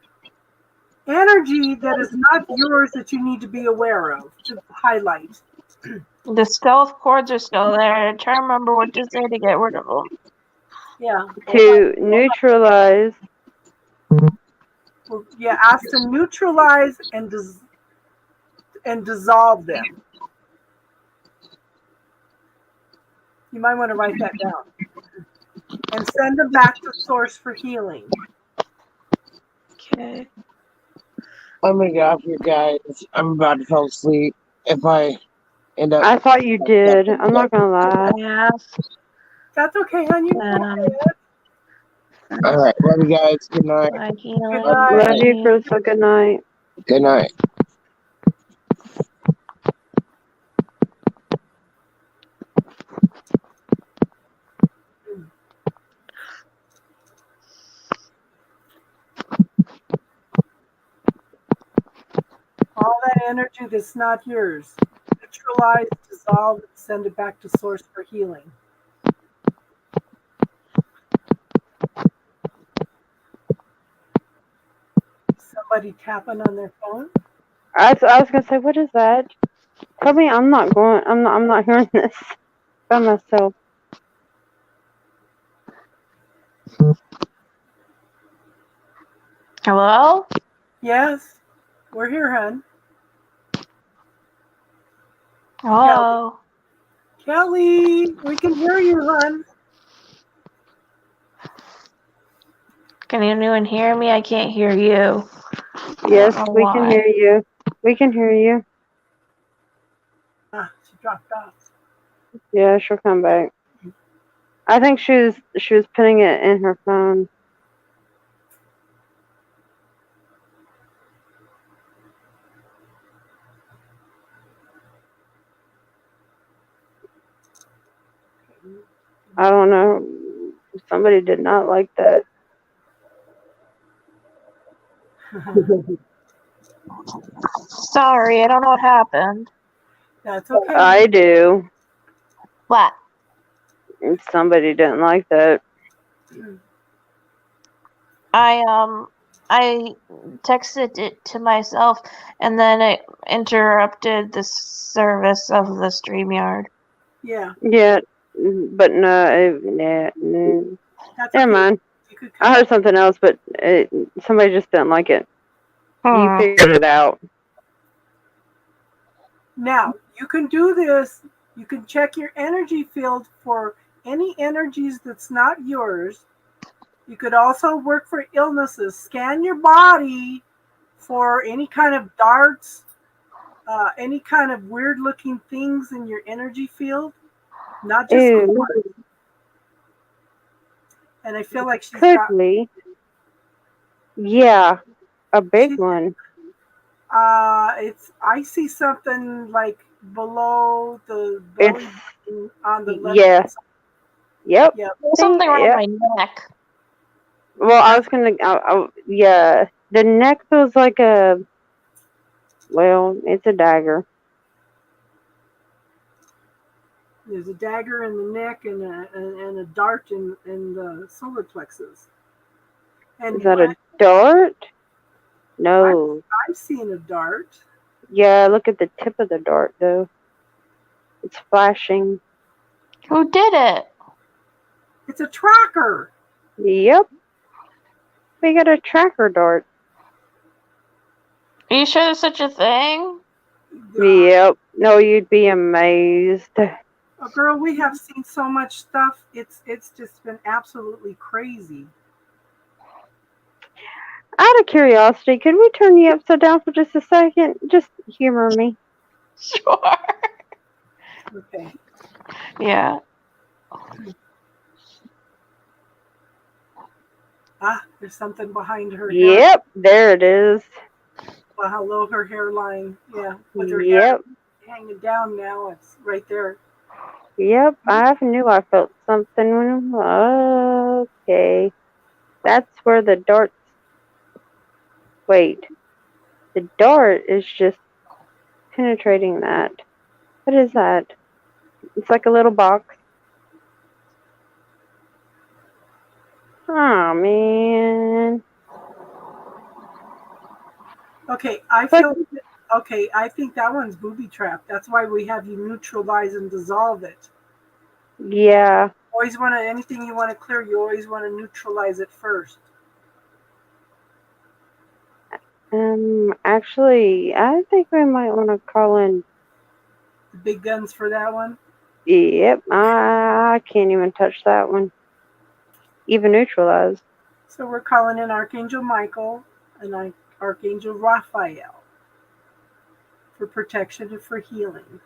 energy that is not yours that you need to be aware of to highlight. The stealth cords are still there. Try to remember what to say to get rid of them. Yeah. To neutralize. Yeah, ask to neutralize and dissolve them. You might want to write that down. And send them back to source for healing. Okay. I'm gonna get off here, guys. I'm about to fall asleep. If I end up, I thought you did. I'm not gonna lie. Yeah. That's okay, honey. all right. Love you guys. Good night. Good night. Love you, Crystal. Good night. Good night. All that energy that's not yours. Neutralize, dissolve, and send it back to source for healing. Somebody tapping on their phone? I was gonna say, what is that? Tell me, I'm not hearing this by myself. Hello? Yes. We're here, hon. Hello? Kelly, we can hear you, hon. Can anyone hear me? I can't hear you. Yes, I don't know we can why. hear you. We can hear you. Ah, she dropped off. Yeah, she'll come back. I think she was putting it in her phone. I don't know. Somebody did not like that. Sorry, I don't know what happened. That's okay. I do. What? Somebody didn't like that. I texted it to myself and then it interrupted the service of the StreamYard. Yeah. Yeah, but no. That's Never okay. mind. You could come I heard something else, but somebody just didn't like it. You figured it out. Now, you can do this. You can check your energy field for any energies that's not yours. You could also work for illnesses. Scan your body for any kind of darts, any kind of weird looking things in your energy field. Not just Ew. cords. And I feel like she's Could got... we? Yeah, a big one. I see something like below the belly button on the left Yeah. side. Yep. Something around my neck. Well, I was gonna. Yeah, the neck feels like a. Well, it's a dagger. There's a dagger in the neck and a dart in the solar plexus. And Is that a dart? No. I'm seeing a dart. Yeah, look at the tip of the dart, though. It's flashing. Who did it? It's a tracker. Yep. We got a tracker dart. Are you sure there's such a thing? Yep. No, you'd be amazed. Oh, girl, we have seen so much stuff. It's just been absolutely crazy. Out of curiosity, could we turn you upside down for just a second? Just humor me. Sure. Okay. Yeah. Ah, there's something behind her hair. Yep, there it is. Well, hello, her hairline. Yeah, with her Yep. hair hanging down now. It's right there. Yep, I knew I felt something. Okay. That's where the darts. Wait. The dart is just penetrating that. What is that? It's like a little box. Oh, man. Okay, I feel. Okay, I think that one's booby trapped. That's why we have you neutralize and dissolve it. Yeah. Always want to, anything you want to clear, you always want to neutralize it first. Actually, I think we might want to call in. The big guns for that one. Yep, I can't even touch that one. Even neutralize. So we're calling in Archangel Michael and Archangel Raphael for protection and for healing.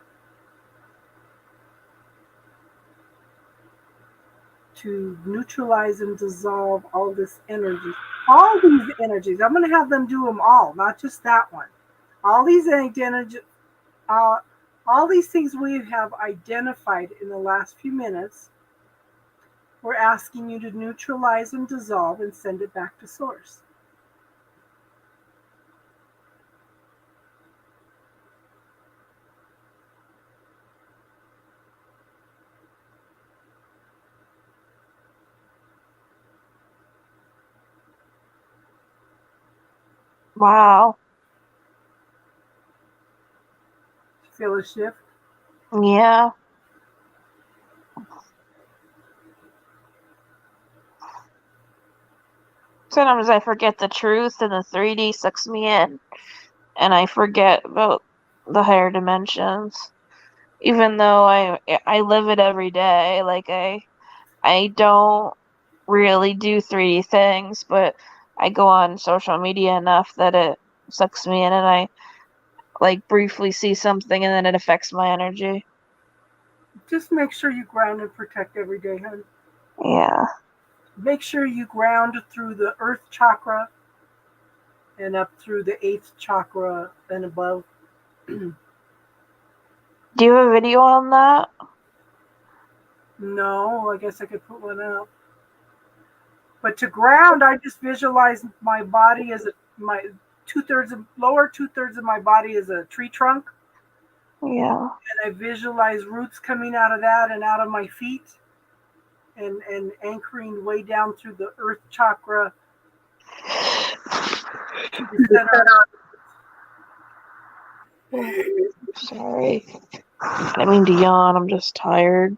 To neutralize and dissolve all this energy. All these energies. I'm going to have them do them all, not just that one. All these energy, all these things we have identified in the last few minutes, we're asking you to neutralize and dissolve and send it back to source. Wow. Feel a shift? Yeah. Sometimes I forget the truth and the 3D sucks me in. And I forget about the higher dimensions. Even though I live it every day. Like I don't really do 3D things, but I go on social media enough that it sucks me in and I like briefly see something and then it affects my energy. Just make sure you ground and protect every day, honey. Yeah. Make sure you ground through the earth chakra and up through the 8th chakra and above. Do you have a video on that? No, I guess I could put one up. But to ground, I just visualize my body as my lower 2/3 of my body is a tree trunk. Yeah. And I visualize roots coming out of that and out of my feet and anchoring way down through the earth chakra to the center. Sorry. I didn't mean to yawn, I'm just tired.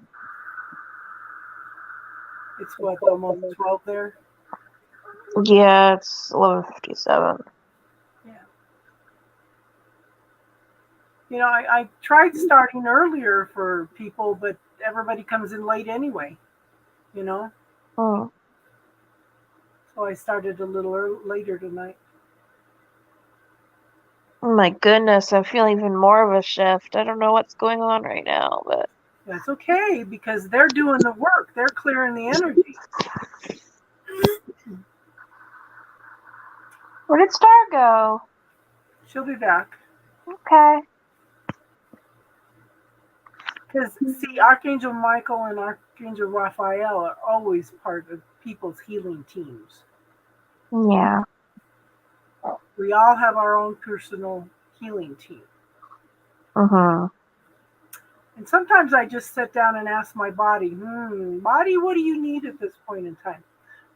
It's what, almost 12 there? Yeah, it's 11:57. Yeah. You know, I tried starting earlier for people, but everybody comes in late anyway, you know? Oh. So I started a little later tonight. Oh my goodness, I feel even more of a shift. I don't know what's going on right now, but That's okay, because they're doing the work. They're clearing the energy. where did Star go? She'll be back. Okay. Because, see, Archangel Michael and Archangel Raphael are always part of people's healing teams. Yeah. We all have our own personal healing team. Mm-hmm. And sometimes I just sit down and ask my body, body, what do you need at this point in time?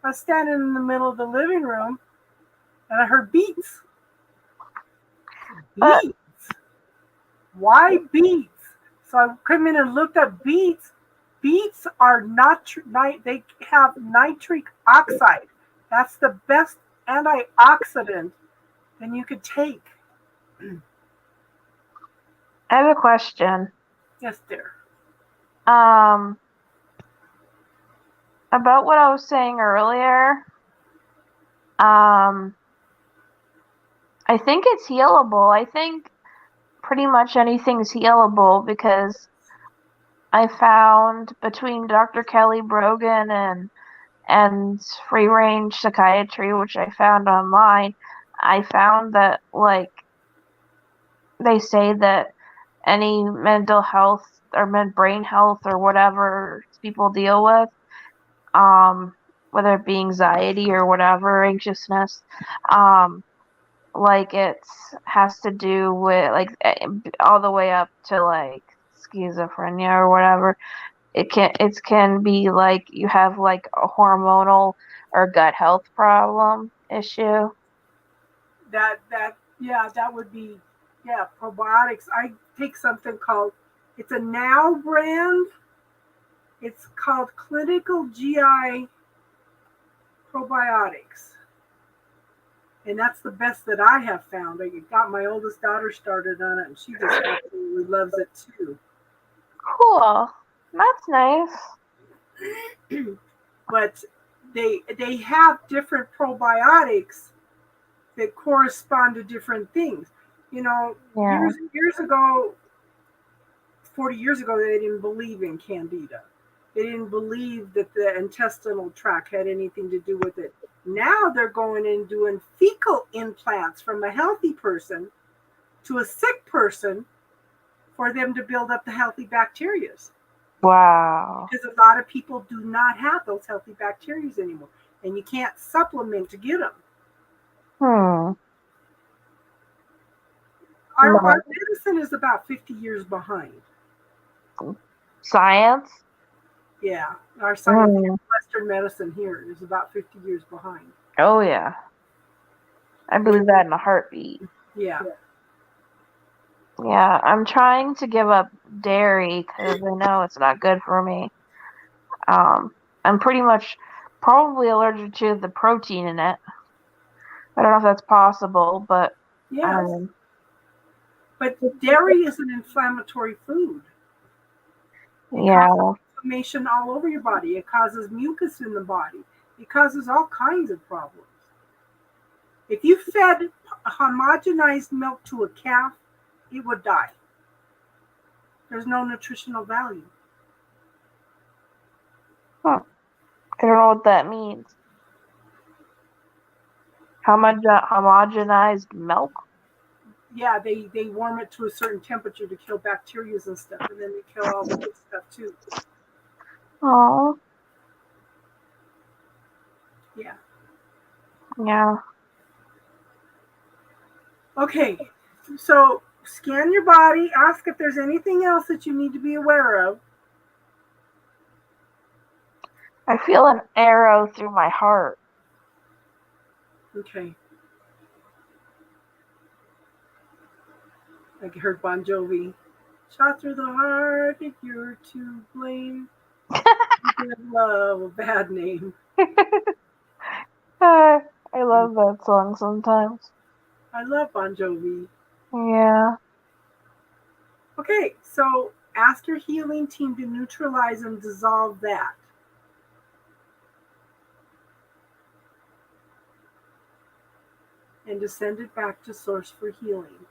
I was standing in the middle of the living room and I heard beats. Beats. Why beats? So I came in and looked up beets. Beets are not, they have nitric oxide. That's the best antioxidant that you could take. I have a question. Yes, dear. About what I was saying earlier. I think it's healable. I think pretty much anything's healable because I found between Dr. Kelly Brogan and free range psychiatry, which I found online, I found that like they say that any mental health or brain health or whatever people deal with, whether it be anxiety or whatever, anxiousness, like it's has to do with like all the way up to like schizophrenia or whatever. It can be like you have like a hormonal or gut health problem issue. That would be, probiotics. I take something called, it's a Now brand. It's called Clinical GI Probiotics. And that's the best that I have found. I got my oldest daughter started on it, and she just absolutely loves it too. Cool. That's nice. But they have different probiotics that correspond to different things. Yeah. Years ago, 40 years ago, they didn't believe in candida. They didn't believe that the intestinal tract had anything to do with it. Now they're going and doing fecal implants from a healthy person to a sick person for them to build up the healthy bacteria. Wow. Because a lot of people do not have those healthy bacteria anymore. And you can't supplement to get them. Our medicine is about 50 years behind. Science? Yeah. Our science, Western medicine here is about 50 years behind. Oh, yeah. I believe that in a heartbeat. Yeah. Yeah, I'm trying to give up dairy because I know it's not good for me. I'm pretty much probably allergic to the protein in it. I don't know if that's possible, but yes. But dairy is an inflammatory food. It causes inflammation all over your body. It causes mucus in the body. It causes all kinds of problems. If you fed homogenized milk to a calf, it would die. There's no nutritional value. Huh. I don't know what that means. Homogenized milk? Yeah, they warm it to a certain temperature to kill bacteria and stuff, and then they kill all the good stuff too. Oh. Yeah. Yeah. Okay, so scan your body, ask if there's anything else that you need to be aware of. I feel an arrow through my heart. Okay. I heard Bon Jovi. Shot through the heart, if you're to blame. Good love, a bad name. I love that song sometimes. I love Bon Jovi. Yeah. Okay, so ask your healing team to neutralize and dissolve that. And to send it back to source for healing.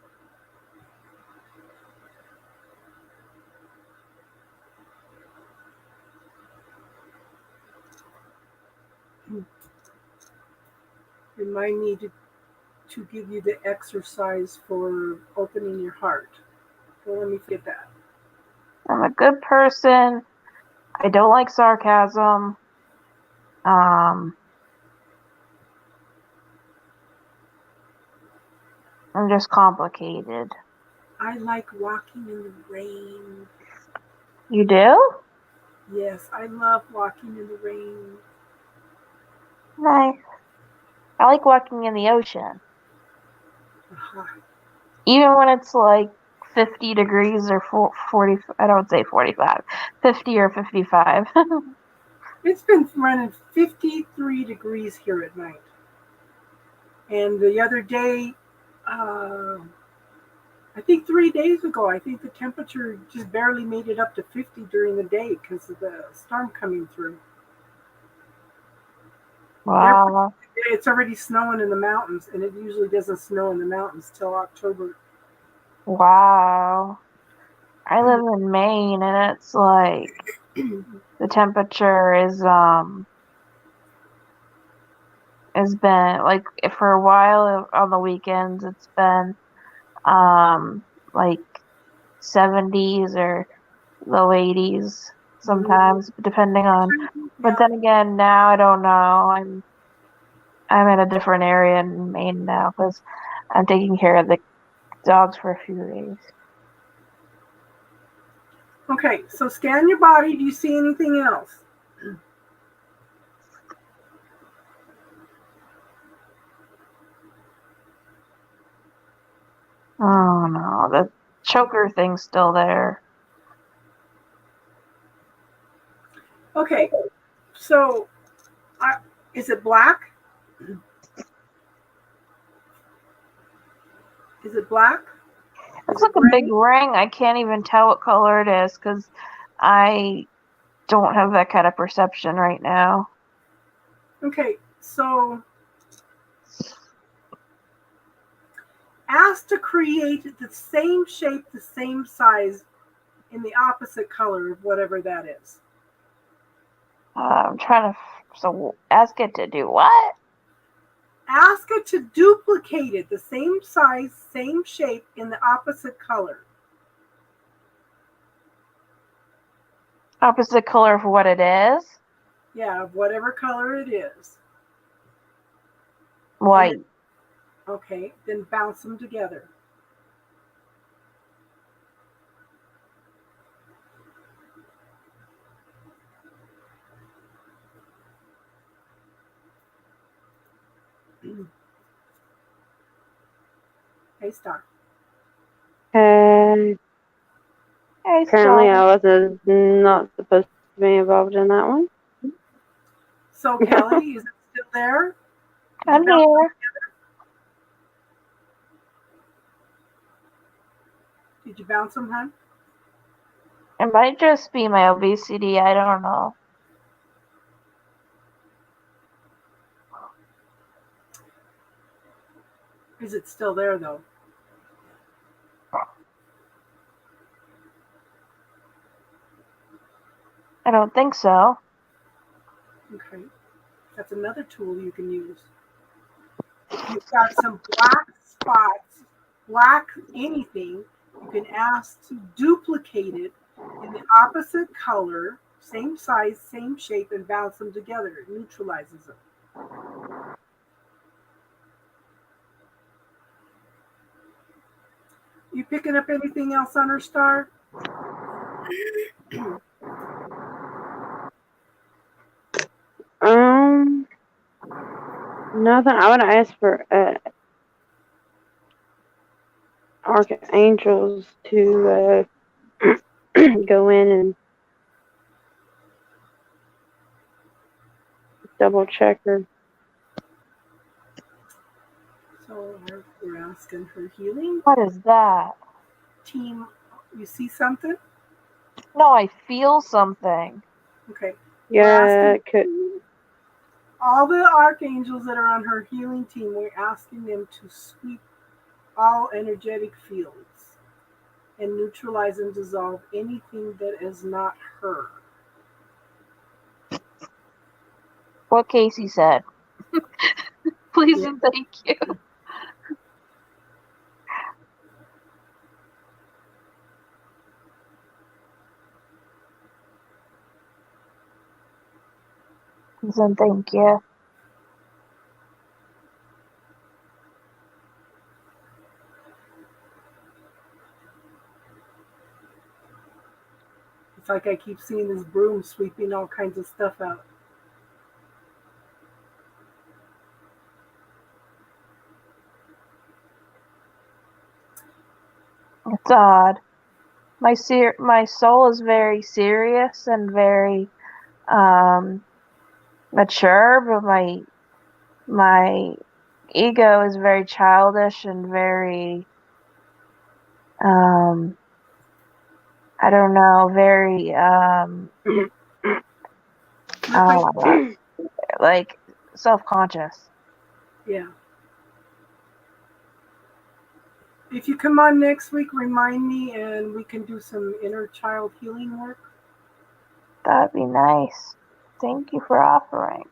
Remind me to give you the exercise for opening your heart. So let me get that. I'm a good person. I don't like sarcasm. I'm just complicated. I like walking in the rain. You do? Yes, I love walking in the rain. Nice. I like walking in the ocean. Uh-huh. Even when it's like 50 degrees or 40, I don't say 45, 50 or 55. It's been running 53 degrees here at night. And the other day, I think 3 days ago, I think the temperature just barely made it up to 50 during the day because of the storm coming through. Wow. It's already snowing in the mountains, and it usually doesn't snow in the mountains till October. Wow. I live in Maine, and it's like the temperature has been like for a while on the weekends it's been like 70s or low 80s sometimes, depending on. But then again, now I don't know. I'm in a different area in Maine now because I'm taking care of the dogs for a few days. Okay, so scan your body. Do you see anything else? Oh no, the choker thing's still there. Okay, so is it black? Is it black? Looks like a big ring. I can't even tell what color it is because I don't have that kind of perception right now. Okay, so ask to create the same shape, the same size, in the opposite color of whatever that is. I'm trying to. So ask it to do what? Ask it to duplicate it, the same size, same shape, in the opposite color. Opposite color of what it is? Yeah, of whatever color it is. White. Okay, then bounce them together. Hey, Star. Hey, apparently Star. I was not supposed to be involved in that one. So, Kelly, is it still there? I'm here. Did you bounce them, hon? It might just be my obesity. I don't know. Is it still there, though? I don't think so. Okay. That's another tool you can use. You've got some black spots, black anything. You can ask to duplicate it in the opposite color, same size, same shape, and bounce them together. It neutralizes them. You picking up anything else on her, Star? Nothing. I would ask for archangels to go in and double check her. So we're asking her healing What is that? team. You see something? No, I feel something. Okay. Yeah, it could. All the archangels that are on her healing team, we're asking them to sweep all energetic fields and neutralize and dissolve anything that is not her. What Casey said. Please Yeah. and thank you. Please and thank you. It's like I keep seeing this broom sweeping all kinds of stuff out. It's odd. My soul is very serious and very mature, but my ego is very childish and very I don't know, very like self-conscious. Yeah. If you come on next week, remind me and we can do some inner child healing work. That'd be nice. Thank you for offering.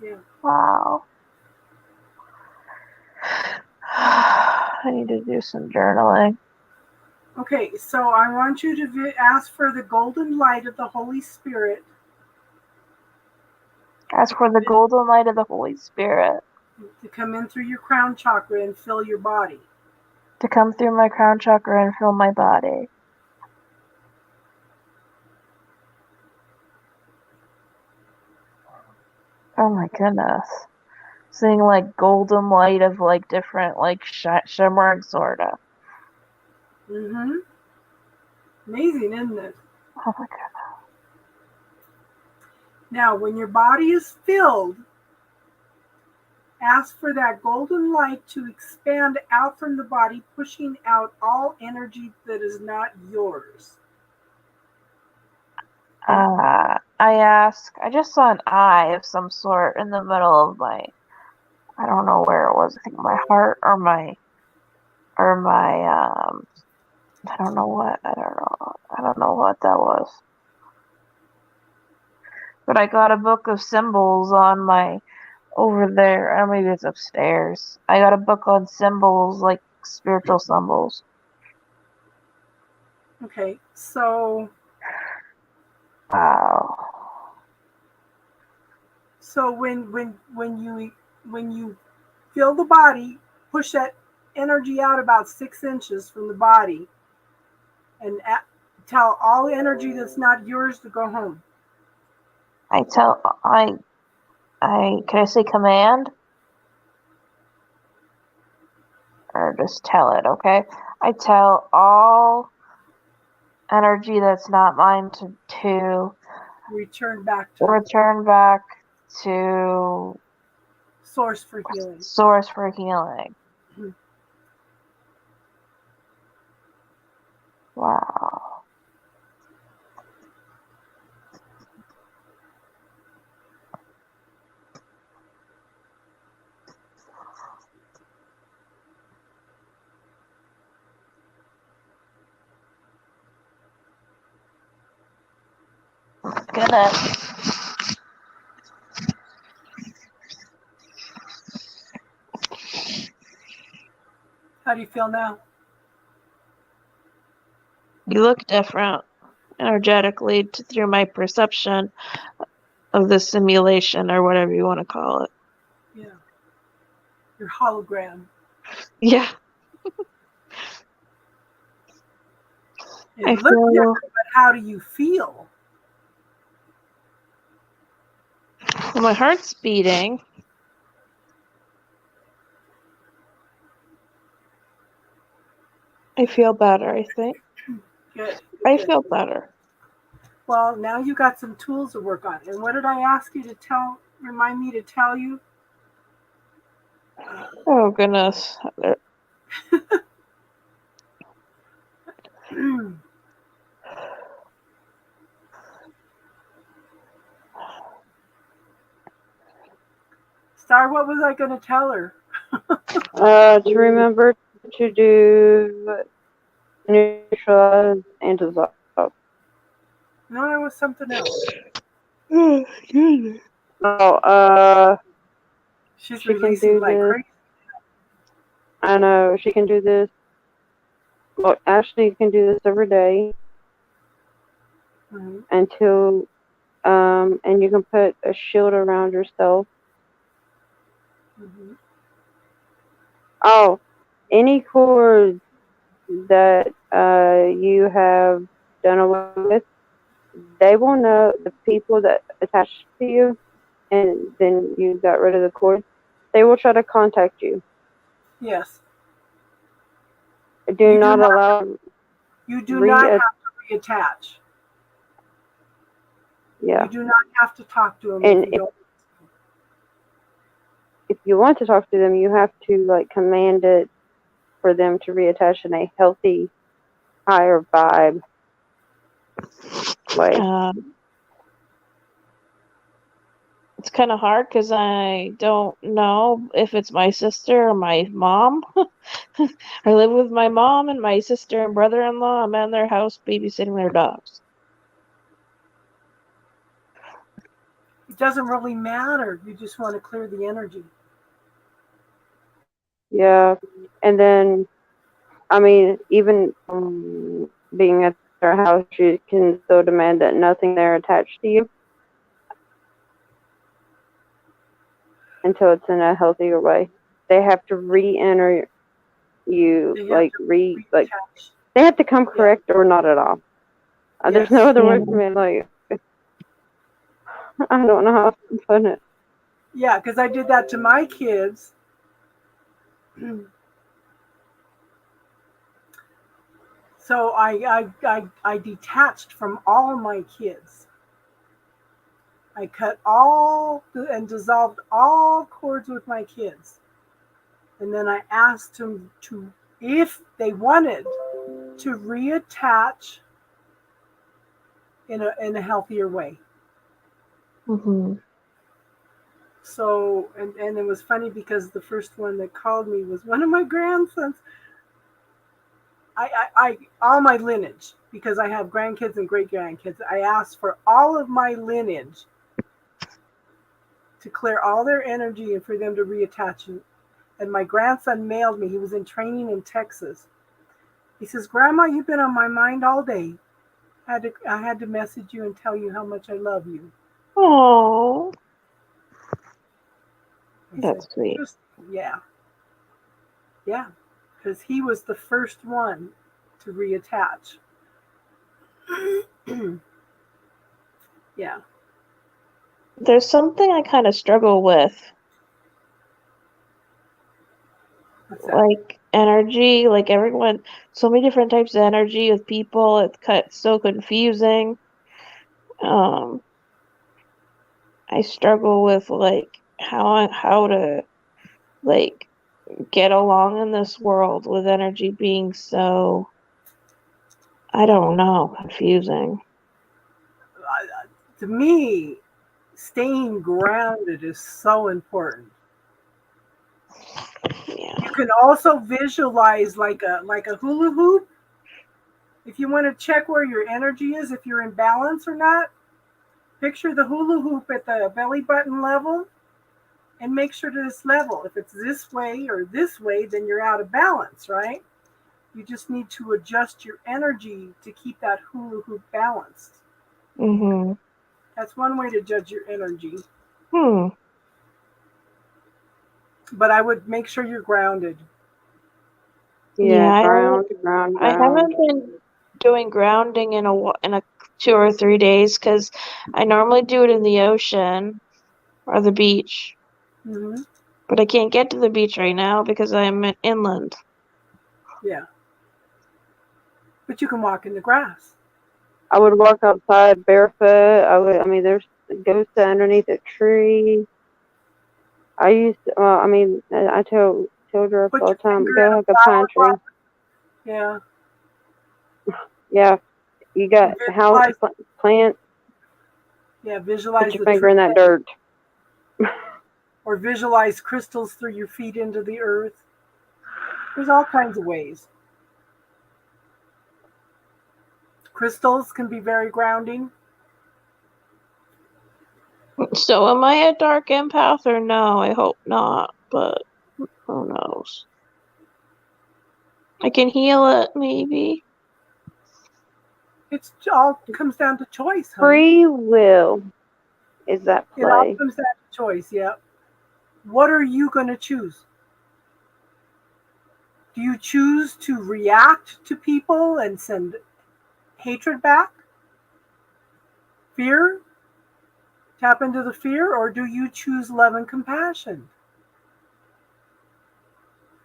Yeah. Wow. I need to do some journaling. Okay, so I want you to ask for the golden light of the Holy Spirit. Ask for the golden light of the Holy Spirit. to come in through your crown chakra and fill your body. To come through my crown chakra and fill my body. Oh my goodness. Seeing like golden light of like different like shimmering sorta. Mm-hmm. Amazing, isn't it? Oh my god. Now, when your body is filled, ask for that golden light to expand out from the body, pushing out all energy that is not yours. I just saw an eye of some sort in the middle of my, I don't know where it was. I think my heart or my, I don't know what, I don't know what that was. But I got a book of symbols on my, over there, or maybe it's upstairs. I got a book on symbols, like spiritual symbols. Okay, so Wow. so when you feel the body, push that energy out about 6 inches from the body, and tell all energy that's not yours to go home. Can I say command? Or just tell it, okay? I tell all energy that's not mine to Return back to source for healing. source for healing. Mhm. Wow. Goodness. How do you feel now? You look different energetically through my perception of the simulation or whatever you want to call it. Yeah. Your hologram. Yeah. It I looks feel different, but how do you feel? well, my heart's beating. I feel better, I think. Good. I Good. feel better. Well, now you got some tools to work on. And what did I ask you to remind me to tell you? Oh goodness. Star, what was I going to tell her? To remember to do neutralize and dissolve. No, it was something else. Oh, She's she can releasing do like this. crazy. I know she can do this. Well, Ashley can do this every day Mm-hmm. until, and you can put a shield around yourself. Mm-hmm. Oh, any cords that you have done away with, they will know the people that attached to you, and then you got rid of the cord. They will try to contact you. Yes. Do not allow. You do not have to reattach. Yeah. You do not have to talk to them And if you don't. If you want to talk to them, you have to like command it for them to reattach in a healthy, higher vibe way. It's kind of hard because I don't know if it's my sister or my mom. I live with my mom and my sister and brother-in-law. I'm in their house babysitting their dogs. It doesn't really matter. You just want to clear the energy. Yeah, and then, I mean, even being at their house, you can still demand that nothing there attached to you. until it's in a healthier way. They have to re-enter you, They have like to like reattach. they have to come correct or not at all. There's no Yes. other way Yeah. for me. Like, I don't know how to put it. Yeah, because I did that to my kids. So I detached from all my kids. I cut all and dissolved all cords with my kids. And then I asked them to, if they wanted, to reattach in a healthier way. Mm-hmm. So, and it was funny because the first one that called me was one of my grandsons. I all my lineage, because I have grandkids and great grandkids, I asked for all of my lineage to clear all their energy and for them to reattach. And my grandson mailed me. He was in training in Texas. He says, "Grandma, you've been on my mind all day. I had to message you and tell you how much I love you." Oh, I that's said, sweet. yeah, because he was the first one to reattach. Yeah. There's something I kind of struggle with, What's that? like energy, like everyone, so many different types of energy with people. It's so confusing. Um, I struggle with like how to like get along in this world with energy being so, I don't know, confusing. To me, staying grounded is so important. Yeah. You can also visualize like a hula hoop. If you want to check where your energy is, if you're in balance or not, picture the hula hoop at the belly button level and make sure that it's level. If it's this way or this way, then you're out of balance, right? You just need to adjust your energy to keep that hula hoop balanced. Mm-hmm. That's one way to judge your energy. Hmm. But I would make sure you're grounded. Yeah, Yeah, I ground. haven't been doing grounding in a 2 or 3 days because I normally do it in the ocean or the beach, Mm-hmm. but I can't get to the beach right now because I'm inland. Yeah. But you can walk in the grass. I would walk outside barefoot. I mean, there's ghosts underneath a tree. I tell children Put all the your time, finger go in a hug a flower pine tree. pot. Yeah. Yeah, you got house plants. Yeah, Put visualize your the finger tree. in that dirt. Or visualize crystals through your feet into the earth. There's all kinds of ways. Crystals can be very grounding. So am I a dark empath or no? I hope not, but who knows? I can heal it, maybe. It's all comes down to choice, honey. Free will is at It all play. comes down to choice, yeah. What are you going to choose? Do you choose to react to people and send hatred back? Fear? Tap into the fear? Or do you choose love and compassion?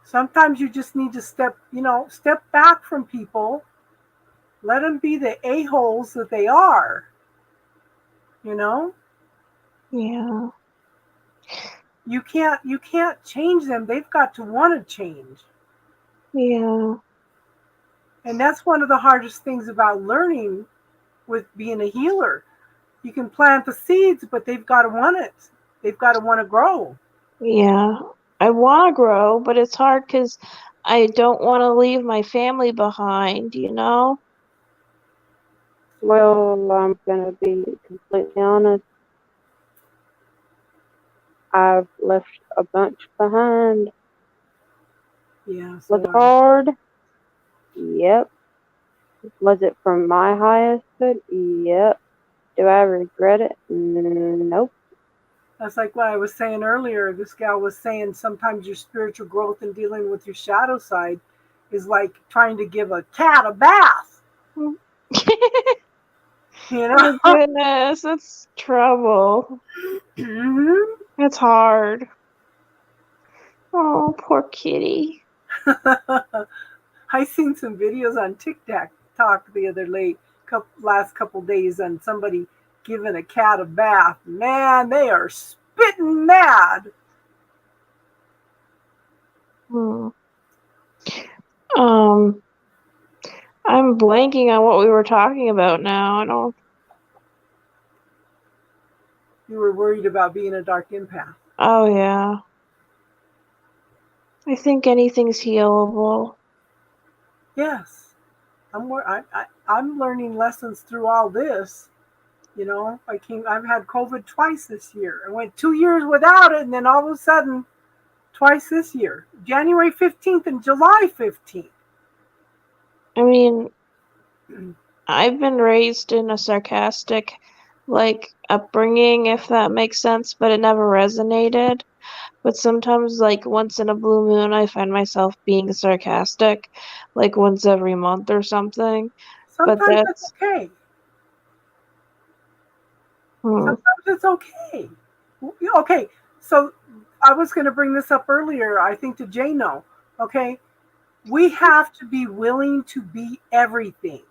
Sometimes you just need to step back from people. Let them be the a-holes that they are. Yeah. You can't change them. They've got to want to change. Yeah. And that's one of the hardest things about learning with being a healer. You can plant the seeds, but they've got to want it. They've got to want to grow. Yeah. I want to grow, but it's hard because I don't want to leave my family behind, you know? Well, I'm gonna be completely honest. I've left a bunch behind. Yeah. Was So it hard? Yep. Was it from my highest good? Yep. Do I regret it? Nope. That's like what I was saying earlier. This gal was saying sometimes your spiritual growth and dealing with your shadow side is like trying to give a cat a bath. You Oh know? goodness, that's trouble. Mhm. It's hard. Oh, poor kitty. I seen some videos on TikTok the other last couple days on somebody giving a cat a bath. Man, they are spitting mad. Hmm. I'm blanking on what we were talking about now. I don't. You were worried about being a dark empath. Oh yeah. I think anything's healable. Yes, I'm learning lessons through all this. You know, I've had COVID twice this year. I went 2 years without it, and then all of a sudden, twice this year, January 15th and July 15th. I mean, I've been raised in a sarcastic, upbringing, if that makes sense, but it never resonated. But sometimes, once in a blue moon, I find myself being sarcastic, once every month or something. But Sometimes it's that's. okay. Hmm. Sometimes it's okay. Okay, so I was going to bring this up earlier, I think to Jano. Okay, we have to be willing to be everything.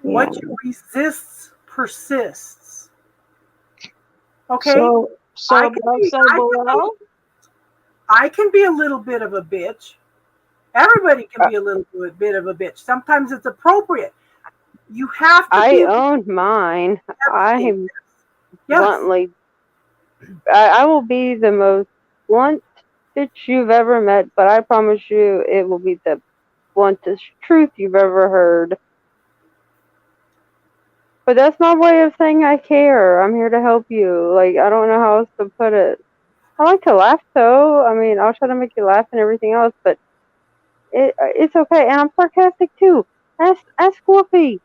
Yeah. What you resist persists. Okay? So I can be a little bit of a bitch. Everybody can be a little bit of a bitch. Sometimes it's appropriate. You have to I own mine. Yes. Bluntly, I will be the most blunt bitch you've ever met, but I promise you it will be the bluntest truth you've ever heard. But that's my way of saying I care. I'm here to help you. I don't know how else to put it. I like to laugh, though. I mean, I'll try to make you laugh and everything else, but it's okay. And I'm sarcastic, too. Ask Wolfie.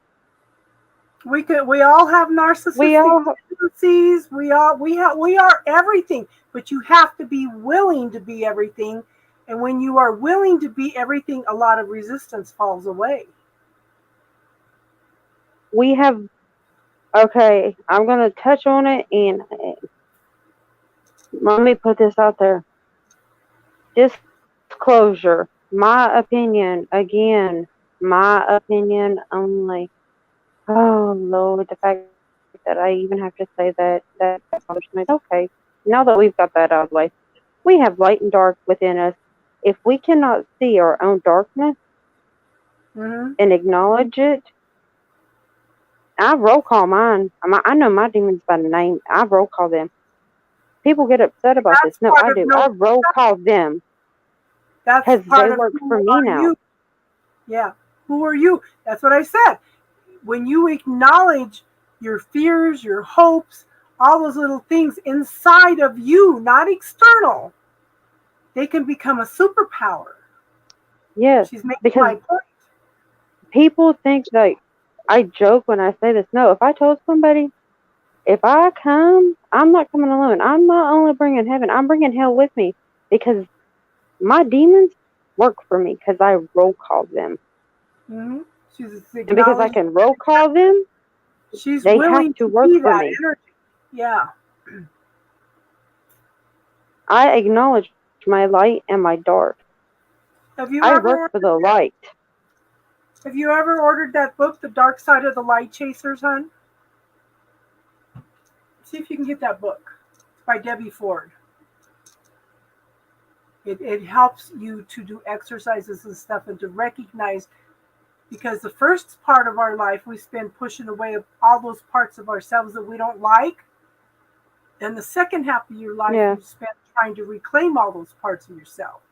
We all have narcissistic tendencies. We are everything, but you have to be willing to be everything. And when you are willing to be everything, a lot of resistance falls away. We have. Okay, I'm gonna touch on it, and let me put this out there. Disclosure. My opinion, again, my opinion only. Oh Lord, the fact that I even have to say that bothers me. Okay, now that we've got that out of the way, we have light and dark within us. If we cannot see our own darkness and acknowledge it, I roll call mine. I know my demons by name. I roll call them. People get upset about this. No, I do. I roll call them. Because they work for me now. Yeah. Who are you? That's what I said. When you acknowledge your fears, your hopes, all those little things inside of you, not external, they can become a superpower. Yes. She's making my point. People think I joke when I say this. No, if I told somebody, if I come, I'm not coming alone. I'm not only bringing heaven, I'm bringing hell with me, because my demons work for me because I roll call them. Mm-hmm. And because I can roll call them, they have to work for me. Energy. Yeah. I acknowledge my light and my dark. I work for the light. Have you ever ordered that book, The Dark Side of the Light Chasers, hon? See if you can get that book. It's by Debbie Ford. It helps you to do exercises and stuff and to recognize, because the first part of our life we spend pushing away all those parts of ourselves that we don't like. And the second half of your life you spend trying to reclaim all those parts of yourself.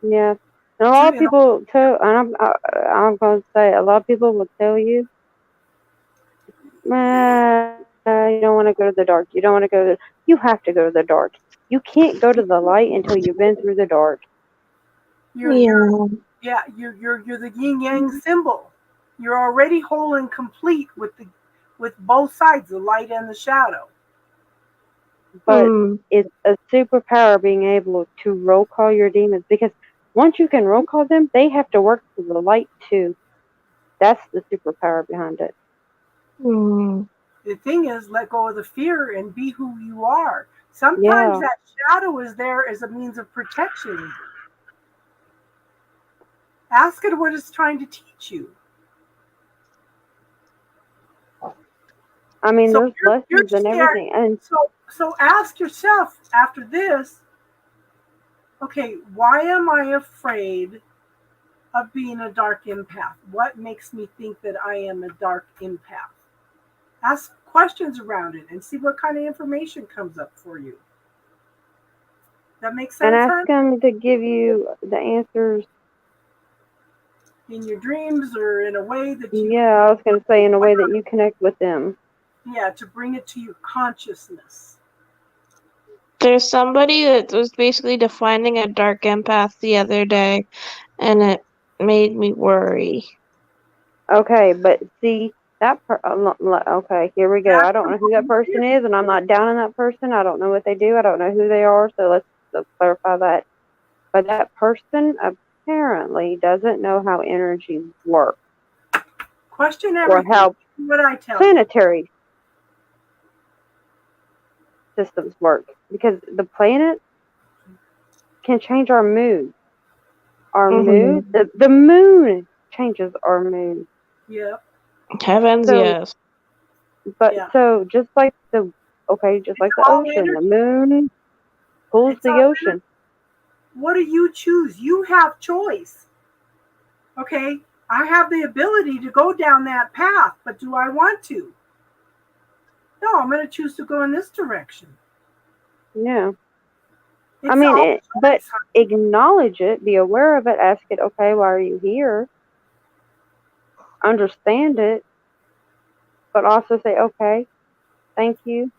Yeah. And a lot of people too, and I'm going to say, a lot of people will tell you, you don't want to go to the dark. You don't want to go to you have to go to the dark. You can't go to the light until you've been through the dark. You're the yin yang symbol. You're already whole and complete with with both sides, the light and the shadow. But Hmm. it's a superpower being able to roll call your demons, because once you can roll call them, they have to work for the light too. That's the superpower behind it. Hmm. The thing is, let go of the fear and be who you are. Sometimes Yeah. that shadow is there as a means of protection. Ask it what it's trying to teach you. I mean, So there's you're lessons and scared. everything. And So ask yourself after this, okay, why am I afraid of being a dark empath? What makes me think that I am a dark empath? Ask questions around it and see what kind of information comes up for you. That makes sense, ask huh? them to give you the answers. In your dreams or in a way that you, Yeah, I was going to say in a way that you connect with them. yeah, to bring it to your consciousness. There's somebody that was basically defining a dark empath the other day, and it made me worry. Okay, but see, okay, here we go. That's I don't the know who that person fear. is, and I'm not down on that person. I don't know what they do. I don't know who they are, so let's clarify that. But that person apparently doesn't know how energy works Question or everything. how What I tell you. planetary systems work, because the planet can change our mood. Our mood, the moon changes our mood. Yeah, Heavens, So, yes. but yeah. so just like the All ocean, the energy. moon pulls It's the all ocean. what do you choose? You have choice. Okay, I have the ability to go down that path, but do I want to? No, I'm going to choose to go in this direction. Yeah. I It's mean, all but choice. acknowledge it, be aware of it, ask it, okay, why are you here? Understand it, but also say, okay, thank you,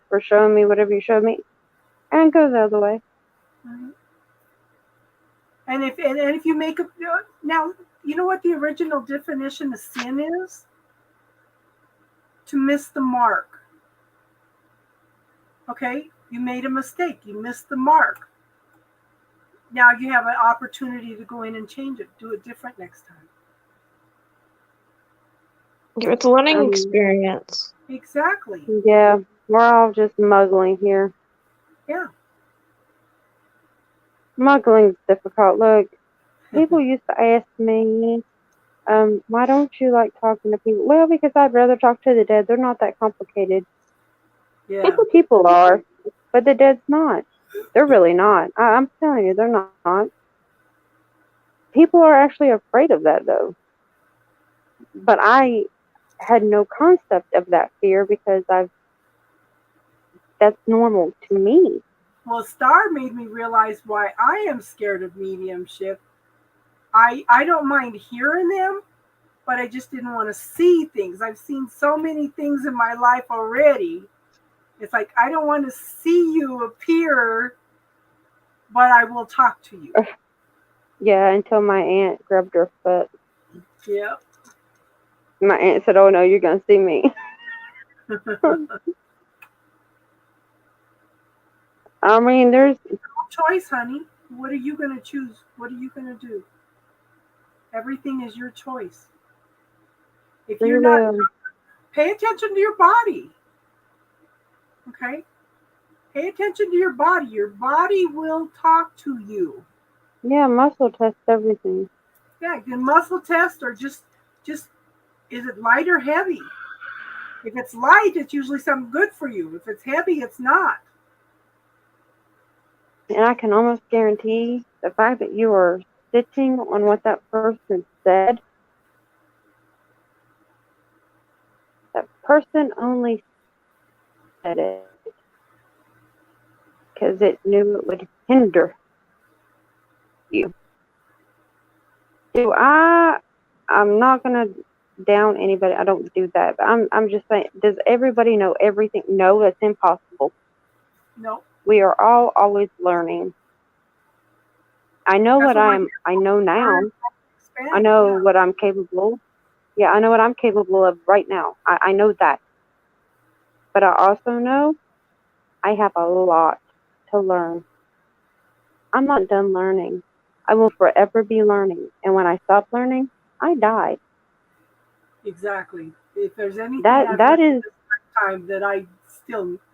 for showing me whatever you showed me, and go the other way. Mhm. And if you make a now, you know what the original definition of sin is? To miss the mark. Okay, you made a mistake. You missed the mark. Now you have an opportunity to go in and change it. Do it different next time. It's a learning experience. Exactly. Yeah, we're all just muggling here. Yeah. Muggling's difficult. Look, people used to ask me, why don't you like talking to people? Well, because I'd rather talk to the dead. They're not that complicated. Yeah. People are, but the dead's not. They're really not. I'm telling you, they're not. People are actually afraid of that, though. But I had no concept of that fear because that's normal to me. Well, Star made me realize why I am scared of mediumship. I don't mind hearing them, but I just didn't want to see things. I've seen so many things in my life already. It's like I don't want to see you appear, but I will talk to you. Yeah, until my aunt grabbed her foot. Yeah. My aunt said, "Oh no, you're gonna see me." I mean, there's Choice, honey. What are you going to choose? What are you going to do? Everything is your choice. If free you're not, will. pay attention to your body. Okay? Pay attention to your body. Your body will talk to you. Yeah, muscle test everything. Yeah, you can muscle test or just is it light or heavy? If it's light, it's usually something good for you. If it's heavy, it's not. And I can almost guarantee the fact that you are sitting on what that person said, that person only said it because it knew it would hinder you. I'm not gonna down anybody. I don't do that. But I'm just saying, does everybody know everything? No, that's impossible. No. We are all always learning. I know That's what what we're I know now. expanding. I know Yeah. what I'm capable. Yeah, I know what I'm capable of right now. I know that. But I also know I have a lot to learn. I'm not done learning. I will forever be learning. And when I stop learning, I die. Exactly. If there's anything That I've that learned is this time that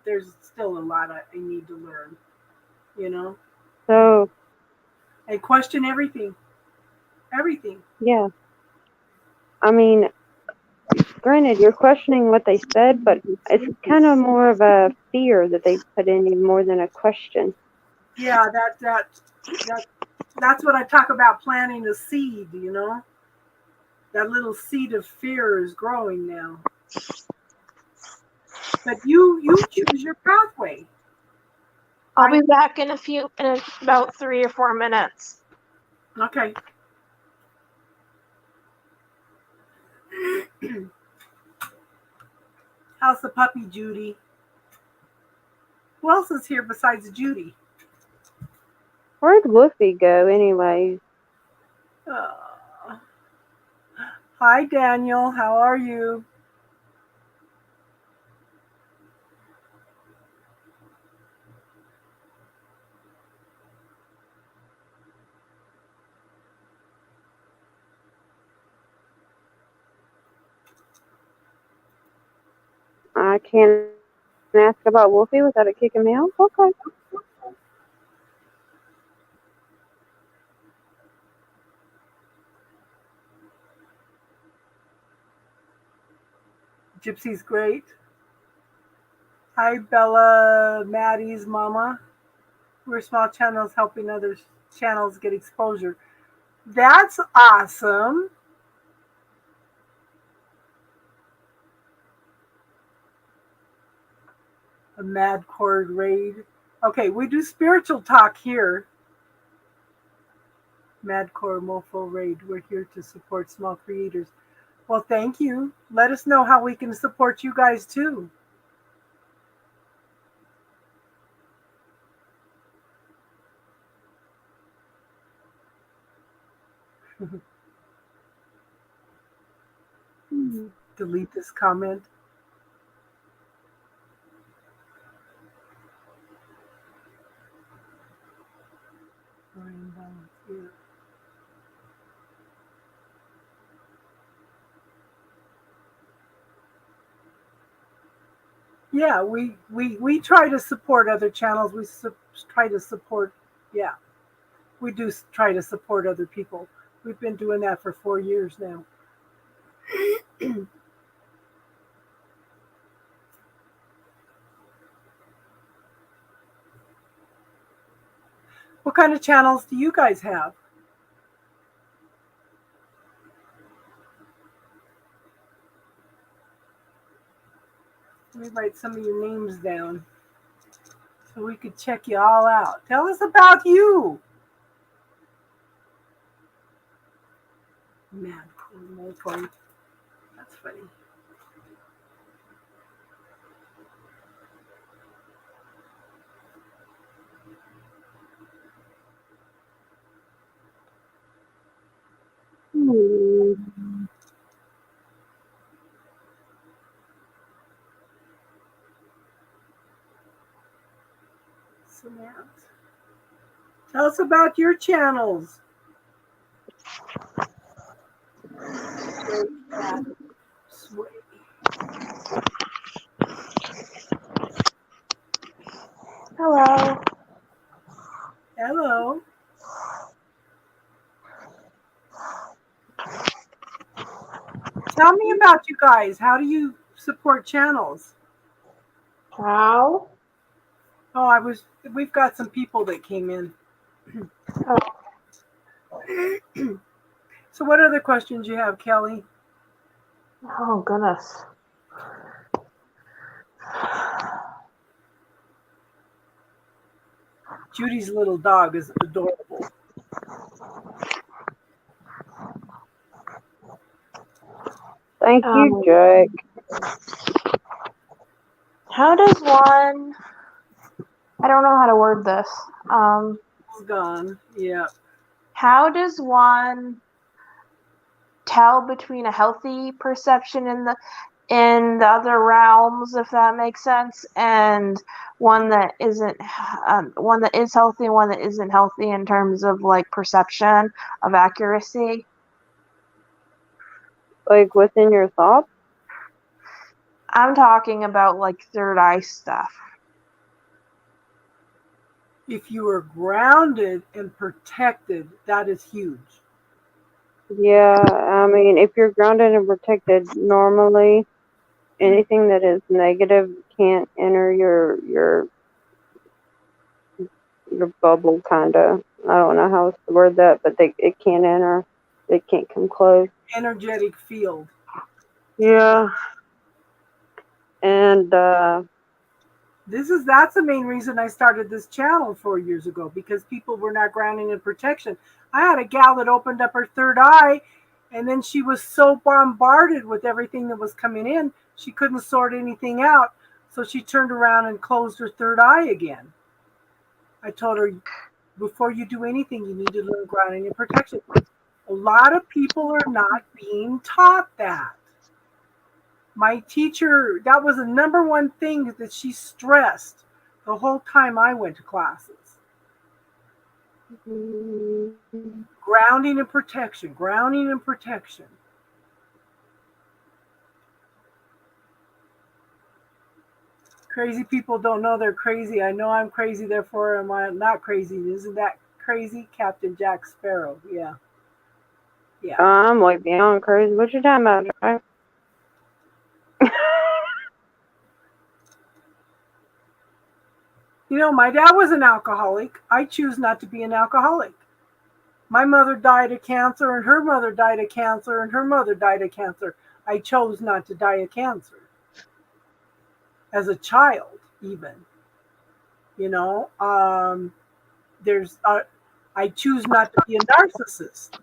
there's still a lot I need to learn, you know, so and question everything, everything. yeah. I mean, granted, you're questioning what they said, but it's kind of more of a fear that they put in you more than a question. Yeah, that that's what I talk about planting a seed, you know. That little seed of fear is growing now. But you choose your pathway. I'll be back in about 3 or 4 minutes. Okay. How's the puppy, Judy? Who else is here besides Judy? Where'd Woofy go, anyways? Uh, Hi, Daniel. How are you? I can't ask about Wolfie without it kicking me out. Okay. Gypsy's great. Hi, Bella, Maddie's mama. We're small channels helping other channels get exposure. That's awesome. A mad cord raid. Okay, we do spiritual talk here. Madcore Mofo Raid. We're here to support small creators. Well, thank you. Let us know how we can support you guys too. Delete this comment. Yeah, we try to support other channels. We try to support, yeah, we do try to support other people. We've been doing that for 4 years now. What kind of channels do you guys have? Let me write some of your names down so we could check you all out. Tell us about you. Mad Mofo. That's funny. Samantha. Tell us about your channels. Sway. Hello. Hello. Tell me about you guys. How do you support channels? How? Oh, we've got some people that came in. So what other questions you have, Kelly? Oh, goodness. Judy's little dog is adorable. Thank you, Jake. How does one... I don't know how to word this. He's gone. Yeah. How does one tell between a healthy perception in the other realms, if that makes sense, and one that isn't, one that is healthy and one that isn't healthy in terms of like perception of accuracy. Like within your thoughts? I'm talking about like third eye stuff. If you are grounded and protected, that is huge. Yeah, I mean, if you're grounded and protected, normally anything that is negative can't enter your bubble, kind of. I don't know how else to word that, but it can't enter. They can't come close. Energetic field. Yeah. And That's the main reason I started this channel 4 years ago, because people were not grounding in protection. I had a gal that opened up her third eye, and then she was so bombarded with everything that was coming in, she couldn't sort anything out. So she turned around and closed her third eye again. I told her, before you do anything, you need to learn grounding and protection. A lot of people are not being taught that. My teacher, that was the number one thing that she stressed the whole time I went to classes. Grounding and protection, grounding and protection. Crazy people don't know they're crazy. I know I'm crazy, therefore am I not crazy. Isn't that crazy? Captain Jack Sparrow. Yeah. Yeah. I'm like beyond crazy. What you talking about, Jack? You know, my dad was an alcoholic. I choose not to be an alcoholic. My mother died of cancer, and her mother died of cancer, and her mother died of cancer. I chose not to die of cancer. As a child, even. You know, I choose not to be a narcissist.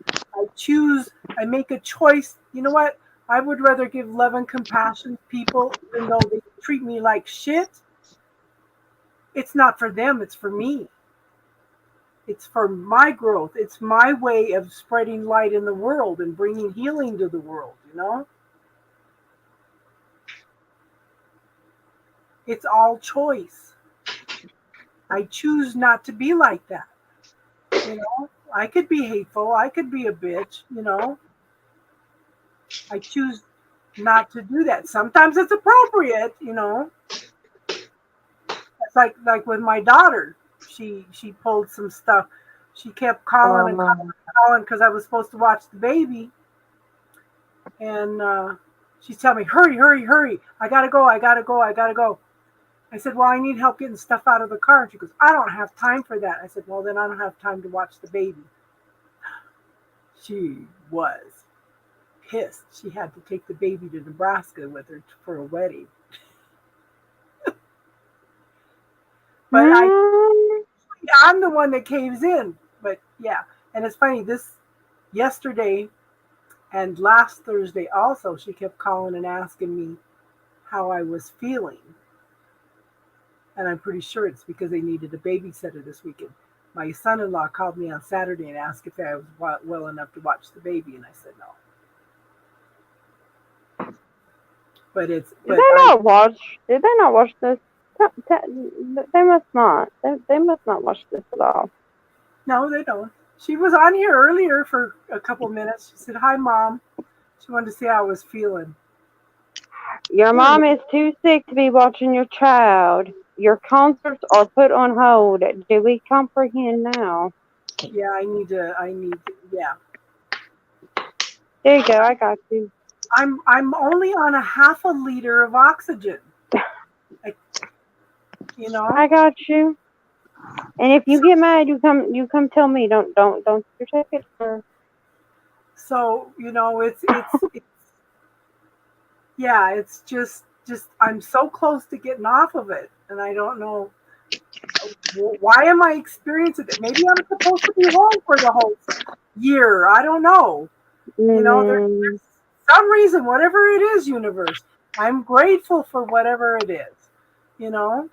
I make a choice. You know what? I would rather give love and compassion to people, even though they treat me like shit. It's not for them, it's for me. It's for my growth. It's my way of spreading light in the world and bringing healing to the world, you know? It's all choice. I choose not to be like that. You know, I could be hateful. I could be a bitch, you know? I choose not to do that. Sometimes it's appropriate, you know? Like with my daughter, she pulled some stuff. She kept calling and calling because I was supposed to watch the baby, and she's telling me, hurry, I gotta go. I said, well, I need help getting stuff out of the car. And she goes, I don't have time for that. I said, well, then I don't have time to watch the baby. She was pissed. She had to take the baby to Nebraska with her for a wedding. But I'm the one that caves in. But yeah, and it's funny, this yesterday and last Thursday also, she kept calling and asking me how I was feeling. And I'm pretty sure it's because they needed a babysitter this weekend. My son-in-law called me on Saturday and asked if I was well enough to watch the baby, and I said no. But it's. Did they not watch this? They must not. They must not watch this at all. No, they don't. She was on here earlier for a couple minutes. She said, hi, Mom. She wanted to see how I was feeling. Your mom is too sick to be watching your child. Your concerts are put on hold. Do we comprehend now? Yeah, I need to, yeah. There you go, I got you. I'm only on a half a liter of oxygen. You know? I got you. And if you get mad, you come tell me. Don't you take it for. So, you know, it's yeah, it's just I'm so close to getting off of it, and I don't know why am I experiencing it. Maybe I'm supposed to be home for the whole year. I don't know. You know, there's some reason, whatever it is, universe. I'm grateful for whatever it is. You know.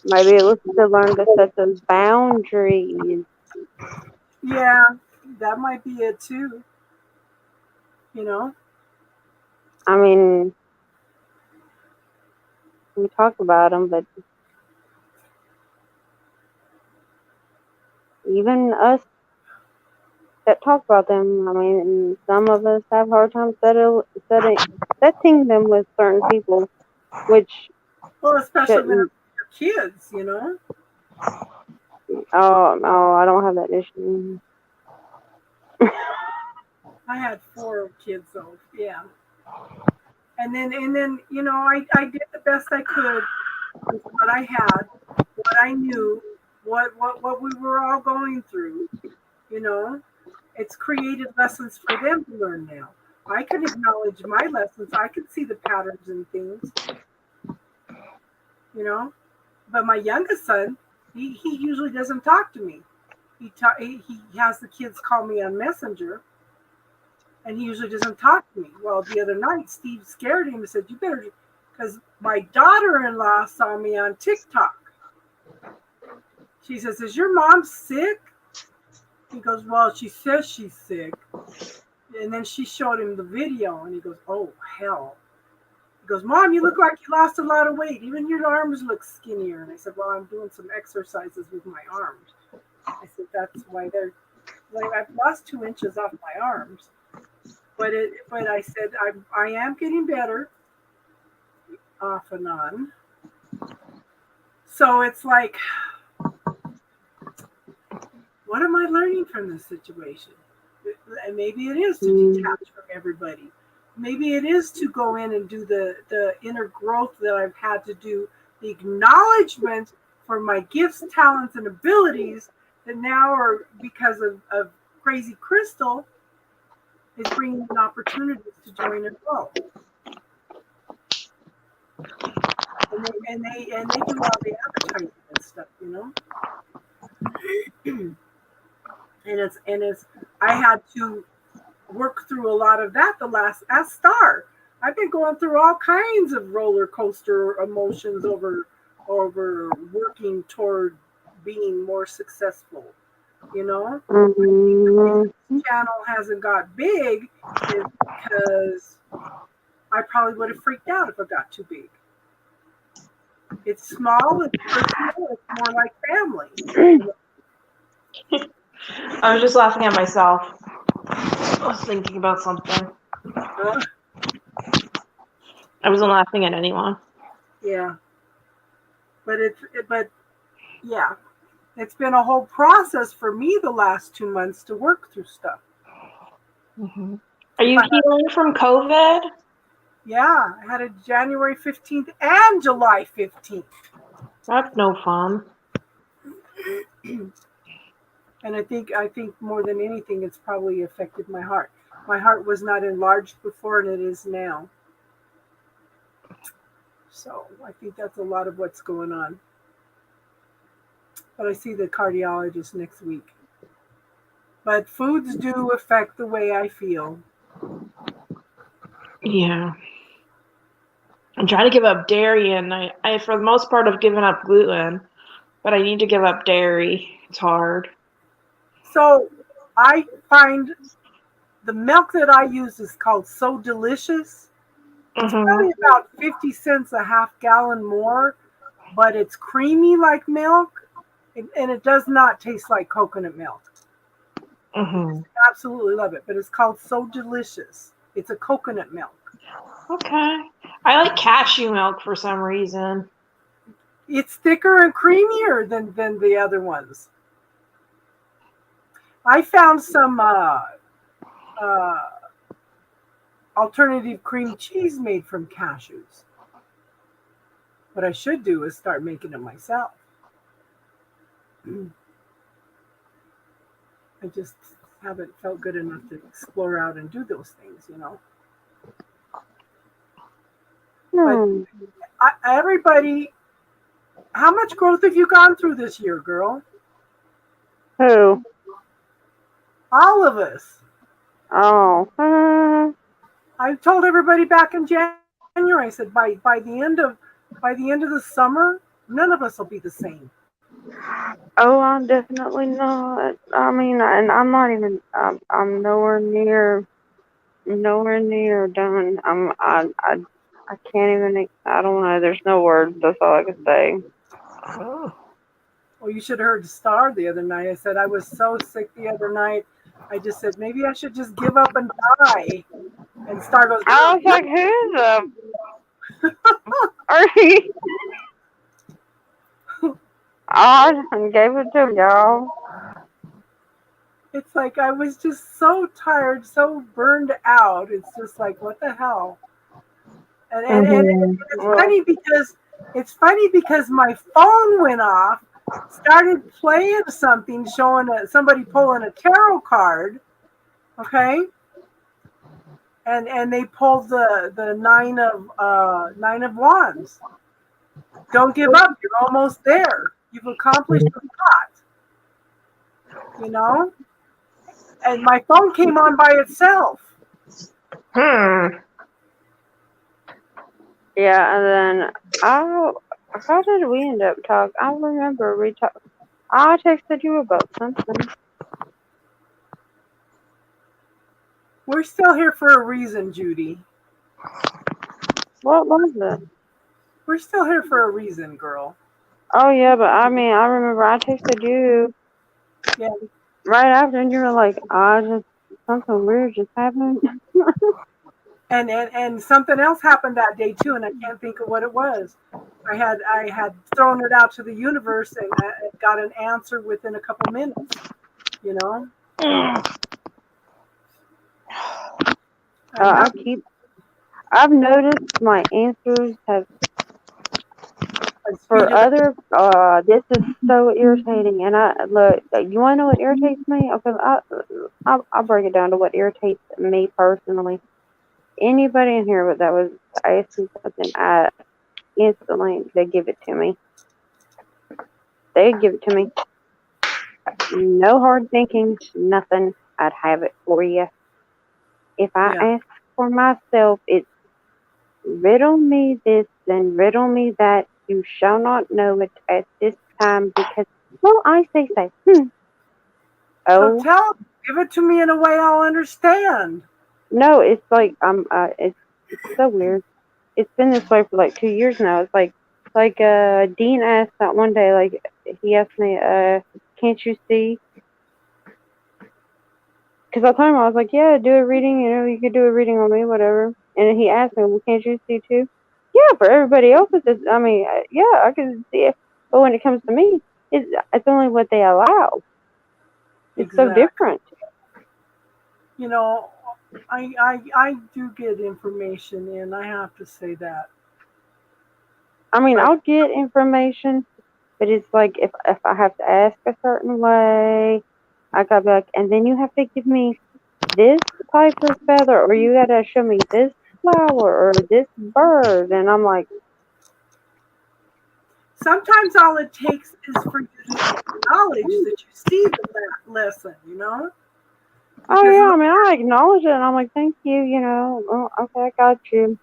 Maybe it was to learn to set those boundaries. Yeah, that might be it too. You know. I mean, we talk about them, but even us that talk about them, I mean, some of us have hard time setting them with certain people, which Well, especially when shouldn't. it's your kids. You know. Oh, no, I don't have that issue. I had 4 kids, though. Yeah. And then I did the best I could with what I had, what I knew, what we were all going through. You know, it's created lessons for them to learn now. I can acknowledge my lessons. I can see the patterns and things. You know, but my youngest son, he usually doesn't talk to me. He has the kids call me on Messenger, and he usually doesn't talk to me. Well, the other night, Steve scared him and said, "You better," because my daughter-in-law saw me on TikTok. She says, "Is your mom sick?" He goes, "Well, she says she's sick." And then she showed him the video, and he goes, "Oh, hell." He goes, "Mom, you look like you lost a lot of weight. Even your arms look skinnier." And I said, "Well, I'm doing some exercises with my arms." I said, "That's why they're like I've lost 2 inches off my arms." But I said I am getting better off and on. So it's like, what am I learning from this situation? And maybe it is to detach from everybody. Maybe it is to go in and do the inner growth that I've had to do, the acknowledgement for my gifts, talents, and abilities that now are because of Crazy Crystal is bringing an opportunities to join and grow. And they do all the advertising and stuff, and it's I had to work through a lot of that as Star. I've been going through all kinds of roller coaster emotions over working toward being more successful. Mm-hmm. This channel hasn't got big is because I probably would have freaked out if it got too big. It's small, it's personal, it's more like family. I was just laughing at myself. I was thinking about something. I wasn't laughing at anyone. Yeah. But yeah. It's been a whole process for me the last 2 months to work through stuff. Mm-hmm. Are you healing from COVID? Yeah, I had a January 15th and July 15th. That's no fun. And I think more than anything, it's probably affected my heart. My heart was not enlarged before, and it is now. So I think that's a lot of what's going on. But I see the cardiologist next week. But foods do affect the way I feel. Yeah. I'm trying to give up dairy, and I for the most part have given up gluten, but I need to give up dairy. It's hard. So I find the milk that I use is called So Delicious. It's probably about 50 cents a half gallon more, but it's creamy like milk, and it does not taste like coconut milk. I absolutely love it, but it's called So Delicious. It's a coconut milk. Okay. I like cashew milk for some reason. It's thicker and creamier than the other ones. I found some alternative cream cheese made from cashews. What I should do is start making it myself. I just haven't felt good enough to explore out and do those things, But everybody, how much growth have you gone through this year, girl? Who? All of us. Oh. I told everybody back in January. I said by the end of the summer, none of us will be the same. Oh, I'm definitely not. I mean, and I'm not even. I'm nowhere near done. I can't even. I don't know. There's no words. That's all I can say. Well, you should have heard Star the other night. I said I was so sick the other night. I just said maybe I should just give up and die. And Star goes, I was like, who's are you? I just gave it to y'all. it's like I was just so tired, so burned out. It's just like, what the hell? And it's funny because my phone went off, started playing something, showing somebody pulling a tarot card, okay, and they pulled the nine of wands. Don't give up. You're almost there. You've accomplished a lot. You know. And my phone came on by itself. Yeah, and then how did we end up talking? I remember I texted you about something. We're still here for a reason, Judy. What was it? We're still here for a reason, girl. Oh yeah, but I mean, I remember I texted you. Yeah. Right after, and you were like, something weird just happened. And something else happened that day too, and I can't think of what it was. I had thrown it out to the universe and I got an answer within a couple minutes. You know. I've noticed my answers have for other. This is so irritating, and look. You want to know what irritates me? Okay, I'll break it down to what irritates me personally. Anybody in here that was asking something, instantly they give it to me. They give it to me. No hard thinking, nothing. I'd have it for you. If I ask for myself, it's riddle me this and riddle me that. You shall not know it at this time because, well, I say. Oh. So give it to me in a way I'll understand. No, it's like it's so weird. It's been this way for like 2 years now. It's like Dean asked that one day, like he asked me, can't you see? Because I told him, I was like, yeah, do a reading, you could do a reading on me, whatever. And he asked me, well, can't you see too? Yeah, for everybody else, yeah, I can see it. But when it comes to me, it's only what they allow. It's so different. I do get information in. I have to say that. I mean, I'll get information, but it's like if I have to ask a certain way, I gotta be like, and then you have to give me this type of feather, or you gotta show me this flower or this bird, and I'm like, sometimes all it takes is for you to acknowledge that you see the lesson, Because oh yeah, I mean, I acknowledge it, and I'm like, thank you, oh, okay, I got you.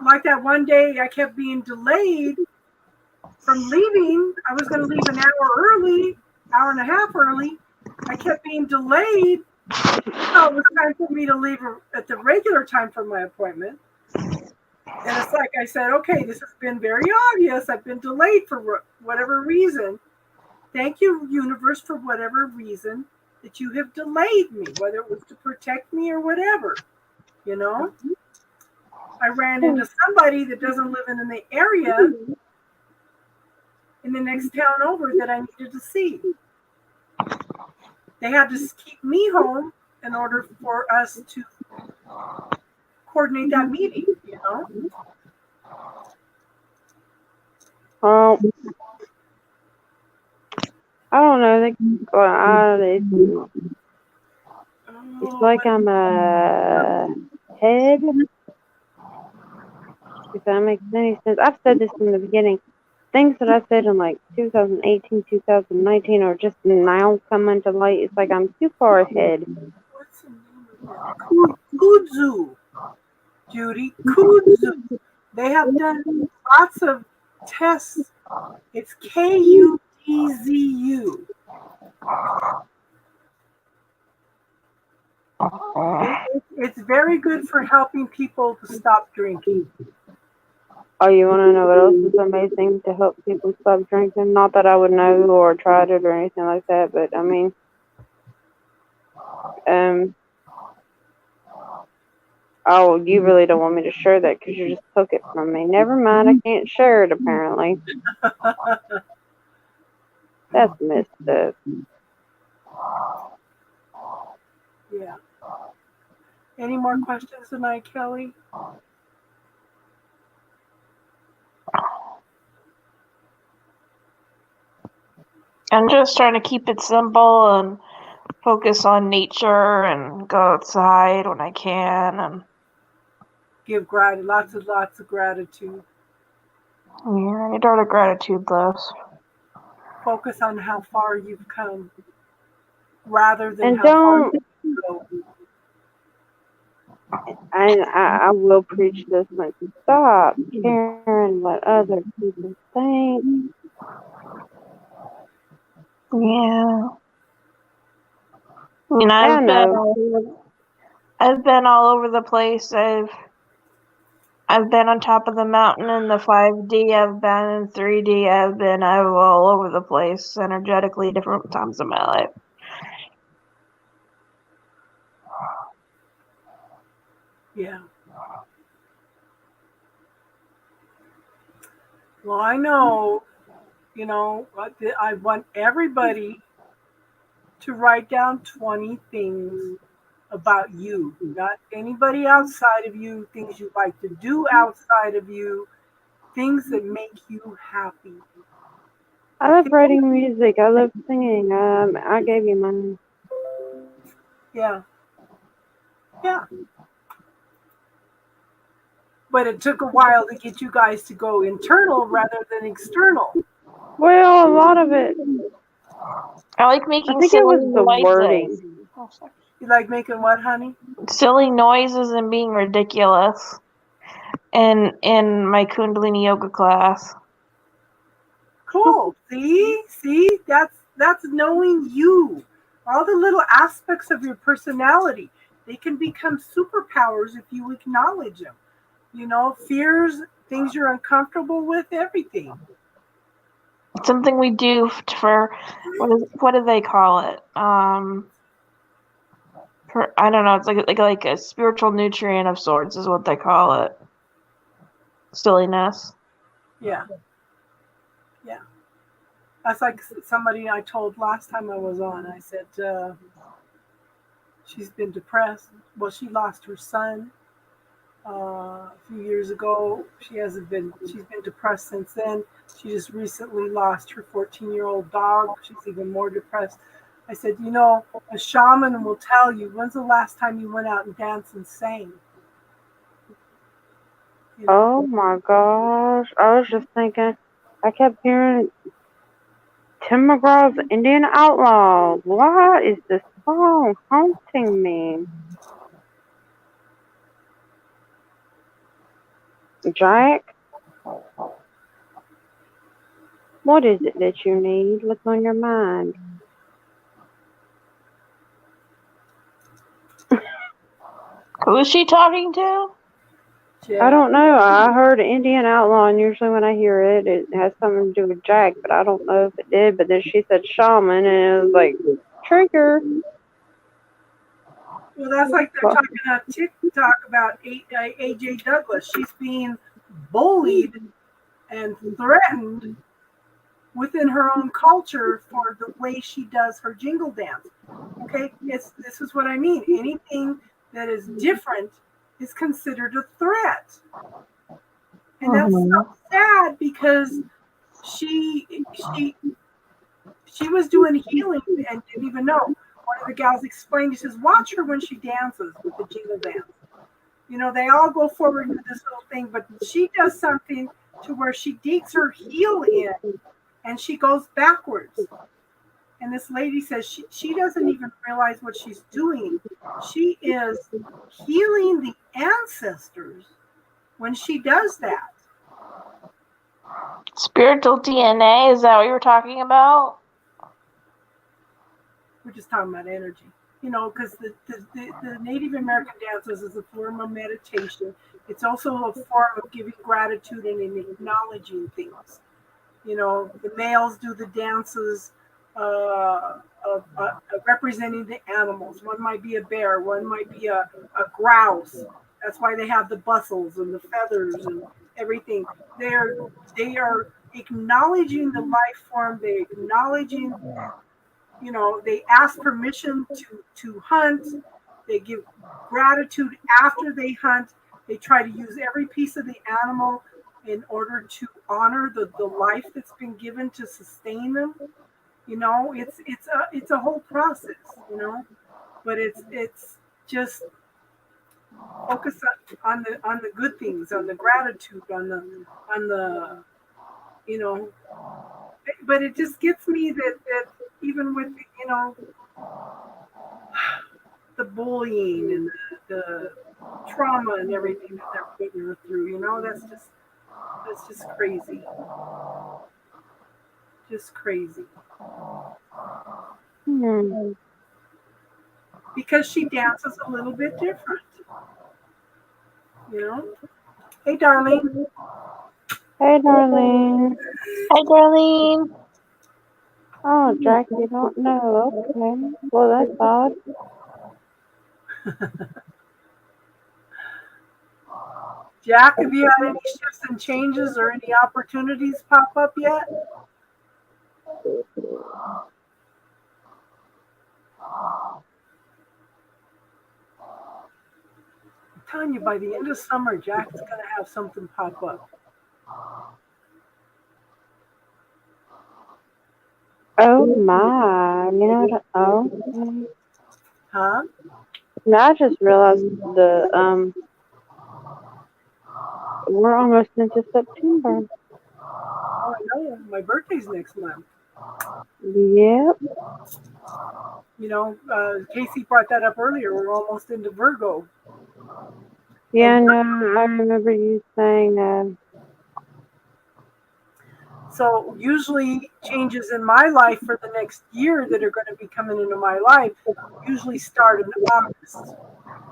Like that one day, I kept being delayed from leaving. I was going to leave an hour and a half early. I kept being delayed. So it was time for me to leave at the regular time for my appointment. And it's like I said, okay, this has been very obvious. I've been delayed for whatever reason. Thank you, universe, for whatever reason that you have delayed me, whether it was to protect me or whatever, I ran into somebody that doesn't live in the area in the next town over that I needed to see. They had to keep me home in order for us to coordinate that meeting, Well, I don't know. It's like I'm a head. If that makes any sense. I've said this from the beginning. Things that I said in like 2018, 2019 are just now coming to light. It's like I'm too far ahead. What's the name of it? Kudzu, Judy. Kudzu. They have done lots of tests. It's Kudzu. EZU. It's very good for helping people to stop drinking. Oh, you want to know what else is amazing to help people stop drinking? Not that I would know or tried it or anything like that, but I mean, oh, you really don't want me to share that because you just took it from me. Never mind, I can't share it apparently. That's messed up. Yeah. Any more questions tonight, Kelly? I'm just trying to keep it simple and focus on nature and go outside when I can, and Give gratitude, lots of gratitude. yeah, I need to write a gratitude list. Focus on how far you've come, rather than And how far don't, you go. I will preach this one. Stop caring what other people think. Yeah. I mean, I know. I've been all over the place. I've been on top of the mountain in the 5D. I've been in 3D. I've been all over the place, energetically, different times in my life. Yeah. Well, I know, I want everybody to write down 20 things about you, not anybody outside of you, things you like to do outside of you, things that make you happy. I love writing music. I love singing. I gave you mine. Yeah. Yeah. But it took a while to get you guys to go internal rather than external. Well, a lot of it. I like making I think silly it was the noises. wording. Oh, sorry. You like making what, honey? Silly noises and being ridiculous. In my Kundalini yoga class. Cool. See, that's knowing you. All the little aspects of your personality, they can become superpowers if you acknowledge them. Fears, things you're uncomfortable with, everything. It's something we do for what do they call it? I don't know. It's like a spiritual nutrient of sorts is what they call it. Silliness. Yeah. That's like somebody I told last time I was on. I said she's been depressed. Well, she lost her son a few years ago. She's been depressed since then. She just recently lost her 14-year-old dog. She's even more depressed. I said, a shaman will tell you, when's the last time you went out and danced and sang? Oh my gosh. I was just thinking, I kept hearing Tim McGraw's Indian Outlaw. Why is this song haunting me? Jack? What is it that you need? What's on your mind? Who is she talking to? Yeah. I don't know. I heard Indian Outlaw, and usually when I hear it, it has something to do with Jack, but I don't know if it did. But then she said shaman, and it was like, trigger. Well, that's like they're talking on TikTok about AJ Douglas. She's being bullied and threatened within her own culture for the way she does her jingle dance. Okay, this is what I mean. Anything that is different is considered a threat, and that's so sad because she was doing healing and didn't even know. One of the gals explained, he says, watch her when she dances with the jingle dance. They all go forward with this little thing, but she does something to where she digs her heel in and she goes backwards. And this lady says she doesn't even realize what she's doing. She is healing the ancestors when she does that. Spiritual DNA, is that what you were talking about? We're just talking about energy. You know, because the Native American dances is a form of meditation. It's also a form of giving gratitude and acknowledging things. You know, the males do the dances of representing the animals. One might be a bear, one might be a grouse. That's why they have the bustles and the feathers and everything. They are acknowledging the life form. They're acknowledging, you know, they ask permission to hunt. They give gratitude after they hunt. They try to use every piece of the animal in order to honor the life that's been given to sustain them. You know, it's a whole process, you know, but it's just focus on the good things, on the gratitude, on the you know. But it just gets me that even with, you know, the bullying and the trauma and everything that they're putting her through, you know, that's just crazy. Just crazy. Because she dances a little bit different. You know? Hey, darling. Hey, darling. Hi, Darlene. Oh, Jack, you don't know. Okay. Well, that's odd. Jack, have you had any shifts and changes or any opportunities pop up yet? I'm telling you, by the end of summer, Jack's going to have something pop up. Oh, my. You know what? Oh. Huh? No, I just realized we're almost into September. Oh, I know. My birthday's next month. Yep. You know, Casey brought that up earlier. We're almost into Virgo. Yeah, no, I remember you saying So usually changes in my life for the next year that are going to be coming into my life usually start in August,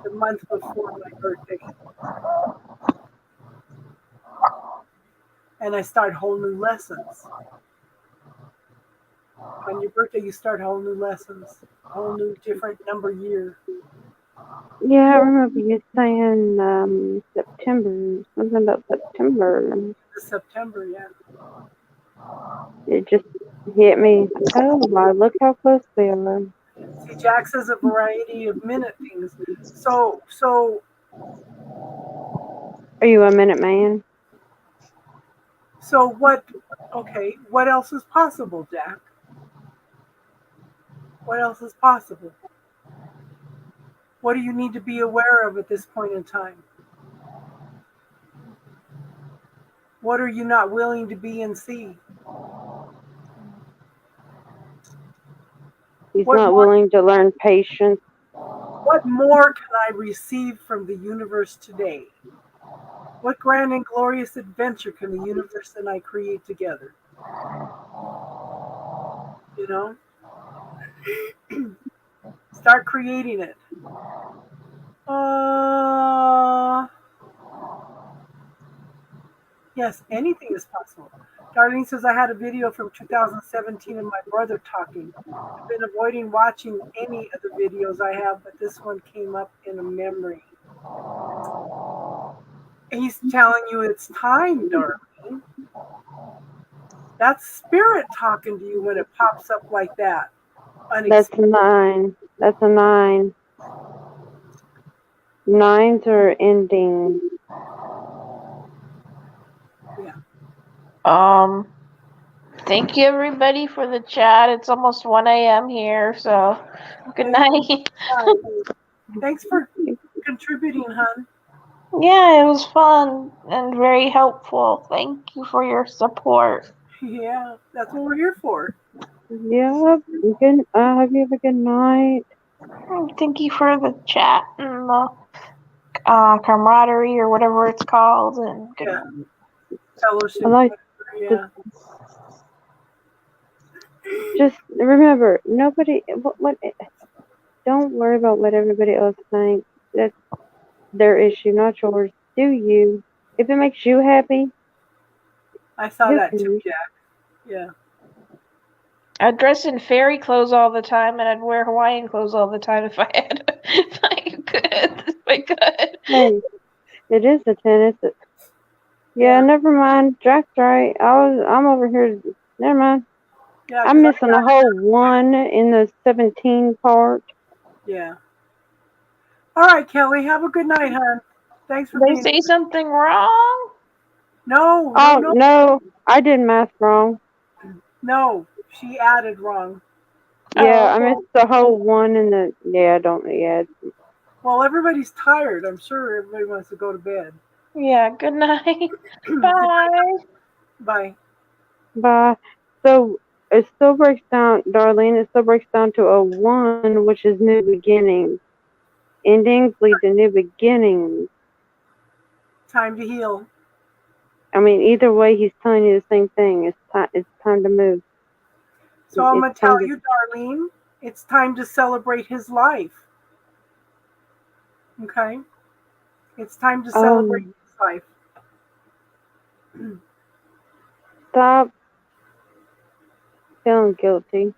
the month before my birthday. And I start whole new lessons. On your birthday, you start whole new lessons, whole new different number year. yeah, I remember you saying September, something about September. September, yeah. It just hit me. Oh, my, look how close they are. See, Jack says a variety of minute things. So Are you a minute man? So what, okay, what else is possible, Jack? What else is possible? What do you need to be aware of at this point in time? What are you not willing to be and see? He's not willing to learn patience. What more can I receive from the universe today? What grand and glorious adventure can the universe and I create together? You know? Start creating it. Yes, anything is possible. Darlene says, I had a video from 2017 of my brother talking. I've been avoiding watching any of the videos I have, but this one came up in a memory. He's telling you it's time, Darlene. That's spirit talking to you when it pops up like that. That's a 9. That's a 9. 9s are ending. Yeah. Thank you everybody for the chat. It's almost 1 a.m. here, so good night. Thanks for contributing, hon. Yeah, it was fun and very helpful. Thank you for your support. Yeah, that's what we're here for. Yep. Good. Have you have a good night. Thank you for the chat and the camaraderie or whatever it's called. And good fellowship. Yeah. Just remember, nobody. What? Don't worry about what everybody else thinks. That's their issue, not yours. Do you? If it makes you happy, I saw who that too, cares? Jack. Yeah. I'd dress in fairy clothes all the time, and I'd wear Hawaiian clothes all the time if I had, if I could. If I could. Hey, it is the tennis. Yeah, Yeah. never mind. Jack's right. I'm over here. Never mind. Yeah. I'm 'Cause missing a whole one in the 17 part. yeah. All right, Kelly. Have a good night, hon. Thanks for They being. say something wrong? No, no, Oh no, no, I did math wrong. no. She added wrong. Yeah, Oh, I okay. missed the whole one in the. Yeah, I don't. Yeah. Well, everybody's tired. I'm sure everybody wants to go to bed. Yeah, good night. Good night. Bye. Bye. But so it still breaks down, Darlene. It still breaks down to a one, which is new beginnings. Endings lead to new beginnings. Time to heal. I mean, either way, he's telling you the same thing. It's time. It's time to move. So I'm It's going to time tell to. you, Darlene, it's time to celebrate his life. Okay? It's time to celebrate his life. Stop feeling guilty.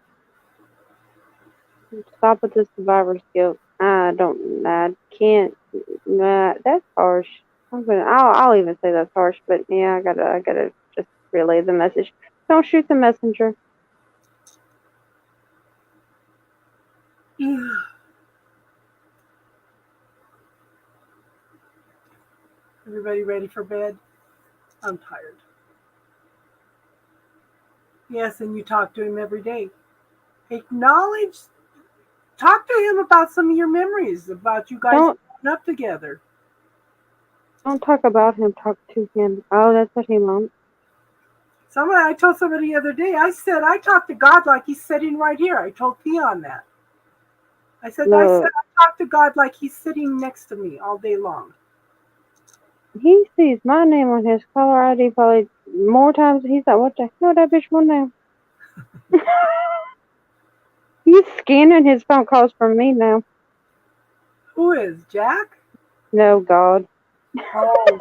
Stop with the survivor's guilt. I don't. I can't. Nah, that's harsh. I'll even say that's harsh. But yeah, I gotta just relay the message. Don't shoot the messenger. Everybody ready for bed? I'm tired. Yes, and you talk to him every day. Acknowledge, talk to him about some of your memories, about you guys Don't growing up together. don't talk about him. Talk to him. Oh, that's what he wants. I told somebody the other day, I said, I talk to God like he's sitting right here. I told Theon that. I Look, talk to God like he's sitting next to me all day long. he sees my name on his caller ID probably more times. He's like, what the hell that bitch want now? He's scanning his phone calls from me now. Who is Jack? No, God. Oh,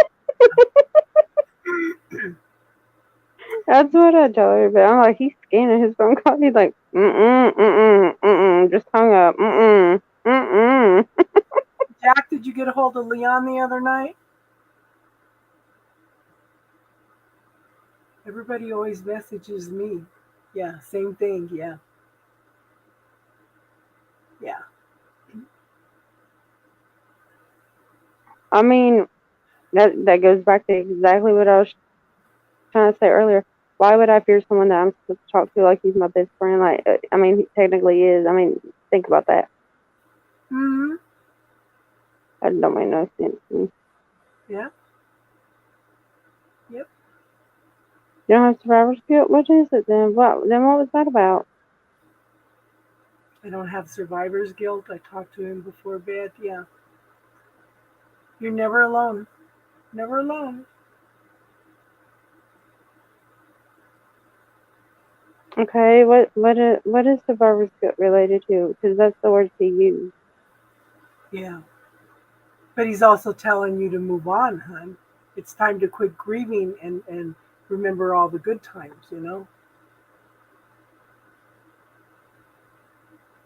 That's what I told her, but I'm like, he's scanning his phone calls. He's like, just hung up. Jack, did you get a hold of Leon the other night? Everybody always messages me. Yeah, same thing. Yeah. Yeah. I mean, that goes back to exactly what I was trying to say earlier. Why would I fear someone that I'm supposed to talk to like he's my best friend? Like, I mean, he technically is. I mean, think about that. Mm-hmm. That don't make no sense to me. Yeah. Yep. You don't have survivor's guilt? What is it then? What was that about? I don't have survivor's guilt. I talk to him before bed. Yeah. You're never alone. Never alone. Okay, what is survivor's guilt related to? Because that's the words he used. Yeah. But he's also telling you to move on, hon. It's time to quit grieving and remember all the good times, you know?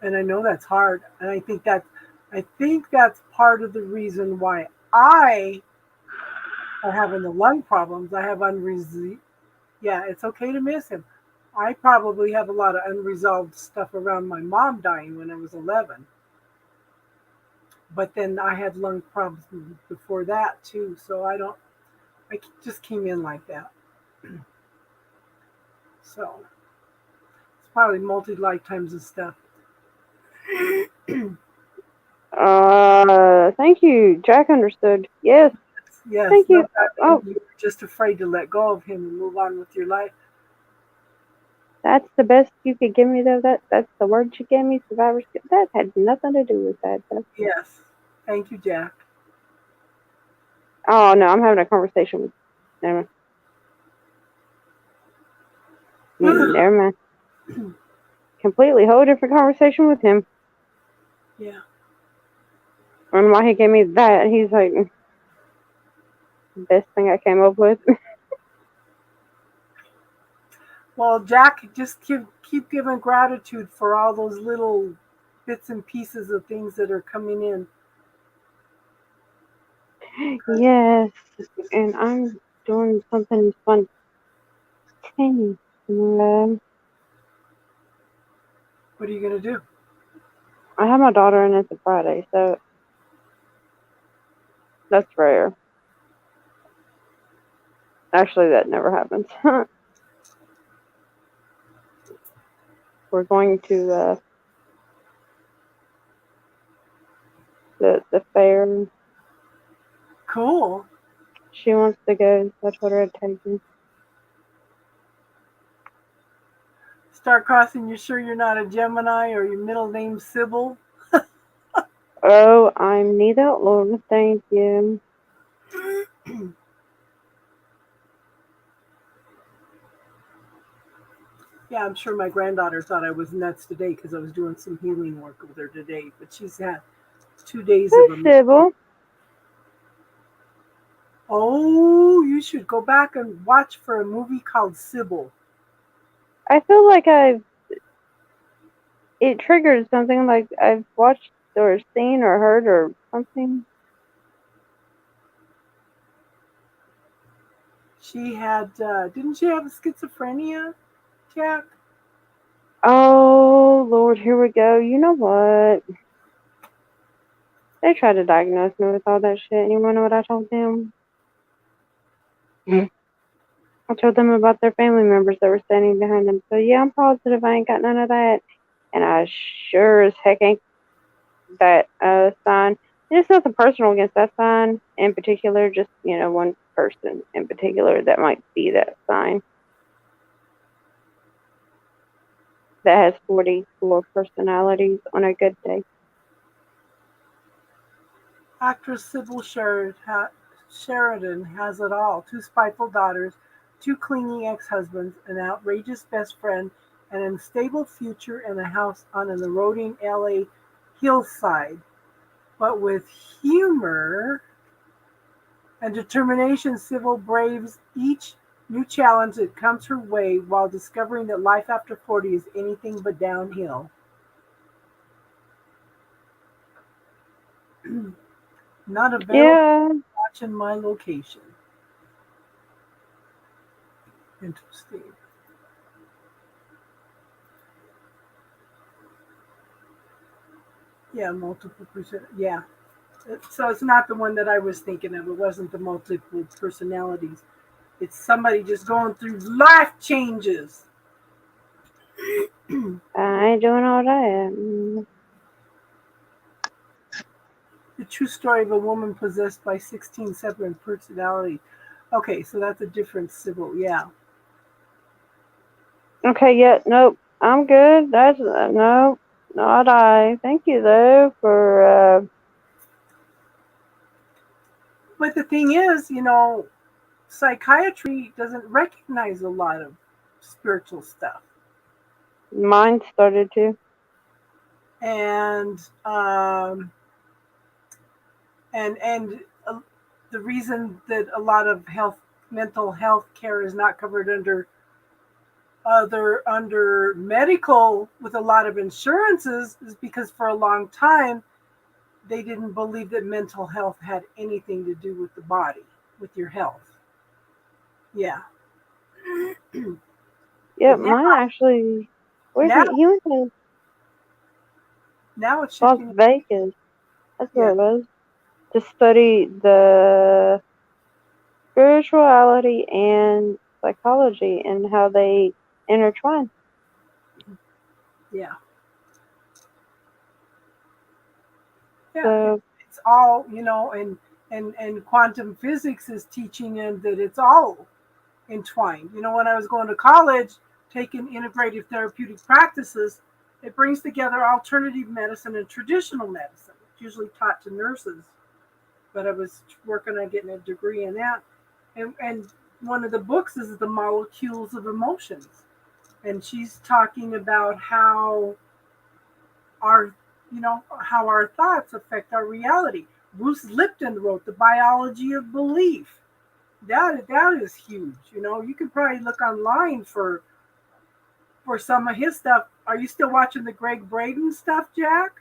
And I know that's hard. And I think that's part of the reason why I are having the lung problems. I have yeah, it's okay to miss him. I probably have a lot of unresolved stuff around my mom dying when I was 11. But then I had lung problems before that too. So I just came in like that. So it's probably multi lifetimes of stuff. Thank you. Jack understood. Yes, Yes, thank no, you. Oh, you're just afraid to let go of him and move on with your life. that's the best you could give me, though. That's the word you gave me. Survivor's guilt. That had nothing to do with that, though. Yes. Thank you, Jack. Oh no, I'm having a conversation with. Anyway. Never mind. Completely whole different conversation with him. Yeah. And why he gave me that, he's like, best thing I came up with. Well, Jack, just keep giving gratitude for all those little bits and pieces of things that are coming in. Yes, and I'm doing something spontaneous. What are you gonna do? I have my daughter and it's a Friday, so that's rare. Actually, that never happens. We're going to the fair. Cool. She wants to go, so I told her I'd take her. Star-Crossing, you sure you're not a Gemini or your middle name's Sybil? Oh, I'm neither, Lord, thank you. Yeah, I'm sure my granddaughter thought I was nuts today because I was doing some healing work with her today. But she's had 2 days of Who's them. Sybil? Oh, you should go back and watch for a movie called Sybil. I feel like it triggered something like I've watched or seen or heard or something. She had, didn't she have schizophrenia, Jack? Oh, Lord, here we go. You know what? They tried to diagnose me with all that shit, and you wanna know what I told them? Hmm. I told them about their family members that were standing behind them. So, yeah, I'm positive I ain't got none of that. And I sure as heck ain't that sign. And it's nothing personal against that sign in particular, just, one person in particular that might be that sign. That has 44 personalities on a good day. Actress Sybil Sheridan has it all: 2 spiteful daughters, 2 clingy ex-husbands, an outrageous best friend, an unstable future, and a house on an eroding LA hillside. But with humor and determination, Sybil braves each new challenge that comes her way while discovering that life after 40 is anything but downhill. Not available Yeah. to watch in my location. Interesting. Yeah, multiple percent. Yeah. So it's not the one that I was thinking of. It wasn't the multiple personalities. It's somebody just going through life changes. I ain't doing all that. The true story of a woman possessed by 16 separate personalities. Okay, so that's a different Sybil. Yeah. Okay, yeah, nope. I'm good. That's no, not I. Thank you though for But the thing is, psychiatry doesn't recognize a lot of spiritual stuff. mine started to. And the reason that a lot of mental health care is not covered under medical with a lot of insurances is because for a long time they didn't believe that mental health had anything to do with the body, with your health. Yeah. Yeah, But mine actually. Where's now, he? He went to now it's Las shifting. Vegas. That's where Yeah. it was to study the spirituality and psychology and how they intertwine. Yeah. Yeah. So It's all, and quantum physics is teaching them that it's all entwined. When I was going to college, taking integrative therapeutic practices, it brings together alternative medicine and traditional medicine. It's usually taught to nurses, but I was working on getting a degree in that. And one of the books is The Molecules of Emotions. and she's talking about how our, how our thoughts affect our reality. Bruce Lipton wrote The Biology of Belief. That is huge. You can probably look online for some of his stuff. Are you still watching the Greg Braden stuff, Jack?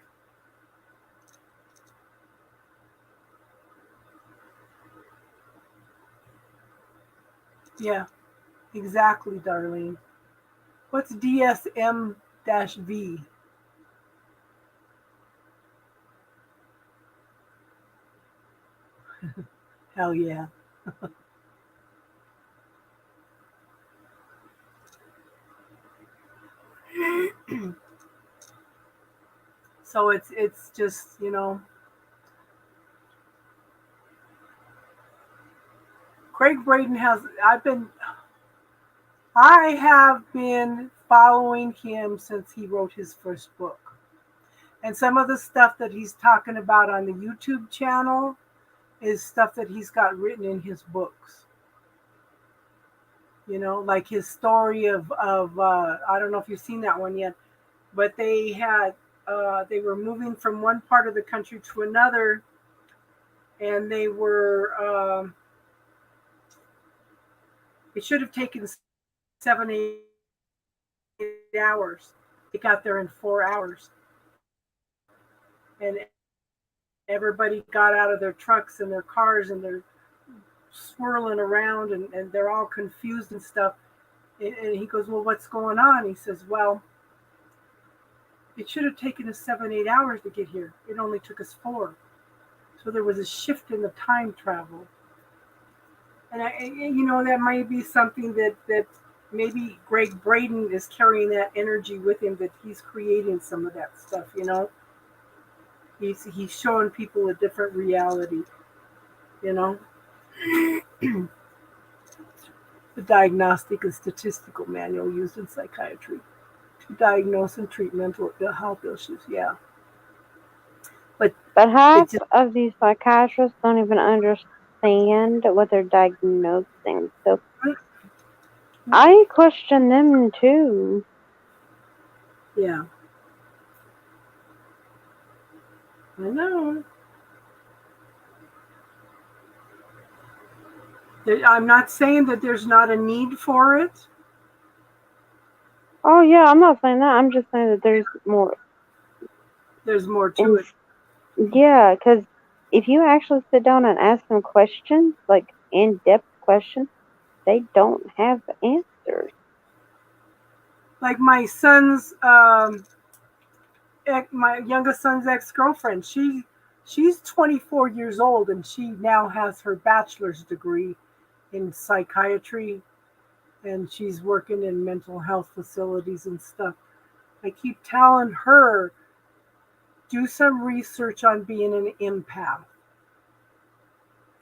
Yeah, exactly, Darlene. What's DSM-V? Hell yeah. So it's just, Craig Braden I have been following him since he wrote his first book. And some of the stuff that he's talking about on the YouTube channel is stuff that he's got written in his books. Like his story of I don't know if you've seen that one yet, but they were moving from one part of the country to another, and they were it should have taken 7-8 hours. They got there in 4 hours, and everybody got out of their trucks and their cars, and they're swirling around, and they're all confused and stuff. And he goes, well, what's going on? He says, well, it should have taken us 7-8 hours to get here. It only took us 4. So there was a shift in the time travel. And that might be something that maybe Greg Braden is carrying that energy with him, that he's creating some of that stuff, He's showing people a different reality, The Diagnostic and Statistical Manual used in psychiatry to diagnose and treat mental health issues. Yeah. But half of these psychiatrists don't even understand what they're diagnosing. So I question them too. Yeah. I know. I'm not saying that there's not a need for it. Oh, yeah, I'm not saying that. I'm just saying that there's more. There's more to it. Yeah, because if you actually sit down and ask them questions, like in-depth questions, they don't have answers. Like my youngest son's ex-girlfriend, she's 24 years old, and she now has her bachelor's degree in psychiatry, and she's working in mental health facilities and stuff. I keep telling her, do some research on being an empath.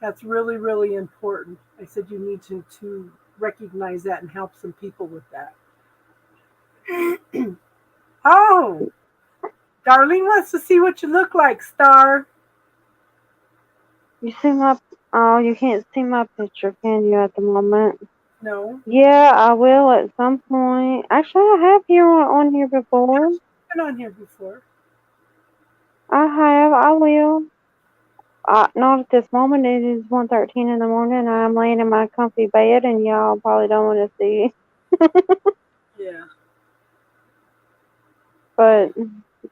That's really, really important. I said you need to recognize that and help some people with that. Oh, Darlene wants to see what you look like, Star. You see you can't see my picture, can you, at the moment? No. Yeah, I will at some point. Actually, I have on here before. You've been on here before. I will. Not at this moment. It is 1:13 in the morning. I'm laying in my comfy bed, and y'all probably don't want to see. Yeah. But,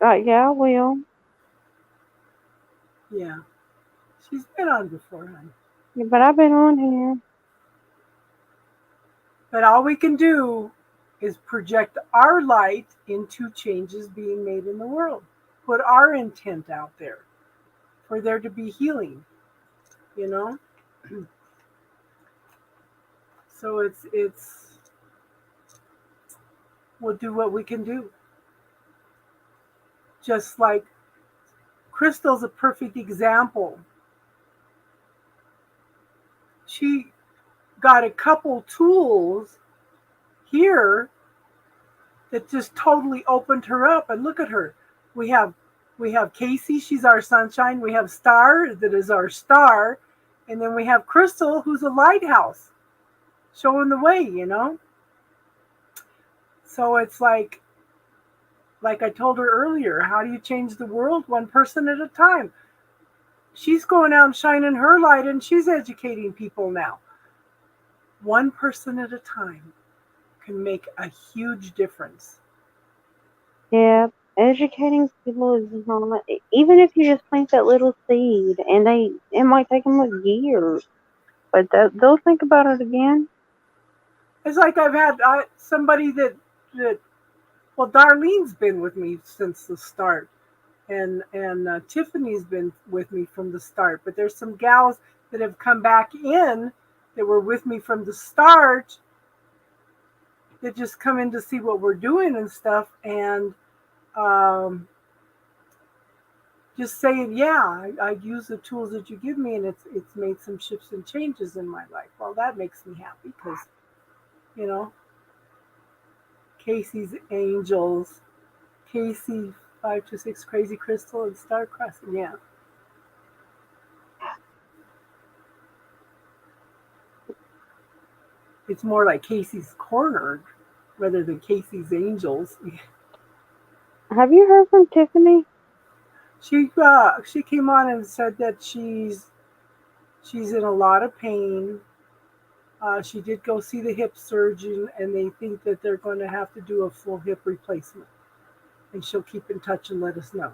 yeah, I will. Yeah. She's been on before, honey. Yeah, but I've been on here. But all we can do is project our light into changes being made in the world. Put our intent out there for there to be healing, So it's we'll do what we can do. Just like Crystal's a perfect example. She got a couple tools here that just totally opened her up, and look at her. We have Casey, she's our sunshine. We have Star, that is our star. And then we have Crystal, who's a lighthouse, showing the way, So it's like I told her earlier, how do you change the world? One person at a time. She's going out and shining her light and she's educating people now. One person at a time can make a huge difference. Yeah, educating people is not, even if you just plant that little seed, and it might take them years, but they'll think about it again. It's like I've had somebody that well, Darlene's been with me since the start, and Tiffany's been with me from the start. But there's some gals that have come back in that were with me from the start that just come in to see what we're doing and stuff, and just saying, yeah, I use the tools that you give me, and it's made some shifts and changes in my life. Well, that makes me happy because, you know, Casey's Angels, Casey 526 Crazy Crystal, and Star Crossing. Yeah. It's more like Casey's Corner rather than Casey's Angels. Have you heard from Tiffany? She came on and said that she's in a lot of pain. She did go see the hip surgeon, and they think that they're going to have to do a full hip replacement. And she'll keep in touch and let us know.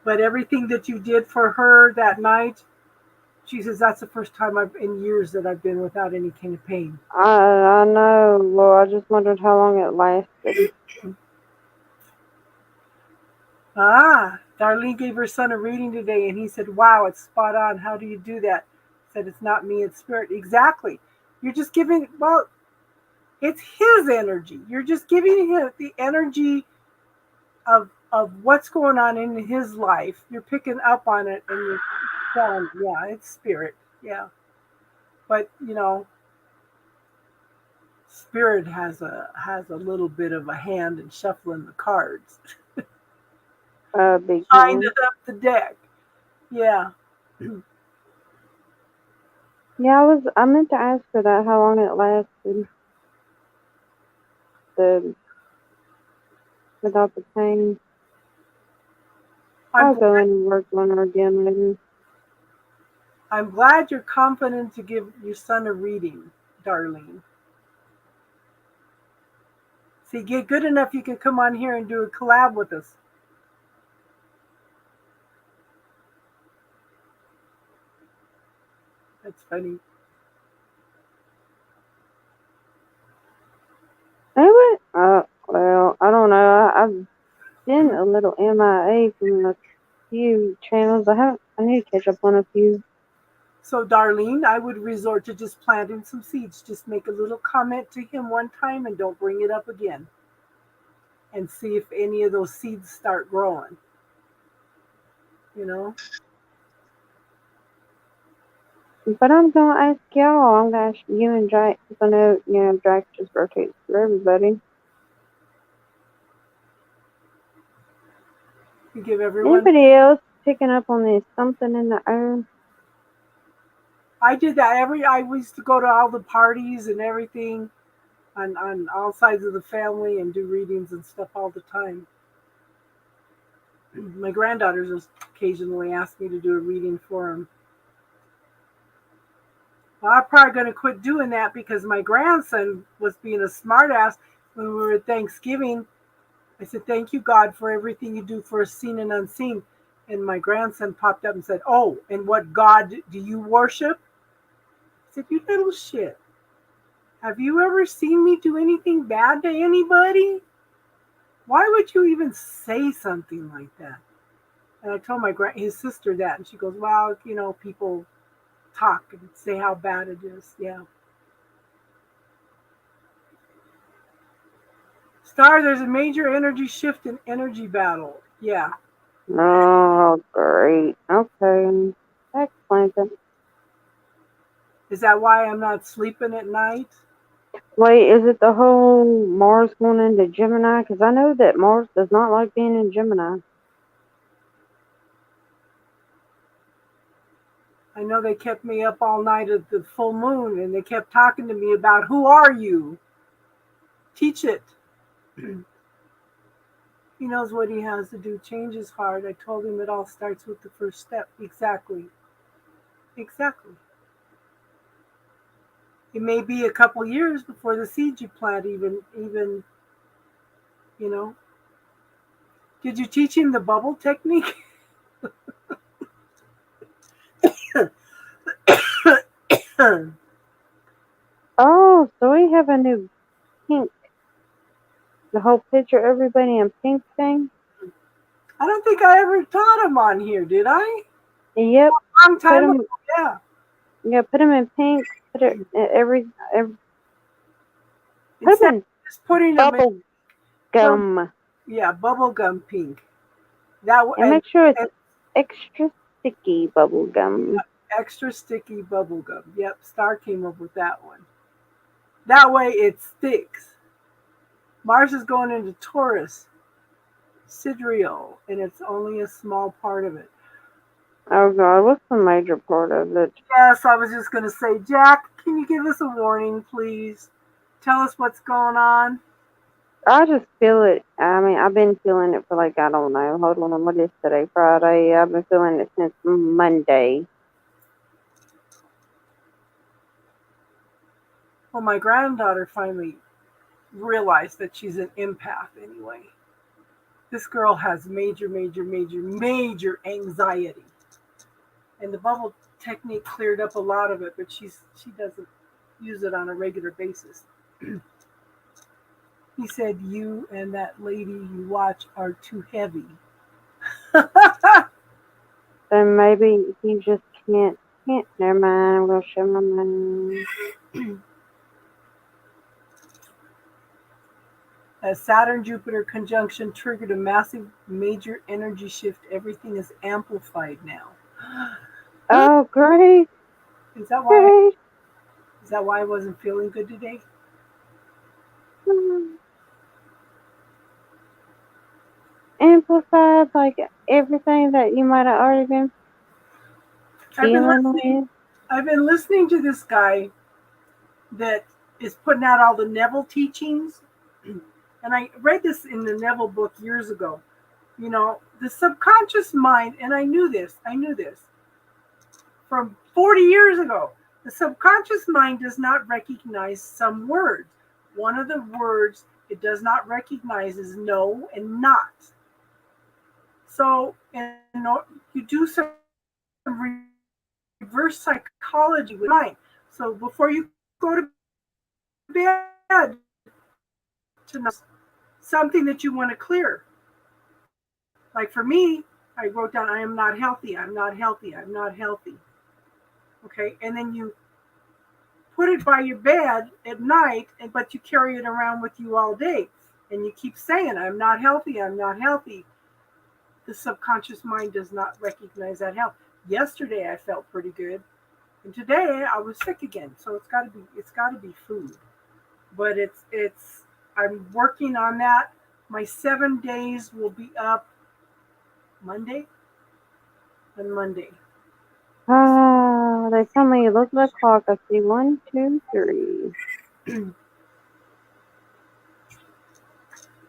But everything that you did for her that night, she says that's the first time in years that I've been without any kind of pain. I know. Well, I just wondered how long it lasted. Darlene gave her son a reading today, and he said, wow, it's spot on. How do you do that? He said, it's not me, it's spirit. Exactly. You're just giving, well, it's his energy. You're just giving him the energy of what's going on in his life. You're picking up on it, and you're telling, yeah, it's spirit. Yeah. But, you know, spirit has a little bit of a hand in shuffling the cards. Big Lined it up the deck. Yeah. Yeah, I meant to ask her that, how long it lasted. Without the pain. I'll go in and work on her again later. I'm glad you're confident to give your son a reading, Darlene. See, get good enough, you can come on here and do a collab with us. That's funny. Anyway, well, I don't know. I've been a little MIA from a few channels. I need to catch up on a few. So, Darlene, I would resort to just planting some seeds. Just make a little comment to him one time and don't bring it up again. And see if any of those seeds start growing. You know? But I'm going to ask y'all. I'm going to ask you and Jack, because I know, Jack just rotates for everybody. You give everyone... Anybody else picking up on this something in the air? I did that I used to go to all the parties and everything on all sides of the family and do readings and stuff all the time. My granddaughters just occasionally ask me to do a reading for them. Well, I'm probably going to quit doing that because my grandson was being a smartass when we were at Thanksgiving. I said, thank you, God, for everything you do for us seen and unseen. And my grandson popped up and said, oh, and what God do you worship? I said, you little shit. Have you ever seen me do anything bad to anybody? Why would you even say something like that? And I told his sister that, and she goes, well, people talk and say how bad it is. Yeah. Star, there's a major energy shift in energy battle. Yeah. Oh, great. Okay. That explains it. Is that why I'm not sleeping at night? Wait, is it the whole Mars going into Gemini? Because I know that Mars does not like being in Gemini. I know they kept me up all night at the full moon, and they kept talking to me about, who are you? Teach it. He knows what he has to do. Change is hard. I told him it all starts with the first step. Exactly. Exactly. It may be a couple years before the seed you plant even, you know. Did you teach him the bubble technique? Oh, so we have a new pink. The whole picture, everybody in pink thing. I don't think I ever taught him on here, did I? Yep. Long Put time them. ago, yeah. Yeah. Put them in pink. Put it every. Put Instead them of just putting in them in, bubble gum, yeah, bubblegum pink. That and make sure it's and extra sticky bubble gum. extra sticky bubblegum. Yep, Star came up with that one. That way it sticks. Mars is going into Taurus, Sidereal, and it's only a small part of it. Oh God, what's the major part of it? Yes, I was just going to say, Jack, can you give us a warning, please? Tell us what's going on. I just feel it. I mean, I've been feeling it for like, I don't know. Hold on, what is today? Friday. I've been feeling it since Monday. Well, my granddaughter finally realized that she's an empath anyway. This girl has major, major, major, major anxiety. And the bubble technique cleared up a lot of it, but she doesn't use it on a regular basis. He said, you and that lady you watch are too heavy. Then maybe he just can't. Never mind. I'm gonna show my mind. A Saturn-Jupiter conjunction triggered a massive major energy shift. Everything is amplified now. Oh, great, Is that great. why I wasn't feeling good today? Amplified like everything that you might have already been I've been feeling listening. with. I've been listening to this guy that is putting out all the Neville teachings, and I read this in the Neville book years ago. You know, the subconscious mind, and I knew this from 40 years ago. The subconscious mind does not recognize some words. One of the words it does not recognize is no and not. So, you do some reverse psychology with mind. So before you go to bed tonight, something that you want to clear. Like for me, I wrote down, I am not healthy. I'm not healthy. I'm not healthy. Okay. And then you put it by your bed at night, but you carry it around with you all day. And you keep saying, I'm not healthy. I'm not healthy. The subconscious mind does not recognize that health. Yesterday I felt pretty good. And today I was sick again. So it's gotta be food. But I'm working on that. My 7 days will be up Monday and Monday. Ah, they tell me look at the clock. I see 1, 2, 3. You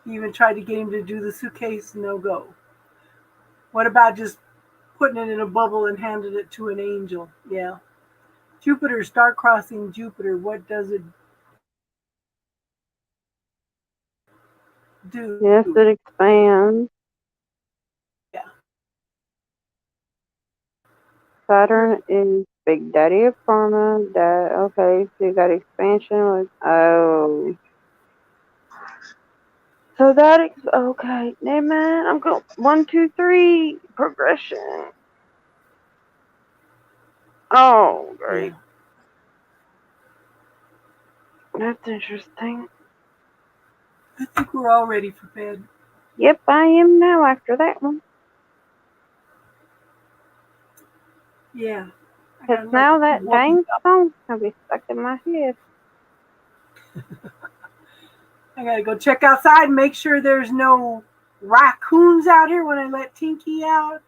even tried to get him to do the suitcase, no go. What about just putting it in a bubble and handing it to an angel? Yeah. Jupiter, star crossing Jupiter, what does it do? Yes, it expands. Yeah. Saturn is Big Daddy of Karma. Okay, so you got expansion with So that is okay. Never mind. I'm going 1, 2, 3 progression. Oh, great. Yeah. That's interesting. I think we're all ready for bed. Yep, I am now after that one. Yeah. Because now that dang song's gonna be stuck in my head. I gotta go check outside and make sure there's no raccoons out here when I let Tinky out.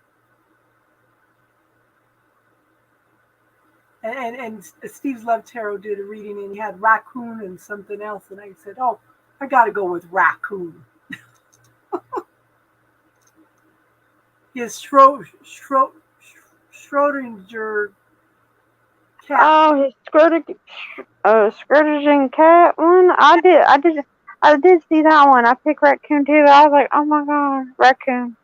And Steve's Love Tarot did a reading and he had raccoon and something else. And I said, oh, I got to go with raccoon. His Schrodinger cat. Oh, his Scrooge cat one. I did see that one. I picked raccoon too. I was like, oh my god, raccoon.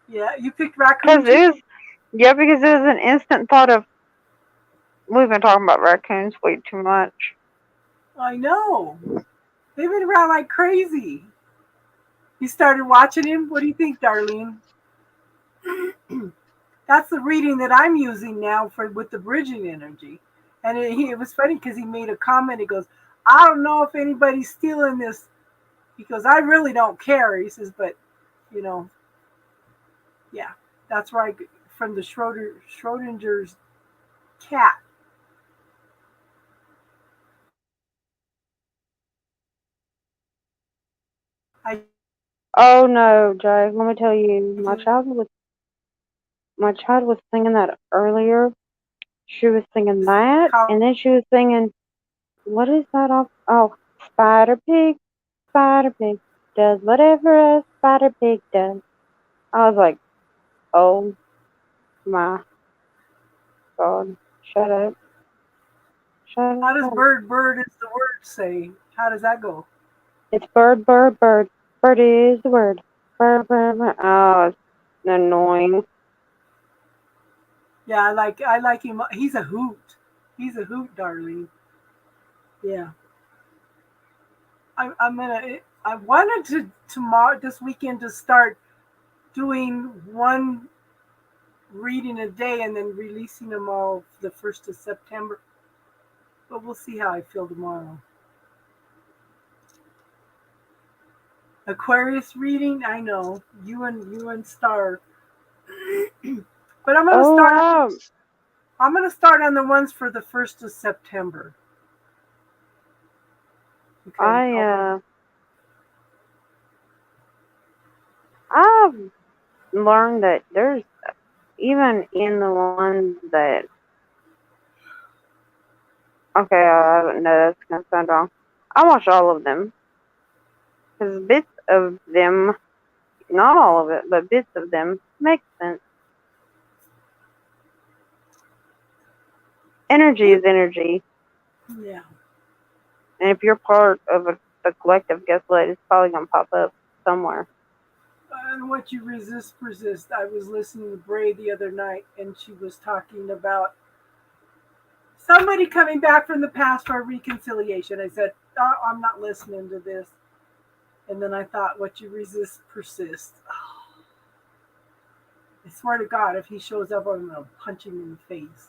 Yeah, you picked raccoon too? Because it was an instant thought of. We've been talking about raccoons way too much. I know. They've been around like crazy. You started watching him? What do you think, Darlene? That's the reading that I'm using now with the bridging energy. And it was funny because he made a comment. He goes, I don't know if anybody's stealing this. He goes, I really don't care. He says, but, yeah, that's right. From the Schrodinger's cat. Oh no, Jay, let me tell you, my child was singing that earlier. She was singing that, and then she was singing, what is that off? Oh, Spider Pig does whatever a Spider Pig does. I was like, oh my god, shut up. How does bird is the word say? How does that go? It's bird. Bird is the word. Bird. Oh, it's annoying. Yeah, I like him. He's a hoot. He's a hoot, Darlene. Yeah. I wanted to tomorrow this weekend to start doing one reading a day and then releasing them all the 1st of September. But we'll see how I feel tomorrow. Aquarius reading, I know. You and Star. But I'm gonna start. Wow. I'm gonna start on the ones for the 1st of September. Okay. I've learned that there's even in the ones that. Okay, I don't know, that's gonna sound wrong. I watch all of them because bits of them, not all of it, but bits of them make sense. Energy is energy. Yeah. And if you're part of the collective, guess what? It's probably going to pop up somewhere. And what you resist, persist. I was listening to Bray the other night, and she was talking about somebody coming back from the past for a reconciliation. I said, oh, I'm not listening to this. And then I thought, what you resist, persist. Oh. I swear to God, if he shows up, I'm going to punch him in the face.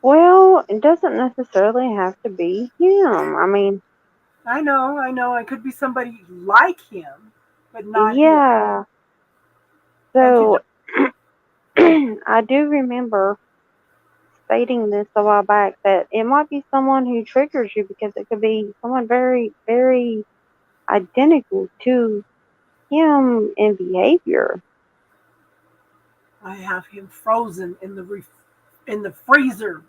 Well, it doesn't necessarily have to be him. I mean, I know. It could be somebody like him, but not him. Yeah. So, I do remember stating this a while back that it might be someone who triggers you because it could be someone very, very identical to him in behavior. I have him frozen in the freezer,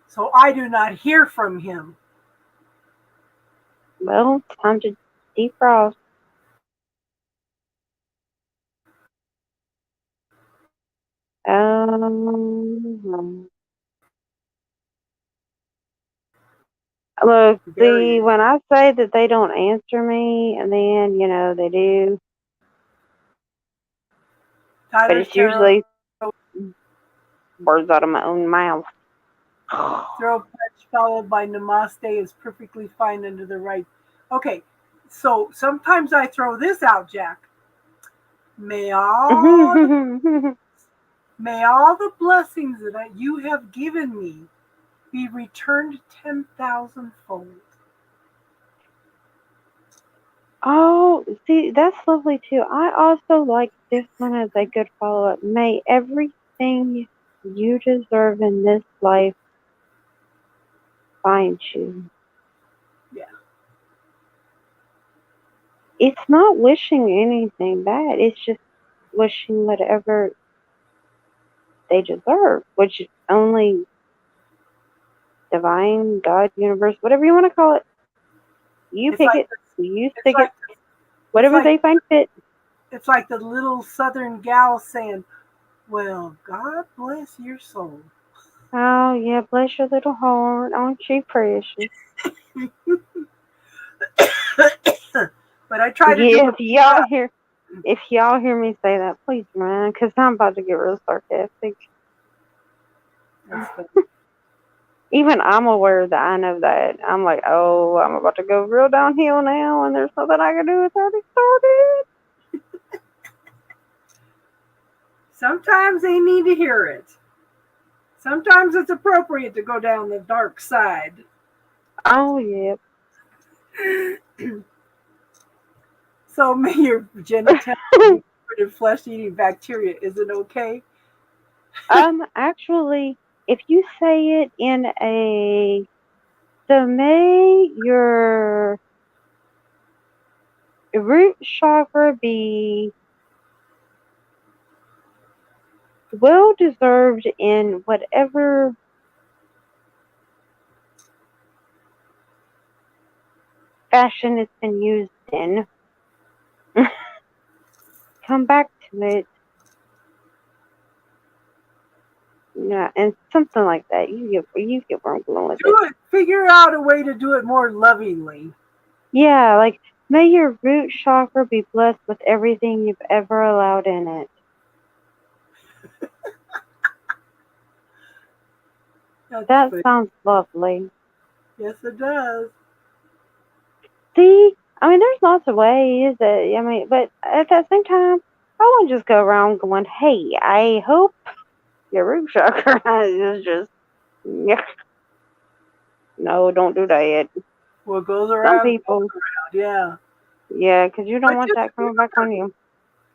so I do not hear from him. Well, time to defrost. Look, see, when I say that they don't answer me, and then, they do. But it's usually words out of my own mouth. Throw punch followed by namaste is perfectly fine under the right. Okay, so sometimes I throw this out, Jack. May all the blessings that you have given me be returned 10,000-fold. Oh, see, that's lovely too. I also like this one as a good follow-up. May everything you deserve in this life find you. Yeah. It's not wishing anything bad. It's just wishing whatever they deserve, which only divine, God, universe, whatever you want to call it. You It's pick like it. You it's stick like it. Whatever like they find fit. it's like the little Southern gal saying, "Well, God bless your soul." Oh, yeah, bless your little heart. Aren't you precious? But I try to do Yeah, it. Yeah. if y'all hear me say that, please run, because I'm about to get real sarcastic. That's funny. Even I'm aware that I know that. I'm like, oh, I'm about to go real downhill now, and there's nothing I can do. It's already started. Sometimes they need to hear it. Sometimes it's appropriate to go down the dark side. Oh, yeah. So may your genitalia and flesh-eating bacteria. Is it okay? Actually, if you say it in a, so may your root chakra be well deserved in whatever fashion it's been used in. Come back to it. Yeah, and something like that. You get where I'm going with Do it. it. Figure out a way to do it more lovingly. Yeah, like may your root chakra be blessed with everything you've ever allowed in it. That Funny. sounds lovely. Yes, it does. See, I mean, there's lots of ways that, I mean, but at the same time, I won't just go around going, hey, I hope your root chakra is just, yeah. No, don't do that. What goes Some around people, comes around. Yeah. yeah, because you don't But want that coming back on you.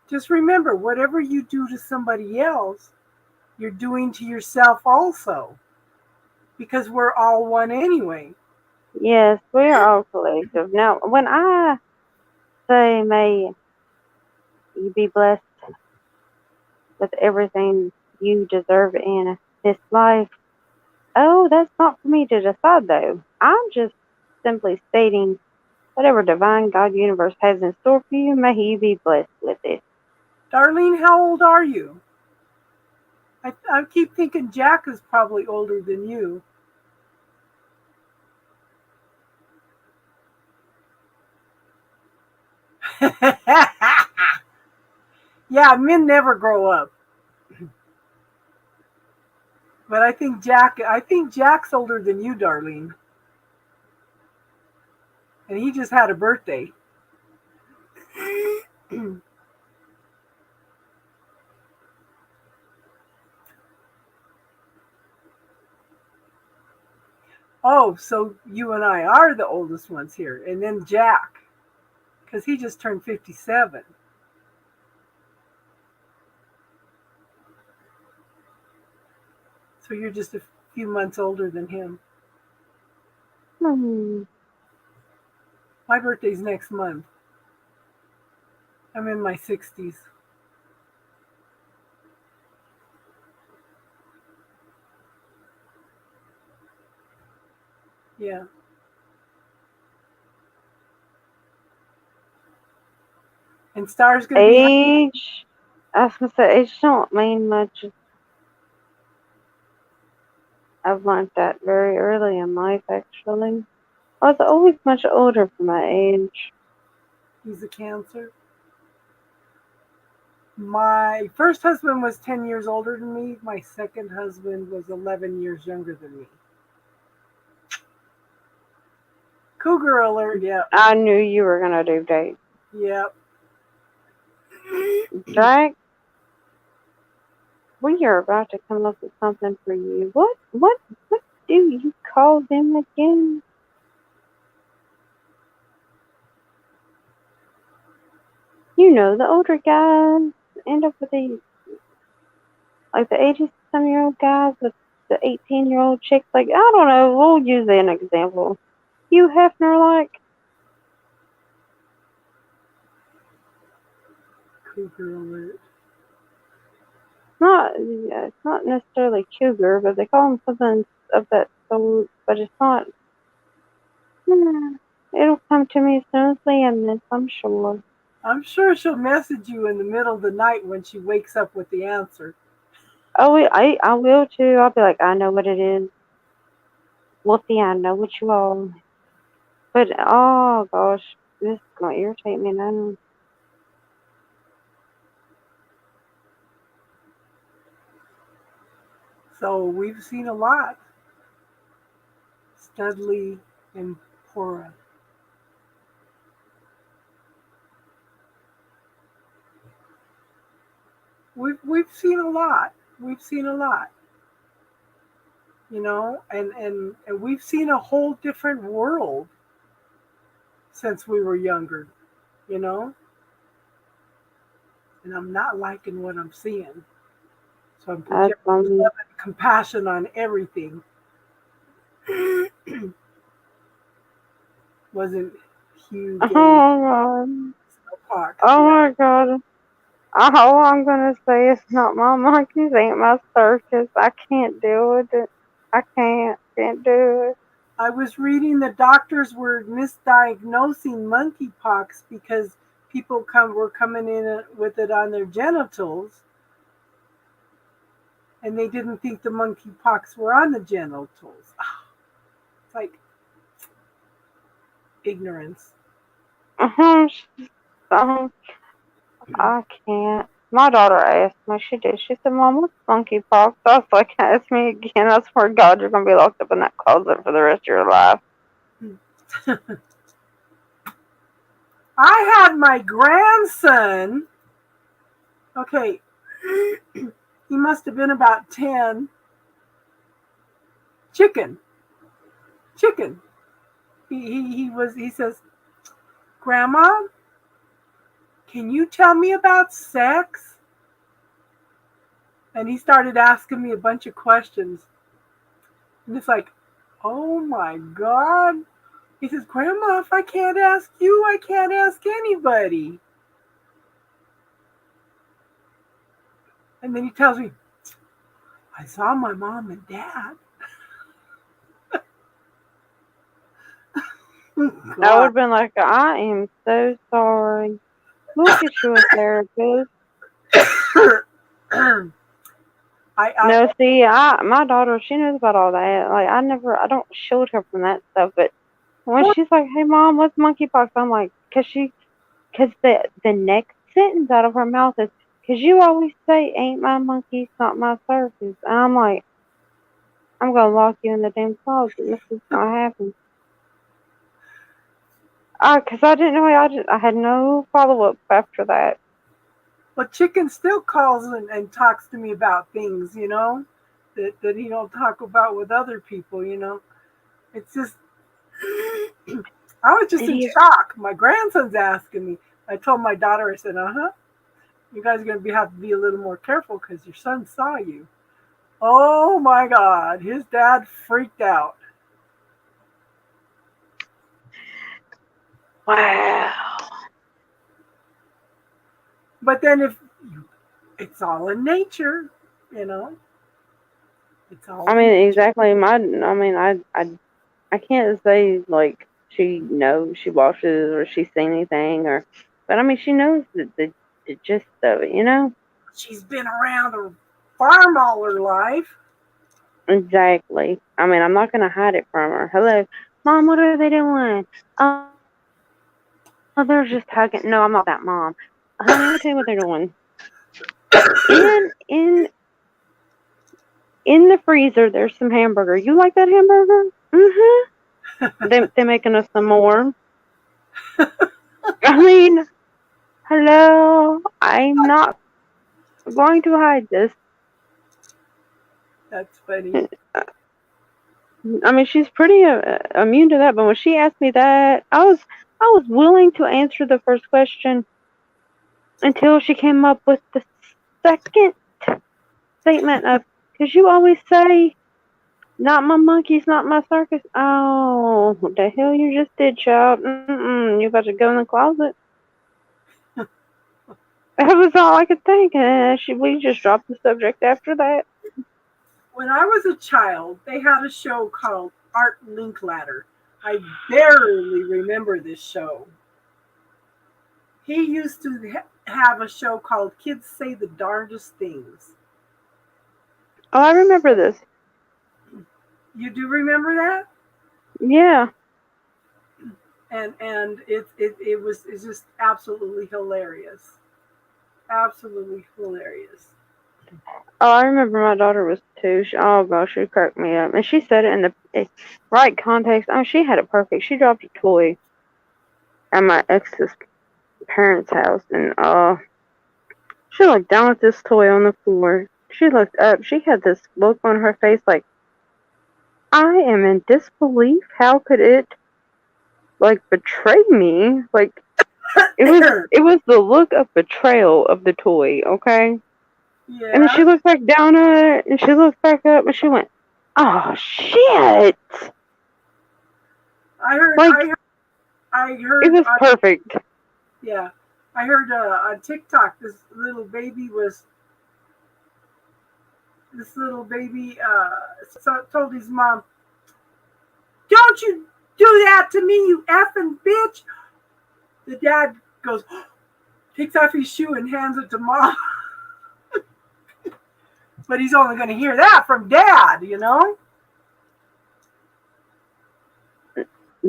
just remember, whatever you do to somebody else, you're doing to yourself also. Because we're all one anyway. Yes, we are all collective. Now, when I say may you be blessed with everything you deserve in this life, oh, that's not for me to decide, though. I'm just simply stating whatever divine God universe has in store for you, may you be blessed with it. Darlene, how old are you? I keep thinking Jack is probably older than you. Yeah, men never grow up. But I think Jack's older than you, Darlene. And he just had a birthday. Oh, so you and I are the oldest ones here. And then Jack, because he just turned 57. So you're just a few months older than him. My birthday's next month. I'm in my 60s. Yeah. And Star's going to be... Age, I was going to say, age don't mean much. I've learned that very early in life, actually. I was always much older for my age. He's a Cancer. My first husband was 10 years older than me. My second husband was 11 years younger than me. Cougar alert, yeah. I knew you were going to do that. Yep. Jack, we are about to come up with something for you. What do you call them again? You know, the older guys end up with the 80-some-year-old guys with the 18-year-old chicks. Like, I don't know, we'll use an example. Hugh Hefner, like. Cougar alert. It's not necessarily cougar, but they call him something of that so, but it's not. It'll come to me as soon as we end this, I'm sure. I'm sure she'll message you in the middle of the night when she wakes up with the answer. Oh, I will too. I'll be like, I know what it is. Wolfie, I know what you are. But, oh gosh, this is going to irritate me now. So we've seen a lot. Studley and Cora. We've seen a lot. We've seen a lot. You know, and we've seen a whole different world since we were younger, you know? And I'm not liking what I'm seeing. So I'm projecting love and compassion on everything. Wasn't Hugh gay? Oh my god. All I'm gonna say is not my monkeys, ain't my circus. I can't deal with it. I can't do it. I was reading the doctors were misdiagnosing monkeypox because people were coming in with it on their genitals, and they didn't think the monkeypox were on the genitals. It's like ignorance. I can't. My daughter asked me, she did. She said, Mom, what's monkeypox? I was like, ask me again. I swear to God, you're going to be locked up in that closet for the rest of your life. I had my grandson. Okay, he must have been about 10. Chicken. He says, Grandma, can you tell me about sex? And he started asking me a bunch of questions. And it's like, oh my God. He says, Grandma, if I can't ask you, I can't ask anybody. And then he tells me, I saw my mom and dad. I would have been like, I am so sorry. We'll get you a therapist. My daughter, she knows about all that. Like, I don't shield her from that stuff. But when she's like, hey, Mom, what's monkeypox? I'm like, because the next sentence out of her mouth is, because you always say, ain't my monkeys, not my circus. And I'm like, I'm going to lock you in the damn closet. This is going to happen. Because I didn't know. I had no follow-up after that. But Chicken still calls and talks to me about things, you know, that he don't talk about with other people, you know. It's just, I was just in shock. My grandson's asking me. I told my daughter, I said, you guys are going to have to be a little more careful because your son saw you. Oh my God, his dad freaked out. Wow. But then it's all in nature, you know. It's all. I mean, exactly. I can't say like she knows she watches or she's seen anything but I mean she knows the gist of it, you know. She's been around the farm all her life. Exactly. I mean, I'm not gonna hide it from her. Hello, Mom. What are they doing? Oh, they're just hugging. No, I'm not that mom. Honey, I'll tell you what they're doing. In the freezer, there's some hamburger. You like that hamburger? Mm-hmm. They're making us some more. I mean, hello. I'm not going to hide this. That's funny. I mean, she's pretty immune to that. But when she asked me that, I was willing to answer the first question until she came up with the second statement of, because you always say, not my monkeys, not my circus. Oh, what the hell you just did, child. You got to go in the closet. That was all I could think. We just dropped the subject after that. When I was a child, they had a show called Art Linkletter. I barely remember this show. He used to have a show called Kids Say the Darndest Things. Oh, I remember this. You do remember that? Yeah. And it's just absolutely hilarious. Absolutely hilarious. Oh, I remember my daughter was 2. Oh gosh, she cracked me up, and she said it in the right context. Oh, she had it perfect. She dropped a toy at my ex's parents' house, and she looked down at this toy on the floor. She looked up. She had this look on her face like, I am in disbelief. How could it betray me? Like it was the look of betrayal of the toy, okay? Yeah. And then she looked back down at it, and she looked back up, and she went, "Oh shit!" I heard. It was perfect. Yeah, I heard on TikTok this little baby told his mom, "Don't you do that to me, you effing bitch!" The dad goes, takes off his shoe and hands it to mom. But he's only going to hear that from dad, you know?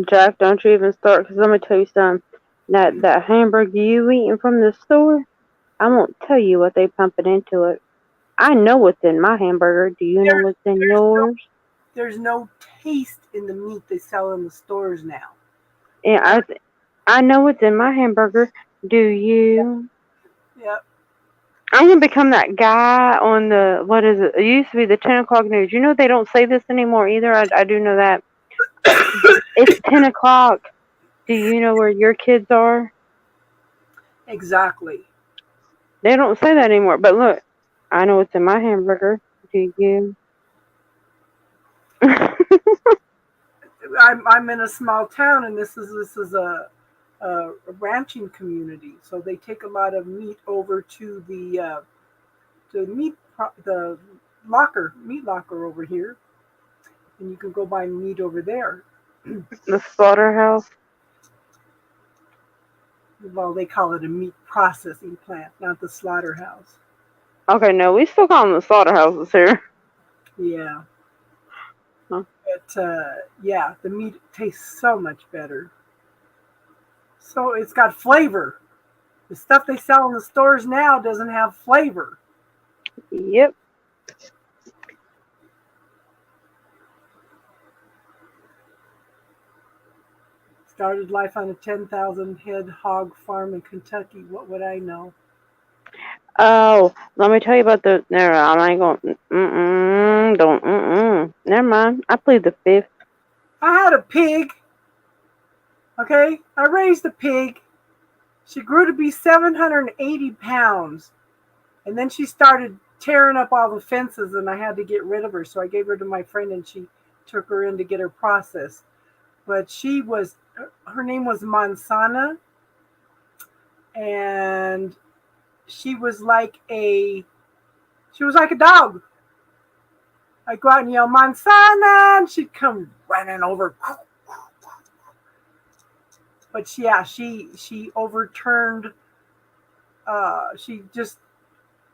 Jack, don't you even start, because I'm going to tell you something. That hamburger you eating from the store, I won't tell you what they pumping into it. I know what's in my hamburger. Do you know what's in yours? There's no taste in the meat they sell in the stores now. Yeah, I know what's in my hamburger. Do you? Yep. I'm going to become that guy on the, what is it? It used to be the 10 o'clock news. You know they don't say this anymore either. I do know that. It's 10 o'clock. Do you know where your kids are? Exactly. They don't say that anymore. But look, I know what's in my hamburger. Do you? I'm in a small town, and this is a ranching community, so they take a lot of meat over to the meat locker over here, and you can go buy meat over there. The slaughterhouse. Well, they call it a meat processing plant, not the slaughterhouse. Okay, no, we still call them the slaughterhouses here. Yeah. Huh. But yeah, the meat tastes so much better. So it's got flavor. The stuff they sell in the stores now doesn't have flavor. Yep. Started life on a 10,000 head hog farm in Kentucky. What would I know? Oh, let me tell you about the. No, I ain't going. Don't. Never mind. I plead the fifth. I had a pig. Okay, I raised a pig. She grew to be 780 pounds, and then she started tearing up all the fences, and I had to get rid of her. So I gave her to my friend, and she took her in to get her processed. But her name was Mansana, and she was like a dog. I'd go out and yell, Mansana, and she'd come running over. But she overturned, she just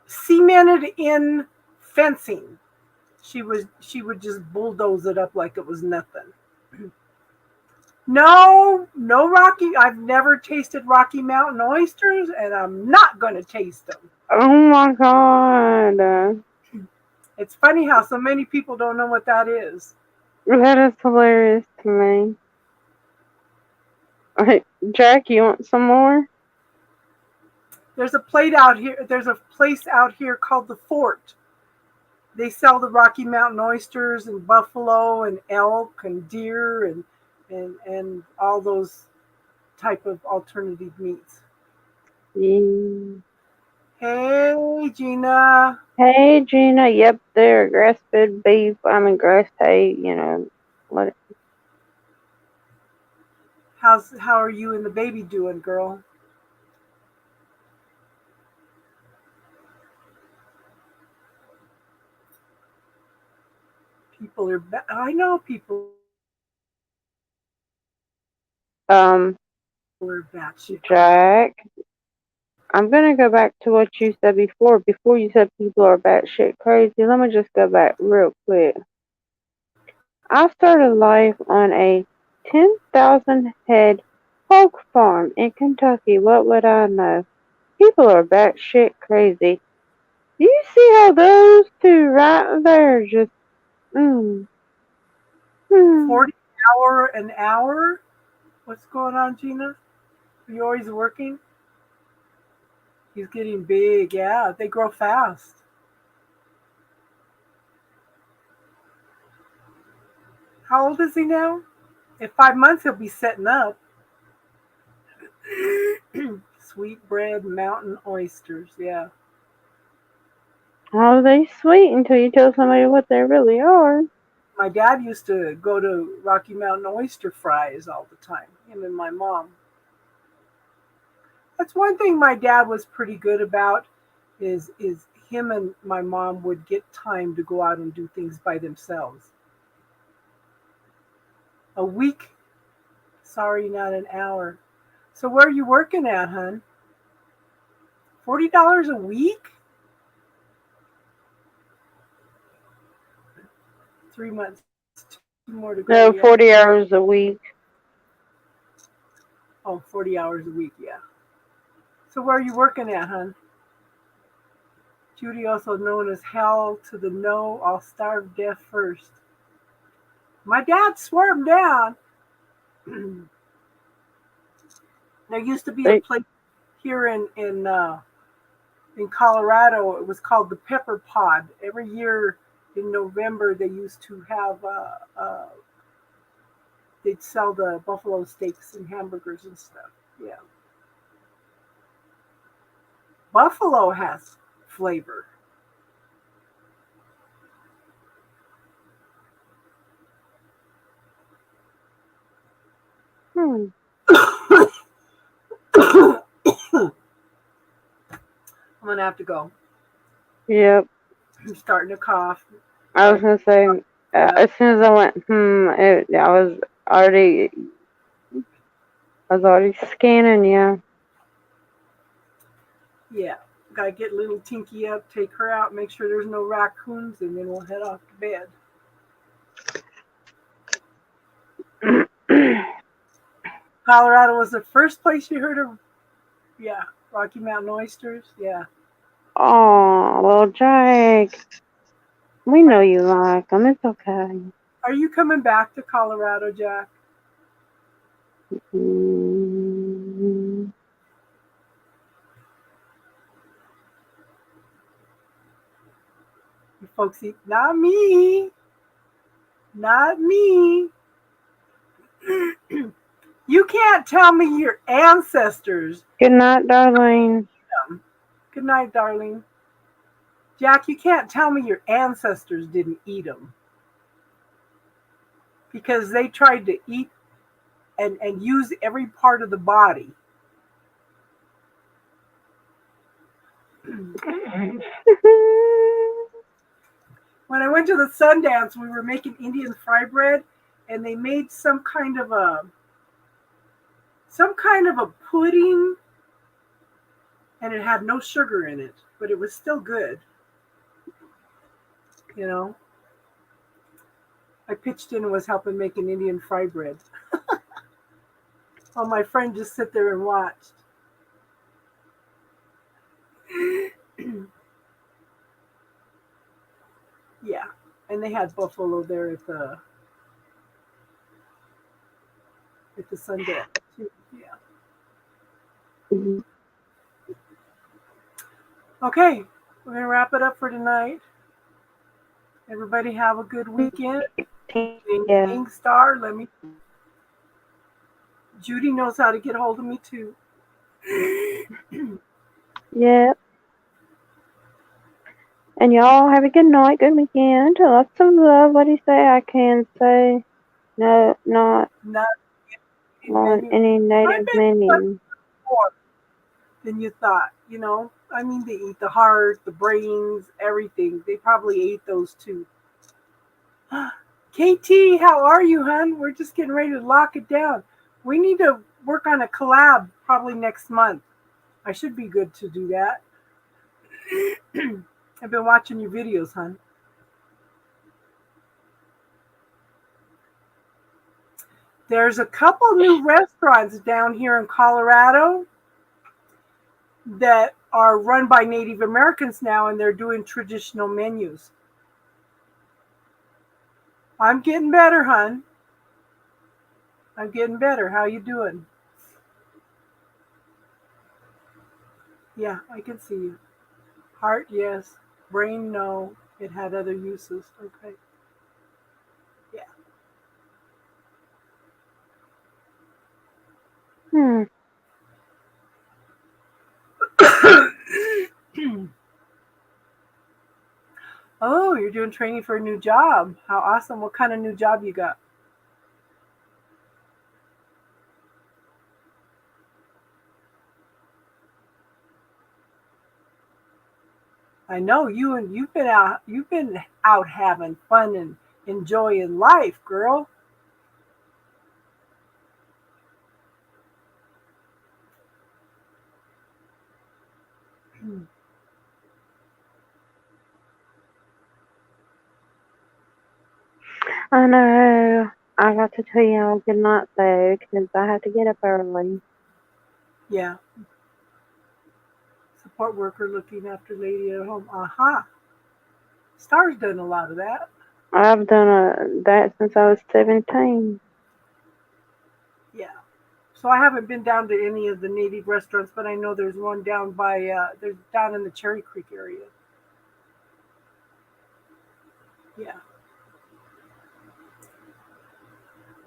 cemented in fencing. She would just bulldoze it up like it was nothing. No Rocky. I've never tasted Rocky Mountain oysters, and I'm not going to taste them. Oh my God. It's funny how so many people don't know what that is. That is hilarious to me. Hey, Jack, you want some more? There's a place out here called the Fort. They sell the Rocky Mountain oysters and buffalo and elk and deer and all those type of alternative meats. Yeah. Hey, Gina. Hey, Gina. Yep, they're grass-fed beef. Grass hay. What? How are you and the baby doing, girl? people are. I know people Um, are batshit. Jack, I'm gonna go back to what you said before. Before you said people are batshit crazy. Let me just go back real quick. I started life on a 10,000 head hog farm in Kentucky. What would I know? People are batshit crazy. Do you see how those two right there just 40 an hour. What's going on, Gina? Are you always working? He's getting big. Yeah, they grow fast. How old is he now? In 5 months, he'll be setting up. Sweetbread mountain oysters. Yeah. how are they sweet until you tell somebody what they really are? My dad used to go to Rocky Mountain oyster fries all the time, him and my mom. That's one thing my dad was pretty good about is him and my mom would get time to go out and do things by themselves. A week, sorry, not an hour. So where are you working at, hun? $40 a week? 3 months. 2 more to go. No, Yeah. 40 hours a week. Oh, 40 hours a week, yeah. So where are you working at, hun? Judy, also known as Hell to the No, I'll starve death first. My dad swore him down. There used to be a place here in Colorado. It was called the Pepper Pod. Every year in November, they used to have they'd sell the buffalo steaks and hamburgers and stuff. Yeah, buffalo has flavor. I'm gonna have to go. Yep. I'm starting to cough. I was gonna say, as soon as I went, I was already scanning, yeah. Yeah, gotta get little Tinky up, take her out, make sure there's no raccoons, and then we'll head off to bed. Colorado was the first place you heard of, yeah, Rocky Mountain oysters, yeah. Oh, well, Jake, we know you like them. It's okay. Are you coming back to Colorado, Jack? Mm-hmm. You folks eat, not me, not me. You can't tell me your ancestors. Good night, darling. Good night, darling. Jack, you can't tell me your ancestors didn't eat them. Because they tried to eat and use every part of the body. When I went to the Sundance, we were making Indian fry bread, and they made some kind of a pudding, and it had no sugar in it, but it was still good. You know, I pitched in and was helping make an Indian fry bread. While my friend just sit there and watched. Yeah, and they had buffalo there at the Sundance too. Yeah. Mm-hmm. Okay, we're gonna wrap it up for tonight. Everybody have a good weekend. Yeah. King Star, let me. Judy knows how to get hold of me too. Yep. And y'all have a good night, good weekend. Lots of love. What do you say? I can say no, not on any native meaning. More than you thought. You know, I mean, they eat the heart, the brains, everything. They probably ate those too. KT, how are you, hun? We're just getting ready to lock it down. We need to work on a collab probably next month. I should be good to do that. I've been watching your videos, hun. There's a couple new restaurants down here in Colorado that are run by Native Americans now, and they're doing traditional menus. I'm getting better, hun. I'm getting better. How you doing? Yeah, I can see you. Heart, yes. Brain, no. It had other uses. Okay. Yeah. Oh, you're doing training for a new job. How awesome. What kind of new job you got? I know you've been out having fun and enjoying life, girl. I know. I got to tell y'all good night though, because I have to get up early. Yeah. Support worker looking after lady at home. Aha. Star's done a lot of that. I've done that since I was 17. Yeah. So I haven't been down to any of the native restaurants, but I know there's one down by there's down in the Cherry Creek area. Yeah.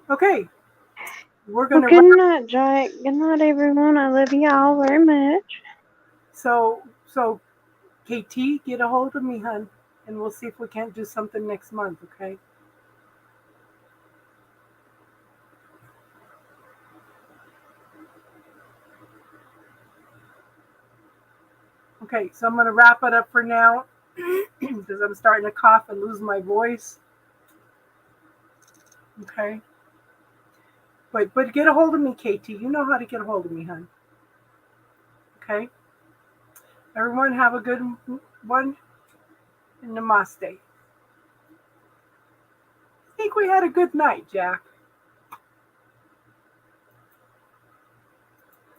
Okay. We're Well, gonna good night, Jack. Good night, everyone. I love y'all very much. So KT, get a hold of me, hun, and we'll see if we can't do something next month, okay? Okay, so I'm going to wrap it up for now because I'm starting to cough and lose my voice. Okay. But get a hold of me, KT. You know how to get a hold of me, hun. Okay? Everyone have a good one. And namaste. I think we had a good night, Jack.